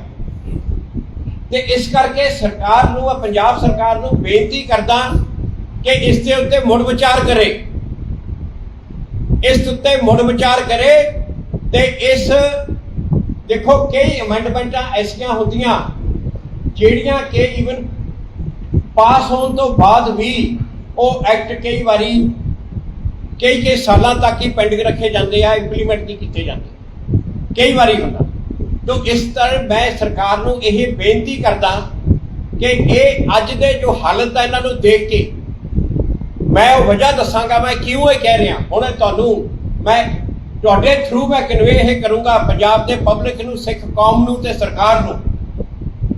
ਤੇ ਇਸ ਕਰਕੇ ਸਰਕਾਰ ਨੂੰ, ਪੰਜਾਬ ਸਰਕਾਰ ਨੂੰ ਬੇਨਤੀ ਕਰਦਾ ਕਿ ਇਸ ਦੇ ਉੱਤੇ ਮੁੜ ਵਿਚਾਰ ਕਰੇ, ਇਸ ਉੱਤੇ ਮੁੜ ਵਿਚਾਰ ਕਰੇ। ਤੇ ਇਸ ਦੇਖੋ, ਕਈ ਅਮੈਂਡਮੈਂਟਾਂ ਐਸੀਆਂ ਹੁੰਦੀਆਂ ਜਿਹੜੀਆਂ ਕਿ ਈਵਨ ਪਾਸ ਹੋਣ ਤੋਂ ਬਾਅਦ ਵੀ ਉਹ ਐਕਟ ਕਈ ਵਾਰੀ ਕਈ ਸਾਲਾਂ ਤੱਕ ਹੀ ਪੈਂਡਿੰਗ ਰੱਖੇ ਜਾਂਦੇ ਆ, ਇੰਪਲੀਮੈਂਟ ਨਹੀਂ ਕੀਤੇ ਜਾਂਦੇ, ਕਈ ਵਾਰੀ ਹੁੰਦਾ। ਤਾਂ ਇਸ ਤਰ੍ਹਾਂ ਮੈਂ ਸਰਕਾਰ ਨੂੰ ਇਹ ਬੇਨਤੀ ਕਰਦਾ ਕਿ ਇਹ ਅੱਜ ਦੇ ਜੋ ਹਾਲਤ ਹੈ ਇਹਨਾਂ ਨੂੰ ਦੇਖ ਕੇ ਮੈਂ ਉਹ ਵਜ੍ਹਾ ਦੱਸਾਂਗਾ ਮੈਂ ਕਿਉਂ ਇਹ ਕਹਿ ਰਿਹਾ। ਹੁਣ ਤੁਹਾਨੂੰ ਮੈਂ ਤੁਹਾਡੇ ਥਰੂ ਮੈਂ ਕਨਵੇ ਇਹ ਕਰੂੰਗਾ ਪੰਜਾਬ ਦੇ ਪਬਲਿਕ ਨੂੰ, ਸਿੱਖ ਕੌਮ ਨੂੰ ਤੇ ਸਰਕਾਰ ਨੂੰ,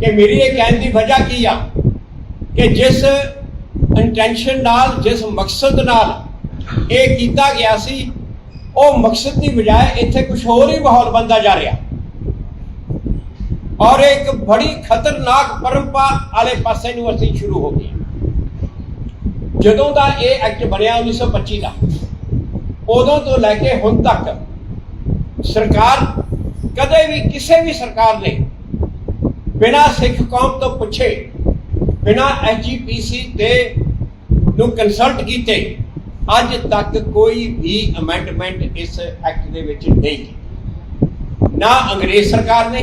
ਕਿ ਮੇਰੀ ਇਹ ਕਹਿਣ ਦੀ ਵਜ੍ਹਾ ਕੀ ਆ ਕਿ ਜਿਸ ਇੰਟੈਂਸ਼ਨ ਨਾਲ, ਜਿਸ ਮਕਸਦ ਨਾਲ ਇਹ ਕੀਤਾ ਗਿਆ ਸੀ, ਉਹ ਮਕਸਦ ਦੀ ਬਜਾਏ ਇੱਥੇ ਕੁਝ ਹੋਰ ਹੀ ਮਾਹੌਲ ਬਣਦਾ ਜਾ ਰਿਹਾ ਔਰ ਇੱਕ ਬੜੀ ਖਤਰਨਾਕ ਪਰੰਪਰਾ ਵਾਲੇ ਪਾਸੇ ਨੂੰ ਅਸੀਂ ਸ਼ੁਰੂ ਹੋ ਗਏ। ਜਦੋਂ ਦਾ ਇਹ ਐਕਟ ਬਣਿਆ 1925 ਦਾ, ਉਦੋਂ ਤੋਂ ਲੈ ਕੇ ਹੁਣ ਤੱਕ ਸਰਕਾਰ ਕਦੇ ਵੀ ਕਿਸੇ ਵੀ ਸਰਕਾਰ ਨੇ ਬਿਨਾਂ ਸਿੱਖ ਕੌਮ ਤੋਂ ਪੁੱਛੇ, ਬਿਨਾਂ ਐਸਜੀਪੀਸੀ ਦੇ ਨੂੰ ਕੰਸਲਟ ਕੀਤੇ ਅੱਜ ਤੱਕ ਕੋਈ ਵੀ ਅਮੈਂਡਮੈਂਟ ਇਸ ਐਕਟ ਦੇ ਵਿੱਚ ਨਹੀਂ ਕੀਤੀ। ਨਾ ਅੰਗਰੇਜ਼ ਸਰਕਾਰ ਨੇ,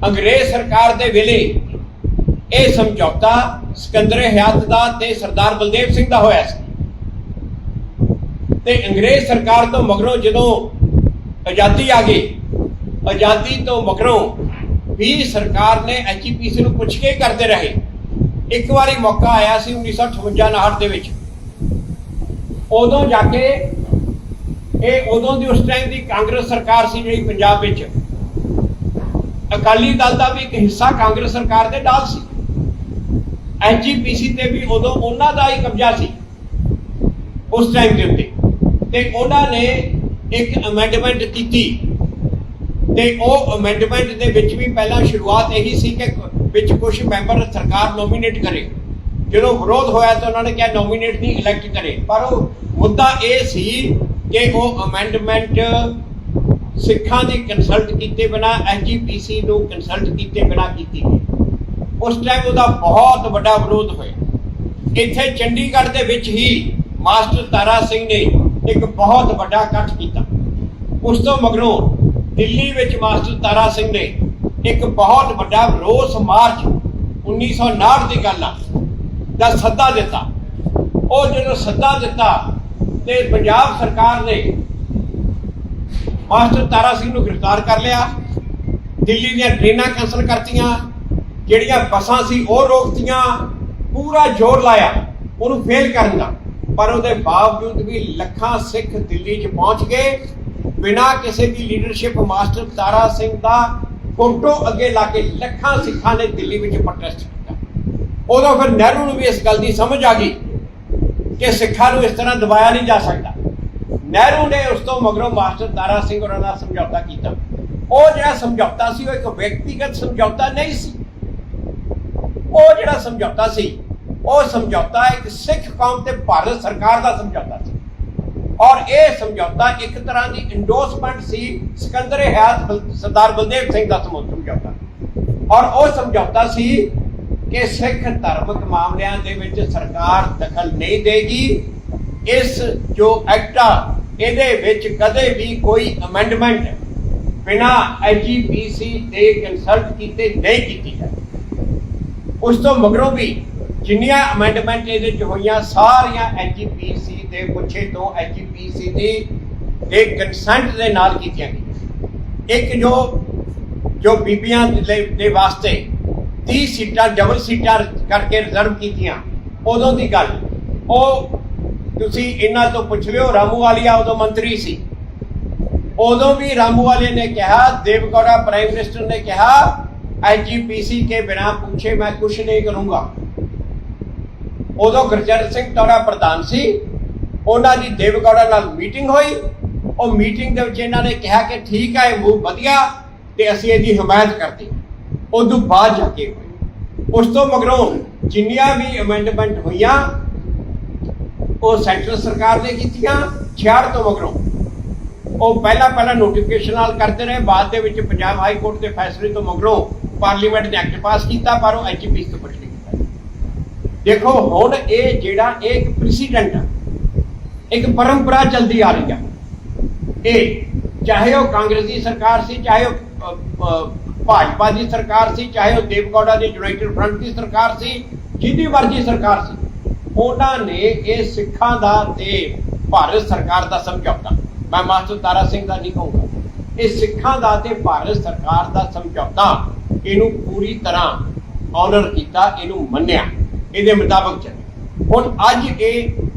ਅੰਗਰੇਜ਼ ਸਰਕਾਰ ਦੇ ਵੇਲੇ ਇਹ ਸਮਝੌਤਾ ਸਿਕੰਦਰ ਹਯਾਤ ਦਾ ਤੇ ਸਰਦਾਰ ਬਲਦੇਵ ਸਿੰਘ ਦਾ ਹੋਇਆ ਸੀ ਤੇ ਅੰਗਰੇਜ਼ ਸਰਕਾਰ ਤੋਂ ਮਗਰੋਂ ਜਦੋਂ ਆਜ਼ਾਦੀ ਆ ਗਈ, ਆਜ਼ਾਦੀ ਤੋਂ ਮਗਰੋਂ ਵੀ ਸਰਕਾਰ ਨੇ ਐਸਜੀਪੀਸੀ ਨੂੰ ਪੁੱਛ ਕੇ ਕਰਦੇ ਰਹੇ। ਇੱਕ ਵਾਰੀ ਮੌਕਾ ਆਇਆ ਸੀ 1958-59 ਦੇ ਵਿੱਚ, ਉਦੋਂ ਜਾ ਕੇ ਇਹ ਉਦੋਂ ਦੀ ਉਸ ਟਾਈਮ ਦੀ ਕਾਂਗਰਸ ਸਰਕਾਰ ਸੀ ਜਿਹੜੀ ਪੰਜਾਬ ਵਿੱਚ, ਅਕਾਲੀ ਦਲ ਦਾ ਵੀ ਇੱਕ ਹਿੱਸਾ ਕਾਂਗਰਸ ਸਰਕਾਰ ਦੇ ਨਾਲ ਸੀ। ਐਸਜੀਪੀਸੀ ਤੇ ਵੀ ਉਦੋਂ ਉਹਨਾਂ ਦਾ ਹੀ ਕਬਜ਼ਾ ਸੀ ਉਸ ਟਾਈਮ ਦੇ ਉੱਤੇ, ਤੇ ਉਹਨਾਂ ਨੇ ਇੱਕ ਅਮੈਂਡਮੈਂਟ ਕੀਤੀ ਤੇ ਉਹ ਅਮੈਂਡਮੈਂਟ ਦੇ ਵਿੱਚ ਵੀ ਪਹਿਲਾਂ ਸ਼ੁਰੂਆਤ ਇਹੀ ਸੀ ਕਿ ਵਿੱਚ ਕੁਝ ਮੈਂਬਰ ਸਰਕਾਰ ਨੋਮੀਨੇਟ ਕਰੇ। ਜਦੋਂ ਵਿਰੋਧ ਹੋਇਆ ਤਾਂ ਉਹਨਾਂ ਨੇ ਕਿਹਾ ਨੋਮੀਨੇਟ ਨਹੀਂ, ਇਲੈਕਟ ਕਰੇ। ਪਰ ਉਹ ਮੁੱਦਾ ਇਹ ਸੀ ਕਿ ਉਹ ਅਮੈਂਡਮੈਂਟ ਸਿੱਖਾਂ ਦੀ ਕੰਸਲਟ ਕੀਤੇ ਬਿਨਾਂ, ਐਸਜੀਪੀਸੀ ਨੂੰ ਕੰਸਲਟ ਕੀਤੇ ਬਿਨਾਂ ਕੀਤੀ ਗਈ। ਉਸ ਟਾਈਮ ਉਹਦਾ ਬਹੁਤ ਵੱਡਾ ਵਿਰੋਧ ਹੋਇਆ। ਇੱਥੇ ਚੰਡੀਗੜ੍ਹ ਦੇ ਵਿੱਚ ਹੀ ਮਾਸਟਰ ਤਾਰਾ ਸਿੰਘ ਨੇ ਇੱਕ ਬਹੁਤ ਵੱਡਾ ਇਕੱਠ ਕੀਤਾ। ਉਸ ਤੋਂ ਮਗਰੋਂ ਦਿੱਲੀ ਵਿੱਚ ਮਾਸਟਰ ਤਾਰਾ ਸਿੰਘ ਨੇ ਇੱਕ ਬਹੁਤ ਵੱਡਾ ਰੋਸ ਮਾਰਚ 1959 ਦੀ ਗੱਲ ਆ ਦਾ ਸੱਦਾ ਦਿੱਤਾ। ਉਹ ਜਦੋਂ ਸੱਦਾ ਦਿੱਤਾ ਤੇ ਪੰਜਾਬ ਸਰਕਾਰ ਨੇ ਮਾਸਟਰ ਤਾਰਾ ਸਿੰਘ ਨੂੰ ਗ੍ਰਿਫਤਾਰ ਕਰ ਲਿਆ, ਦਿੱਲੀ ਦੀਆਂ ਟ੍ਰੇਨਾਂ ਕੈਂਸਲ ਕਰਤੀਆਂ, ਜਿਹੜੀਆਂ ਬੱਸਾਂ ਸੀ ਉਹ ਰੋਕਤੀਆਂ, ਪੂਰਾ ਜ਼ੋਰ ਲਾਇਆ ਉਹਨੂੰ ਫੇਲ ਕਰਨ ਦਾ। ਪਰ ਉਹਦੇ ਬਾਵਜੂਦ ਵੀ ਲੱਖਾਂ ਸਿੱਖ ਦਿੱਲੀ 'ਚ ਪਹੁੰਚ ਗਏ ਬਿਨਾਂ ਕਿਸੇ ਦੀ ਲੀਡਰਸ਼ਿਪ। ਮਾਸਟਰ ਤਾਰਾ ਸਿੰਘ ਦਾ ਫੋਟੋ ਅੱਗੇ ਲਾ ਕੇ ਲੱਖਾਂ ਸਿੱਖਾਂ ਨੇ ਦਿੱਲੀ ਵਿੱਚ ਪ੍ਰੋਟੈਸਟ ਕੀਤਾ। ਉਦੋਂ ਫਿਰ ਨਹਿਰੂ ਨੂੰ ਵੀ ਇਸ ਗੱਲ ਦੀ ਸਮਝ ਆ ਗਈ ਕਿ ਸਿੱਖਾਂ ਨੂੰ ਇਸ ਤਰ੍ਹਾਂ ਦਬਾਇਆ ਨਹੀਂ ਜਾ ਸਕਦਾ। ਨਹਿਰੂ ਨੇ ਉਸ ਤੋਂ ਮਗਰੋਂ ਮਾਸਟਰ ਤਾਰਾ ਸਿੰਘ ਹੋਰਾਂ ਨਾਲ ਸਮਝੌਤਾ ਕੀਤਾ। ਉਹ ਜਿਹੜਾ ਸਮਝੌਤਾ ਸੀ ਉਹ ਇੱਕ ਵਿਅਕਤੀਗਤ ਸਮਝੌਤਾ ਨਹੀਂ ਸੀ। ਉਹ ਜਿਹੜਾ ਸਮਝੌਤਾ ਸੀ ਉਹ ਸਮਝੌਤਾ ਇੱਕ ਸਿੱਖ ਕੌਮ ਤੇ ਭਾਰਤ ਸਰਕਾਰ ਦਾ ਸਮਝੌਤਾ ਸੀ ਔਰ ਇਹ ਸਮਝੌਤਾ ਇੱਕ ਤਰ੍ਹਾਂ ਦੀ ਇੰਡੋਰਸਮੈਂਟ ਸੀ ਸਿਕੰਦਰ ਹਯਾਤ ਸਰਦਾਰ ਬਲਦੇਵ ਸਿੰਘ ਦਾ ਸਮਝੌਤਾ। ਔਰ ਉਹ ਸਮਝੌਤਾ ਸੀ ਕਿ ਸਿੱਖ ਧਾਰਮਿਕ ਮਾਮਲਿਆਂ ਦੇ ਵਿੱਚ ਸਰਕਾਰ ਦਖਲ ਨਹੀਂ ਦੇਗੀ। ਇਸ ਜੋ ਐਕਟ ਆ ਇਹਦੇ ਵਿੱਚ ਕਦੇ ਵੀ ਕੋਈ ਅਮੈਂਡਮੈਂਟ ਬਿਨਾਂ ਐਸਜੀਪੀਸੀ ਦੇ ਕੰਸਲਟ ਕੀਤੇ ਨਹੀਂ ਕੀਤੀ ਜਾਏ। ਉਸ ਤੋਂ ਮਗਰੋਂ ਵੀ ਜਿੰਨੀਆਂ ਅਮੈਂਡਮੈਂਟ ਇਹਦੇ 'ਚ ਹੋਈਆਂ ਸਾਰੀਆਂ ਐਸਜੀਪੀਸੀ ਦੇ ਪੁੱਛੇ ਤੋਂ ਐਸਜੀਪੀਸੀ ਦੇ ਕੰਸੈਂਟ ਦੇ ਨਾਲ ਕੀਤੀਆਂ ਗਈਆਂ। ਇੱਕ ਜੋ ਬੀਬੀਆਂ ਦੇ ਵਾਸਤੇ 30 ਸੀਟਾਂ ਡਬਲ ਸੀਟਾਂ ਕਰਕੇ ਰਿਜ਼ਰਵ ਕੀਤੀਆਂ, ਉਦੋਂ ਦੀ ਗੱਲ। ਉਹ ਤੁਸੀਂ ਇਹਨਾਂ ਤੋਂ ਪੁੱਛ ਲਿਓ, ਰਾਮੂਵਾਲੀਆ ਉਦੋਂ ਮੰਤਰੀ ਸੀ। ਉਦੋਂ ਵੀ ਰਾਮੂਵਾਲੀਆ ਨੇ ਕਿਹਾ, ਦੇਵਗੌੜਾ ਪ੍ਰਾਈਮ ਮਿਨਿਸਟਰ ਨੇ ਕਿਹਾ ਐਸਜੀਪੀਸੀ ਕੇ ਬਿਨਾਂ ਪੁੱਛੇ ਮੈਂ ਕੁਛ ਨਹੀਂ ਕਰੂੰਗਾ। ਉਦੋਂ ਗੁਰਜੰਟ ਸਿੰਘ ਟੌੜਾ ਪ੍ਰਧਾਨ ਸੀ, ਉਹਨਾਂ ਦੀ ਦੇਵਗੌੜਾ ਨਾਲ ਮੀਟਿੰਗ ਹੋਈ। ਉਹ ਮੀਟਿੰਗ ਦੇ ਵਿੱਚ ਇਹਨਾਂ ਨੇ ਕਿਹਾ ਕਿ ਠੀਕ ਹੈ, ਇਹ ਮੂਵ ਵਧੀਆ ਤੇ ਅਸੀਂ ਇਹਦੀ ਹਮਾਇਤ ਕਰਦੇ। ਉਦੋਂ ਬਾਅਦ ਜਾ ਕੇ ਹੋਈ। ਉਸ ਤੋਂ ਮਗਰੋਂ ਜਿੰਨੀਆਂ ਵੀ ਅਮੈਂਡਮੈਂਟ ਹੋਈਆਂ ਉਹ ਸੈਂਟਰਲ ਸਰਕਾਰ ਨੇ ਕੀਤੀਆਂ। 66 ਤੋਂ ਮਗਰੋਂ ਉਹ ਪਹਿਲਾਂ ਨੋਟੀਫਿਕੇਸ਼ਨ ਨਾਲ ਕਰਦੇ ਰਹੇ, ਬਾਅਦ ਦੇ ਵਿੱਚ ਪੰਜਾਬ ਹਾਈ ਕੋਰਟ ਦੇ ਫੈਸਲੇ ਤੋਂ ਮਗਰੋਂ ਪਾਰਲੀਮੈਂਟ ਨੇ ਐਕਟ ਪਾਸ ਕੀਤਾ, ਪਰ ਉਹ ਐਸਜੀਪੀਸੀ ਤੋਂ ਪੁੱਛ ਨਹੀਂ ਕੀਤਾ। ਦੇਖੋ ਹੁਣ ਇਹ ਜਿਹੜਾ ਇੱਕ ਪ੍ਰੈਸੀਡੈਂਟ ਆ, ਇੱਕ ਪਰੰਪਰਾ ਚਲਦੀ ਆ ਰਹੀ ਆ। ਇਹ ਚਾਹੇ ਉਹ ਕਾਂਗਰਸ ਦੀ ਸਰਕਾਰ ਸੀ, ਚਾਹੇ ਉਹ ਭਾਜਪਾ ਦੀ ਸਰਕਾਰ ਸੀ, ਚਾਹੇ ਉਹ ਦੇਵਗੌੜਾ ਦੀ ਯੂਨਾਈਟਿਡ ਫਰੰਟ ਦੀ ਸਰਕਾਰ ਸੀ, ਜਿਹਦੀ ਮਰਜ਼ੀ ਸਰਕਾਰ ਸੀ, ਉਹਨਾਂ ਨੇ ਇਹ ਸਿੱਖਾਂ ਦਾ ਤੇ ਭਾਰਤ ਸਰਕਾਰ ਦਾ ਸਮਝੌਤਾ, ਮੈਂ ਮਾਸਟਰ ਤਾਰਾ ਸਿੰਘ ਦਾ ਨਹੀਂ ਕਹੂੰਗਾ, ਇਹ ਸਿੱਖਾਂ ਦਾ ਤੇ ਭਾਰਤ ਸਰਕਾਰ ਦਾ ਸਮਝੌਤਾ, ਇਹਨੂੰ ਪੂਰੀ ਤਰ੍ਹਾਂ ਆਨਰ ਕੀਤਾ, ਇਹਨੂੰ ਮੰਨਿਆ, ਇਹਦੇ ਮੁਤਾਬਕ ਚੱਲੇ। ਹੁਣ ਅੱਜ ਇਹ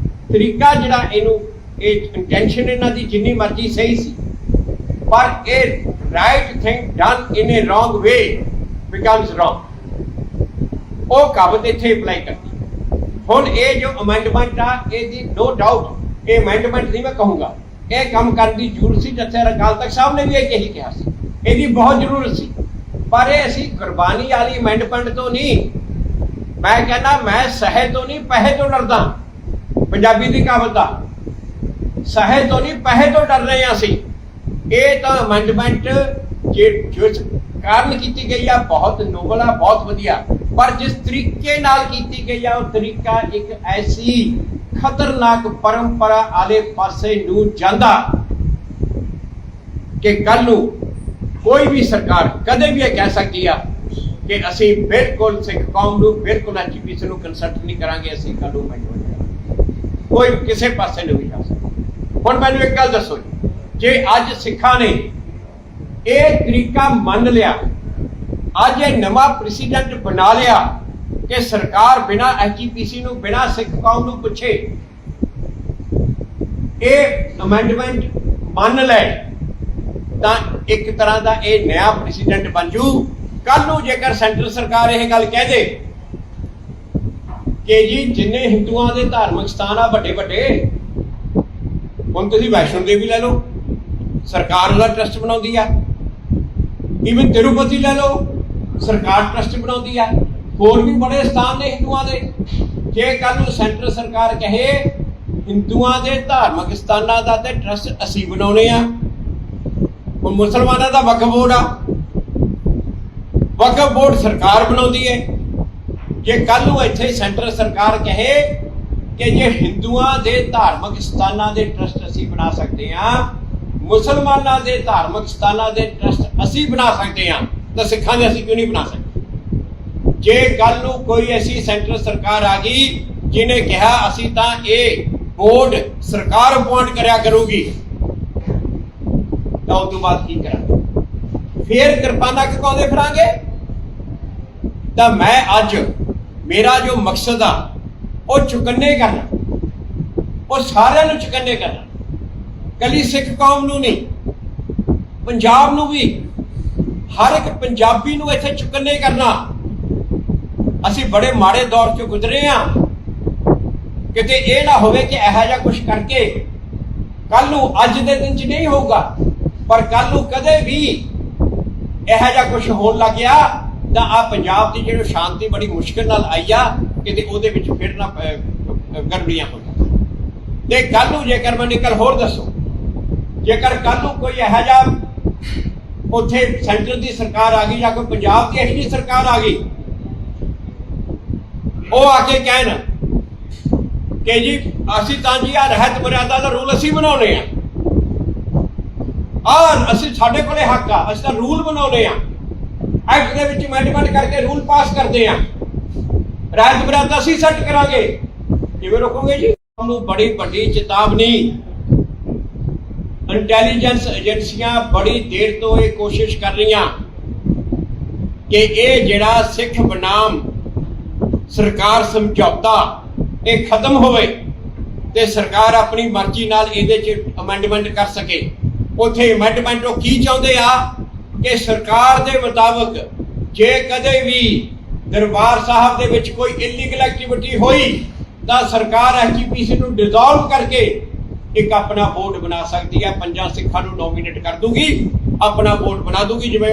ਤਰੀਕਾ ਜਿਹੜਾ ਇਹਨੂੰ, ਇਹ ਇੰਟੈਂਸ਼ਨ ਇਹਨਾਂ ਦੀ ਜਿੰਨੀ ਮਰਜ਼ੀ ਸਹੀ ਸੀ, ਪਰ ਇਹ right thing done in a wrong way becomes wrong, ਉਹ ਕਹਾਵਤ ਇੱਥੇ ਅਪਲਾਈ ਕਰਦੀ। ਹੁਣ ਇਹ ਜੋ ਅਮੈਂਡਮੈਂਟ ਆ, ਇਹਦੀ ਨੋ ਡਾਊਟ ਇਹ ਅਮੈਂਡਮੈਂਟ ਨਹੀਂ ਮੈਂ ਕਹੂੰਗਾ, ਇਹ ਕੰਮ ਕਰਨ ਦੀ ਜ਼ਰੂਰਤ ਸੀ। ਜੱਥੇ ਅਕਾਲ ਤਖਤ ਸਾਹਿਬ ਨੇ ਵੀ ਇਹ ਇਹੀ ਕਿਹਾ ਸੀ, ਇਹਦੀ ਬਹੁਤ ਜ਼ਰੂਰਤ ਸੀ, ਪਰ ਇਹ ਅਸੀਂ ਕੁਰਬਾਨੀ ਵਾਲੀ ਅਮੈਂਡਮੈਂਟ ਤੋਂ ਨਹੀਂ, ਮੈਂ ਕਹਿੰਦਾ ਮੈਂ ਸਹਿ ਤੋਂ ਨਹੀਂ ਪੈਸੇ ਤੋਂ ਡਰਦਾ। ਪੰਜਾਬੀ ਦੀ ਕਹਾਵਤ ਆ, ਸਹਿ ਤੋਂ ਨਹੀਂ ਪੈਸੇ ਤੋਂ ਡਰ ਰਹੇ ਹਾਂ ਅਸੀਂ। ਇਹ ਤਾਂ ਅਮੈਂਡਮੈਂਟ ਜੋ ਕਾਰਨ ਕੀਤੀ ਗਈ ਆ ਬਹੁਤ ਨੋਬਲ ਆ, ਬਹੁਤ ਵਧੀਆ, ਪਰ ਜਿਸ ਤਰੀਕੇ ਨਾਲ ਕੀਤੀ ਗਈ ਆ ਉਹ ਤਰੀਕਾ ਇੱਕ ਐਸੀ ਖਤਰਨਾਕ ਪਰੰਪਰਾ ਵਾਲੇ ਪਾਸੇ ਨੂੰ ਜਾਂਦਾ ਕਿ ਕੱਲ ਨੂੰ ਕੋਈ ਵੀ ਸਰਕਾਰ ਕਦੇ ਵੀ ਇਹ ਕਹਿ ਸਕਦੀ ਆ ਕਿ ਅਸੀਂ ਬਿਲਕੁਲ ਸਿੱਖ ਕੌਮ ਨੂੰ ਬਿਲਕੁਲ ਐਜੀਪੀਸੀ ਨੂੰ ਕੰਸਲਟ ਨਹੀਂ ਕਰਾਂਗੇ, ਅਸੀਂ ਕੱਲ ਨੂੰ ਕੋਈ ਕਿਸੇ ਪਾਸੇ ਨਹੀਂ ਜਾ ਸਕਦਾ। ਹੁਣ ਮੈਨੂੰ ਇੱਕ ਗੱਲ ਦੱਸੋ ਜੀ, ਜੇ ਅੱਜ ਸਿੱਖਾਂ ਨੇ ਇਹ ਤਰੀਕਾ ਮੰਨ ਲਿਆ, ਅੱਜ ਇਹ ਨਵਾਂ ਪ੍ਰੈਸੀਡੈਂਟ ਬਣਾ ਲਿਆ ਕਿ ਸਰਕਾਰ ਬਿਨਾਂ ਐਜੀਪੀਸੀ ਨੂੰ, ਬਿਨਾਂ ਸਿੱਖ ਕੌਮ ਨੂੰ ਪੁੱਛੇ ਇਹ ਅਮੈਂਡਮੈਂਟ ਮੰਨ ਲੈ, ਤਾਂ ਇੱਕ ਤਰ੍ਹਾਂ ਦਾ ਇਹ ਨਵਾਂ ਪ੍ਰੈਸੀਡੈਂਟ ਬਣ ਜੂ। ਕੱਲ ਨੂੰ ਜੇਕਰ ਸੈਂਟਰ ਸਰਕਾਰ ਇਹ ਗੱਲ ਕਹਿ ਦੇ ਕਿ ਜੀ ਜਿੰਨੇ ਹਿੰਦੂਆਂ ਦੇ ਧਾਰਮਿਕ ਸਥਾਨ ਆ ਵੱਡੇ ਵੱਡੇ, ਹੁਣ ਤੁਸੀਂ ਵੈਸ਼ਨੋ ਦੇਵੀ ਲੈ ਲਓ, ਸਰਕਾਰ ਉਹਦਾ ਟਰਸਟ ਬਣਾਉਂਦੀ ਆ, ਈਵਨ ਤਿਰੂਪਤੀ ਲੈ ਲਓ, ਸਰਕਾਰ ਟਰਸਟ ਬਣਾਉਂਦੀ ਆ, ਹੋਰ ਵੀ ਬੜੇ ਸਥਾਨ ਨੇ ਹਿੰਦੂਆਂ ਦੇ। ਜੇ ਕੱਲ ਨੂੰ ਸੈਂਟਰ ਸਰਕਾਰ ਕਹੇ ਹਿੰਦੂਆਂ ਦੇ ਧਾਰਮਿਕ ਸਥਾਨਾਂ ਦਾ ਤੇ ਟਰਸਟ ਅਸੀਂ ਬਣਾਉਣੇ ਆ, ਹੁਣ ਮੁਸਲਮਾਨਾਂ ਦਾ ਵਕਫ ਬੋਰਡ ਆ, ਵਕਫ ਬੋਰਡ ਸਰਕਾਰ ਬਣਾਉਂਦੀ ਹੈ। ਜੇ ਕੱਲ ਨੂੰ ਇੱਥੇ ਸੈਂਟਰ ਸਰਕਾਰ ਕਹੇ ਕਿ ਜੇ ਹਿੰਦੂਆਂ ਦੇ ਧਾਰਮਿਕ ਸਥਾਨਾਂ ਦੇ ਟਰਸਟ ਅਸੀਂ ਬਣਾ ਸਕਦੇ ਹਾਂ, ਮੁਸਲਮਾਨਾਂ ਦੇ ਧਾਰਮਿਕ ਸਥਾਨਾਂ ਦੇ ਟਰਸਟ ਅਸੀਂ ਬਣਾ ਸਕਦੇ ਹਾਂ, ਤਾਂ ਸਿੱਖਾਂ ਦੇ ਅਸੀਂ ਕਿਉਂ ਨਹੀਂ ਬਣਾ ਸਕਦੇ? ਜੇ ਕੱਲ ਨੂੰ ਕੋਈ ਐਸੀ ਸੈਂਟਰ ਸਰਕਾਰ ਆ ਗਈ ਜਿਹਨੇ ਕਿਹਾ ਅਸੀਂ ਤਾਂ ਇਹ ਬੋਰਡ ਸਰਕਾਰ ਅਪਾਇੰਟ ਕਰਿਆ ਕਰੂਗੀ, ਤਾਂ ਉਸ ਤੋਂ ਬਾਅਦ ਕੀ ਕਰਾਂਗੇ? ਫੇਰ ਕਿਰਪਾਨਾਂ ਕਿਉਂਦੇ ਫਿਰਾਂਗੇ? ਤਾਂ ਮੈਂ ਅੱਜ ਮੇਰਾ ਜੋ ਮਕਸਦ ਆ ਉਹ ਚੁਕੰਨੇ ਕਰਨਾ, ਉਹ ਸਾਰਿਆਂ ਨੂੰ ਚੁਕੰਨੇ ਕਰਨਾ, ਕੱਲੀ ਸਿੱਖ ਕੌਮ ਨੂੰ ਨਹੀਂ, ਪੰਜਾਬ ਨੂੰ ਵੀ, ਹਰ ਇੱਕ ਪੰਜਾਬੀ ਨੂੰ ਇੱਥੇ ਚੁਕੰਨੇ ਕਰਨਾ। ਅਸੀਂ ਬੜੇ ਮਾੜੇ ਦੌਰ ਚੋਂ ਗੁਜ਼ਰੇ ਆ, ਕਿਤੇ ਇਹ ਨਾ ਹੋਵੇ ਕਿ ਇਹੋ ਜਿਹਾ ਕੁਛ ਕਰਕੇ ਕੱਲ ਨੂੰ, ਅੱਜ ਦੇ ਦਿਨ 'ਚ ਨਹੀਂ ਹੋਊਗਾ, ਪਰ ਕੱਲ ਨੂੰ ਕਦੇ ਵੀ ਇਹੋ ਜਿਹਾ ਕੁਛ ਹੋਣ ਲੱਗ ਗਿਆ ਤਾਂ ਆ ਪੰਜਾਬ ਦੀ ਜਿਹੜੀ ਸ਼ਾਂਤੀ ਬੜੀ ਮੁਸ਼ਕਿਲ ਨਾਲ ਆਈ ਆ, ਕਿਤੇ ਉਹਦੇ ਵਿੱਚ ਫਿਰ ਨਾ ਗੜਬੜੀਆਂ ਹੋ ਜਾਣ। ਤੇ ਕੱਲ ਨੂੰ ਜੇਕਰ ਮੈਨੂੰ ਇੱਕ ਗੱਲ ਹੋਰ ਦੱਸੋ, ਜੇਕਰ ਕੱਲ ਨੂੰ ਕੋਈ ਇਹੋ ਜਿਹਾ ਉੱਥੇ ਸੈਂਟਰ ਦੀ ਸਰਕਾਰ ਆ ਗਈ ਜਾਂ ਕੋਈ ਪੰਜਾਬ ਦੀ ਇਹੋ ਜਿਹੀ ਸਰਕਾਰ ਆ ਗਈ, ਉਹ ਆ ਕੇ ਕਹਿਣ ਕਿ ਜੀ ਅਸੀਂ ਤਾਂ ਜੀ ਆ ਰਹਿਤ ਮਰਿਆਦਾ ਦਾ ਰੂਲ ਅਸੀਂ ਬਣਾਉਣੇ ਆ, ਔਰ ਅਸੀਂ ਸਾਡੇ ਕੋਲੇ ਹੱਕ ਆ, ਅਸੀਂ ਤਾਂ ਰੂਲ ਬਣਾਉਣੇ ਆ, ਐਕਟ ਦੇ ਵਿੱਚ ਅਮੈਂਡਮੈਂਟ ਕਰਕੇ ਰੂਲ ਪਾਸ ਕਰਦੇ ਆ, ਰਹਿਤ ਮਰਿਆਦਾ ਅਸੀਂ ਸੈੱਟ ਕਰਾਂਗੇ, ਕਿਵੇਂ ਰੋਕੋਗੇ ਜੀ? ਤੁਹਾਨੂੰ ਬੜੀ ਵੱਡੀ ਚੇਤਾਵਨੀ, ਇੰਟੈਲੀਜੈਂਸ ਏਜੰਸੀਆਂ ਬੜੀ ਦੇਰ ਤੋਂ ਇਹ ਕੋਸ਼ਿਸ਼ ਕਰ ਰਹੀਆਂ ਕਿ ਇਹ ਜਿਹੜਾ ਸਿੱਖ ਬਨਾਮ ਸਰਕਾਰ ਸਮਝੌਤਾ ਇਹ ਖਤਮ ਹੋਵੇ ਤੇ ਸਰਕਾਰ ਆਪਣੀ ਮਰਜ਼ੀ ਨਾਲ ਇਹਦੇ 'ਚ ਅਮੈਂਡਮੈਂਟ ਕਰ ਸਕੇ। ਉੱਥੇ ਅਮੈਂਡਮੈਂਟ ਉਹ ਕੀ ਚਾਹੁੰਦੇ ਆ ਕਿ ਸਰਕਾਰ ਦੇ ਮੁਤਾਬਕ ਜੇ ਕਦੇ ਵੀ ਦਰਬਾਰ ਸਾਹਿਬ ਦੇ ਵਿੱਚ ਕੋਈ ਇਲੀਗਲ ਐਕਟੀਵਿਟੀ ਹੋਈ ਤਾਂ ਸਰਕਾਰ ਐਸਜੀਪੀਸੀ ਨੂੰ ਡਿਸੋਲਵ ਕਰਕੇ ਇੱਕ ਆਪਣਾ ਬੋਰਡ ਬਣਾ ਸਕਦੀ ਹੈ, 5 ਸਿੱਖਾਂ ਨੂੰ ਨੋਮੀਨੇਟ ਕਰ ਦੂਗੀ, ਆਪਣਾ ਬੋਰਡ ਬਣਾ ਦੂਗੀ, ਜਿਵੇਂ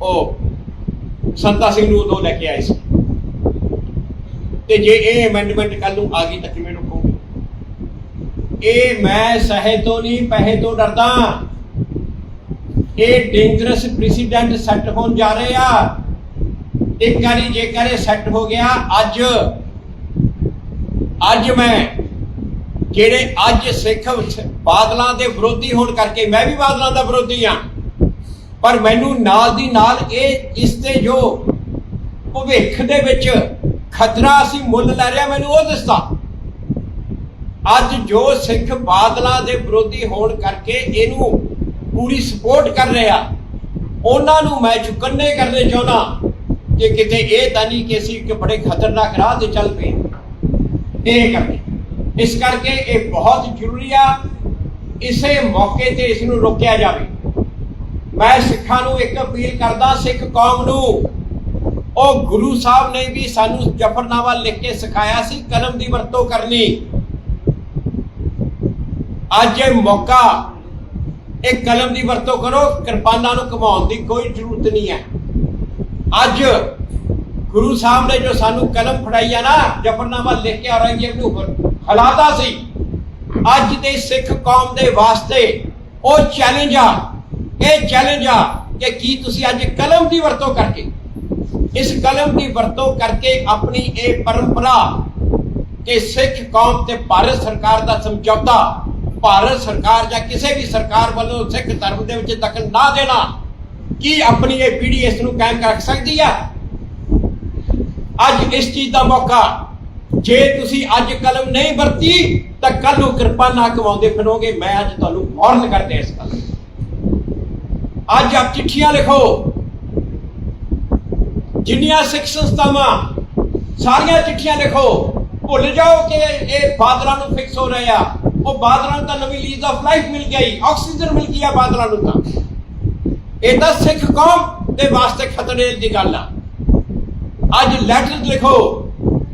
ਉਹ ਸੰਤਾ ਸਿੰਘ ਨੂੰ ਉਦੋਂ ਲੈ ਕੇ ਆਏ ਸੀ। ਤੇ ਜੇ ਇਹ ਅਮੈਂਡਮੈਂਟ ਕੱਲ ਨੂੰ ਆ ਗਈ ਤਾਂ ਕਿਵੇਂ ਰੁਕੋਗੇ? ਇਹ ਮੈਂ ਸਹਿ ਤੋਂ ਨਹੀਂ ਪੈਸੇ ਤੋਂ ਡਰਦਾ, ਇਹ ਡੇਂਜਰਸ ਪ੍ਰੈਸੀਡੈਂਟ ਸੈੱਟ ਹੋਣ ਜਾ ਰਹੇ ਆ। ਇੱਕ ਵਾਰੀ ਜੇਕਰ ਇਹ ਸੈੱਟ ਹੋ ਗਿਆ, ਅੱਜ ਮੈਂ ਜਿਹੜੇ ਅੱਜ ਸਿੱਖ ਬਾਦਲਾਂ ਦੇ ਵਿਰੋਧੀ ਹੋਣ ਕਰਕੇ, ਮੈਂ ਵੀ ਬਾਦਲਾਂ ਦਾ ਵਿਰੋਧੀ ਹਾਂ, ਪਰ ਮੈਨੂੰ ਨਾਲ ਦੀ ਨਾਲ ਇਹ ਇਸ ਤੇ ਜੋ ਭਵਿੱਖ ਦੇ ਵਿੱਚ ਖਤਰਾ ਅਸੀਂ ਮੁੱਲ ਲੈ ਰਿਹਾ ਮੈਨੂੰ ਉਹ ਦੱਸਦਾ। ਅੱਜ ਜੋ ਸਿੱਖ ਬਾਦਲਾਂ ਦੇ ਵਿਰੋਧੀ ਹੋਣ ਕਰਕੇ ਇਹਨੂੰ ਪੂਰੀ ਸਪੋਰਟ ਕਰ ਰਿਹਾ, ਉਹਨਾਂ ਨੂੰ ਮੈਂ ਚੁਕੰਨੇ ਕਰਨੇ ਚਾਹੁੰਦਾ ਕਿ ਕਿਤੇ ਇਹ ਤਾਂ ਨਹੀਂ ਕਿ ਅਸੀਂ ਇੱਕ ਬੜੇ ਖਤਰਨਾਕ ਰਾਹ ਤੇ ਚੱਲ ਪਏ। ਇਹ ਕਰਕੇ ਇਸ ਕਰਕੇ ਇਹ ਬਹੁਤ ਜ਼ਰੂਰੀ ਆ, ਇਸੇ ਮੌਕੇ ਤੇ ਇਸ ਨੂੰ ਰੋਕਿਆ ਜਾਵੇ। ਮੈਂ ਸਿੱਖਾਂ ਨੂੰ ਇੱਕ ਅਪੀਲ ਕਰਦਾ, ਸਿੱਖ ਕੌਮ ਨੂੰ, ਉਹ ਗੁਰੂ ਸਾਹਿਬ ਨੇ ਵੀ ਸਾਨੂੰ ਜ਼ਫਰਨਾਮਾ ਲਿਖ ਕੇ ਸਿਖਾਇਆ ਸੀ ਕਲਮ ਦੀ ਵਰਤੋਂ ਕਰਨੀ। ਅੱਜ ਇਹ ਮੌਕਾ, ਇਹ ਕਲਮ ਦੀ ਵਰਤੋਂ ਕਰੋ, ਕਿਰਪਾਨਾਂ ਨੂੰ ਘੁਮਾਉਣ ਦੀ ਕੋਈ ਜ਼ਰੂਰਤ ਨਹੀਂ ਹੈ। ਅੱਜ ਗੁਰੂ ਸਾਹਿਬ ਨੇ ਜੋ ਸਾਨੂੰ ਕਲਮ ਫੜਾਈ ਆ ਨਾ, ਜ਼ਫਰਨਾਮਾ ਲਿਖ ਕੇ ਔਰੰਗਜ਼ੇਬ ਨੂੰ ਹਲਾਤਾ ਸੀ, ਅੱਜ ਦੇ ਸਿੱਖ ਕੌਮ ਦੇ ਵਾਸਤੇ ਉਹ ਚੈਲੰਜ ਆ, ਇਹ ਚੈਲੰਜ ਆ ਕਿ ਕੀ ਤੁਸੀਂ ਅੱਜ ਕਲਮ ਦੀ ਵਰਤੋਂ ਕਰਕੇ, ਇਸ ਕਲਮ ਦੀ ਵਰਤੋਂ ਕਰਕੇ ਆਪਣੀ ਇਹ ਪਰੰਪਰਾ ਕਿ ਸਿੱਖ ਕੌਮ ਤੇ ਭਾਰਤ ਸਰਕਾਰ ਦਾ ਸਮਝੌਤਾ, ਭਾਰਤ ਸਰਕਾਰ ਜਾਂ ਕਿਸੇ ਵੀ ਸਰਕਾਰ ਵੱਲੋਂ ਸਿੱਖ ਧਰਮ ਦੇ ਵਿੱਚ ਦਖਲ ਨਾ ਦੇਣਾ, ਕੀ ਆਪਣੀ ਇਹ ਪੀੜ੍ਹੀ ਇਸ ਨੂੰ ਕਾਇਮ ਰੱਖ ਸਕਦੀ ਹੈ? ਅੱਜ ਇਸ ਚੀਜ਼ ਦਾ ਮੌਕਾ, ਜੇ ਤੁਸੀਂ ਅੱਜ ਕਲਮ ਨਹੀਂ ਵਰਤੀ ਤਾਂ ਕੱਲ ਨੂੰ ਕਿਰਪਾਨਾਂ ਘੁਮਾਉਂਦੇ ਫਿਰੋਗੇ। ਮੈਂ ਅੱਜ ਤੁਹਾਨੂੰ ਵਾਰਨ ਕਰਦੇ ਇਸ ਗੱਲ। ਅੱਜ ਆਪ ਚਿੱਠੀਆਂ ਲਿਖੋ, ਜਿੰਨੀਆਂ ਸਿੱਖ ਸੰਸਥਾਵਾਂ, ਸਾਰੀਆਂ ਚਿੱਠੀਆਂ ਲਿਖੋ। ਭੁੱਲ ਜਾਓ ਕਿ ਇਹ ਬਾਦਲਾਂ ਨੂੰ ਫਿਕਸ ਹੋ ਰਹੇ ਆ, ਉਹ ਬਾਦਲਾਂ ਨੂੰ ਤਾਂ ਨਵੀਂ ਲੀਜ਼ ਆਫ ਲਾਈਫ ਮਿਲ ਗਈ, ਆਕਸੀਜਨ ਮਿਲ ਗਈ ਆ ਬਾਦਲਾਂ ਨੂੰ। ਤਾਂ ਇਹ ਤਾਂ ਸਿੱਖ ਕੌਮ ਦੇ ਵਾਸਤੇ ਖਤਰੇ ਦੀ ਗੱਲ ਆ। ਅੱਜ ਲੈਟਰ ਲਿਖੋ,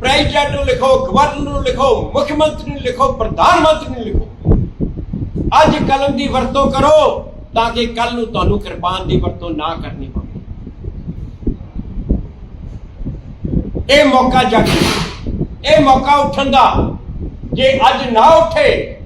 ਪ੍ਰੈਜ਼ੀਡੈਂਟ ਨੂੰ ਲਿਖੋ, ਗਵਰਨਰ ਨੂੰ ਲਿਖੋ, ਮੁੱਖ ਮੰਤਰੀ ਨੂੰ ਲਿਖੋ, ਪ੍ਰਧਾਨ ਮੰਤਰੀ ਨੂੰ ਲਿਖੋ। ਅੱਜ ਕਲਮ ਦੀ ਵਰਤੋਂ ਕਰੋ ਤਾਂ ਕਿ ਕੱਲ ਨੂੰ ਤੁਹਾਨੂੰ ਕਿਰਪਾਨ ਦੀ ਵਰਤੋਂ ਨਾ ਕਰਨੀ ਪਵੇ। ਇਹ ਮੌਕਾ ਜਾਗੀ, ਇਹ ਮੌਕਾ ਉੱਠਣ ਦਾ, ਜੇ ਅੱਜ ਨਾ ਉੱਠੇ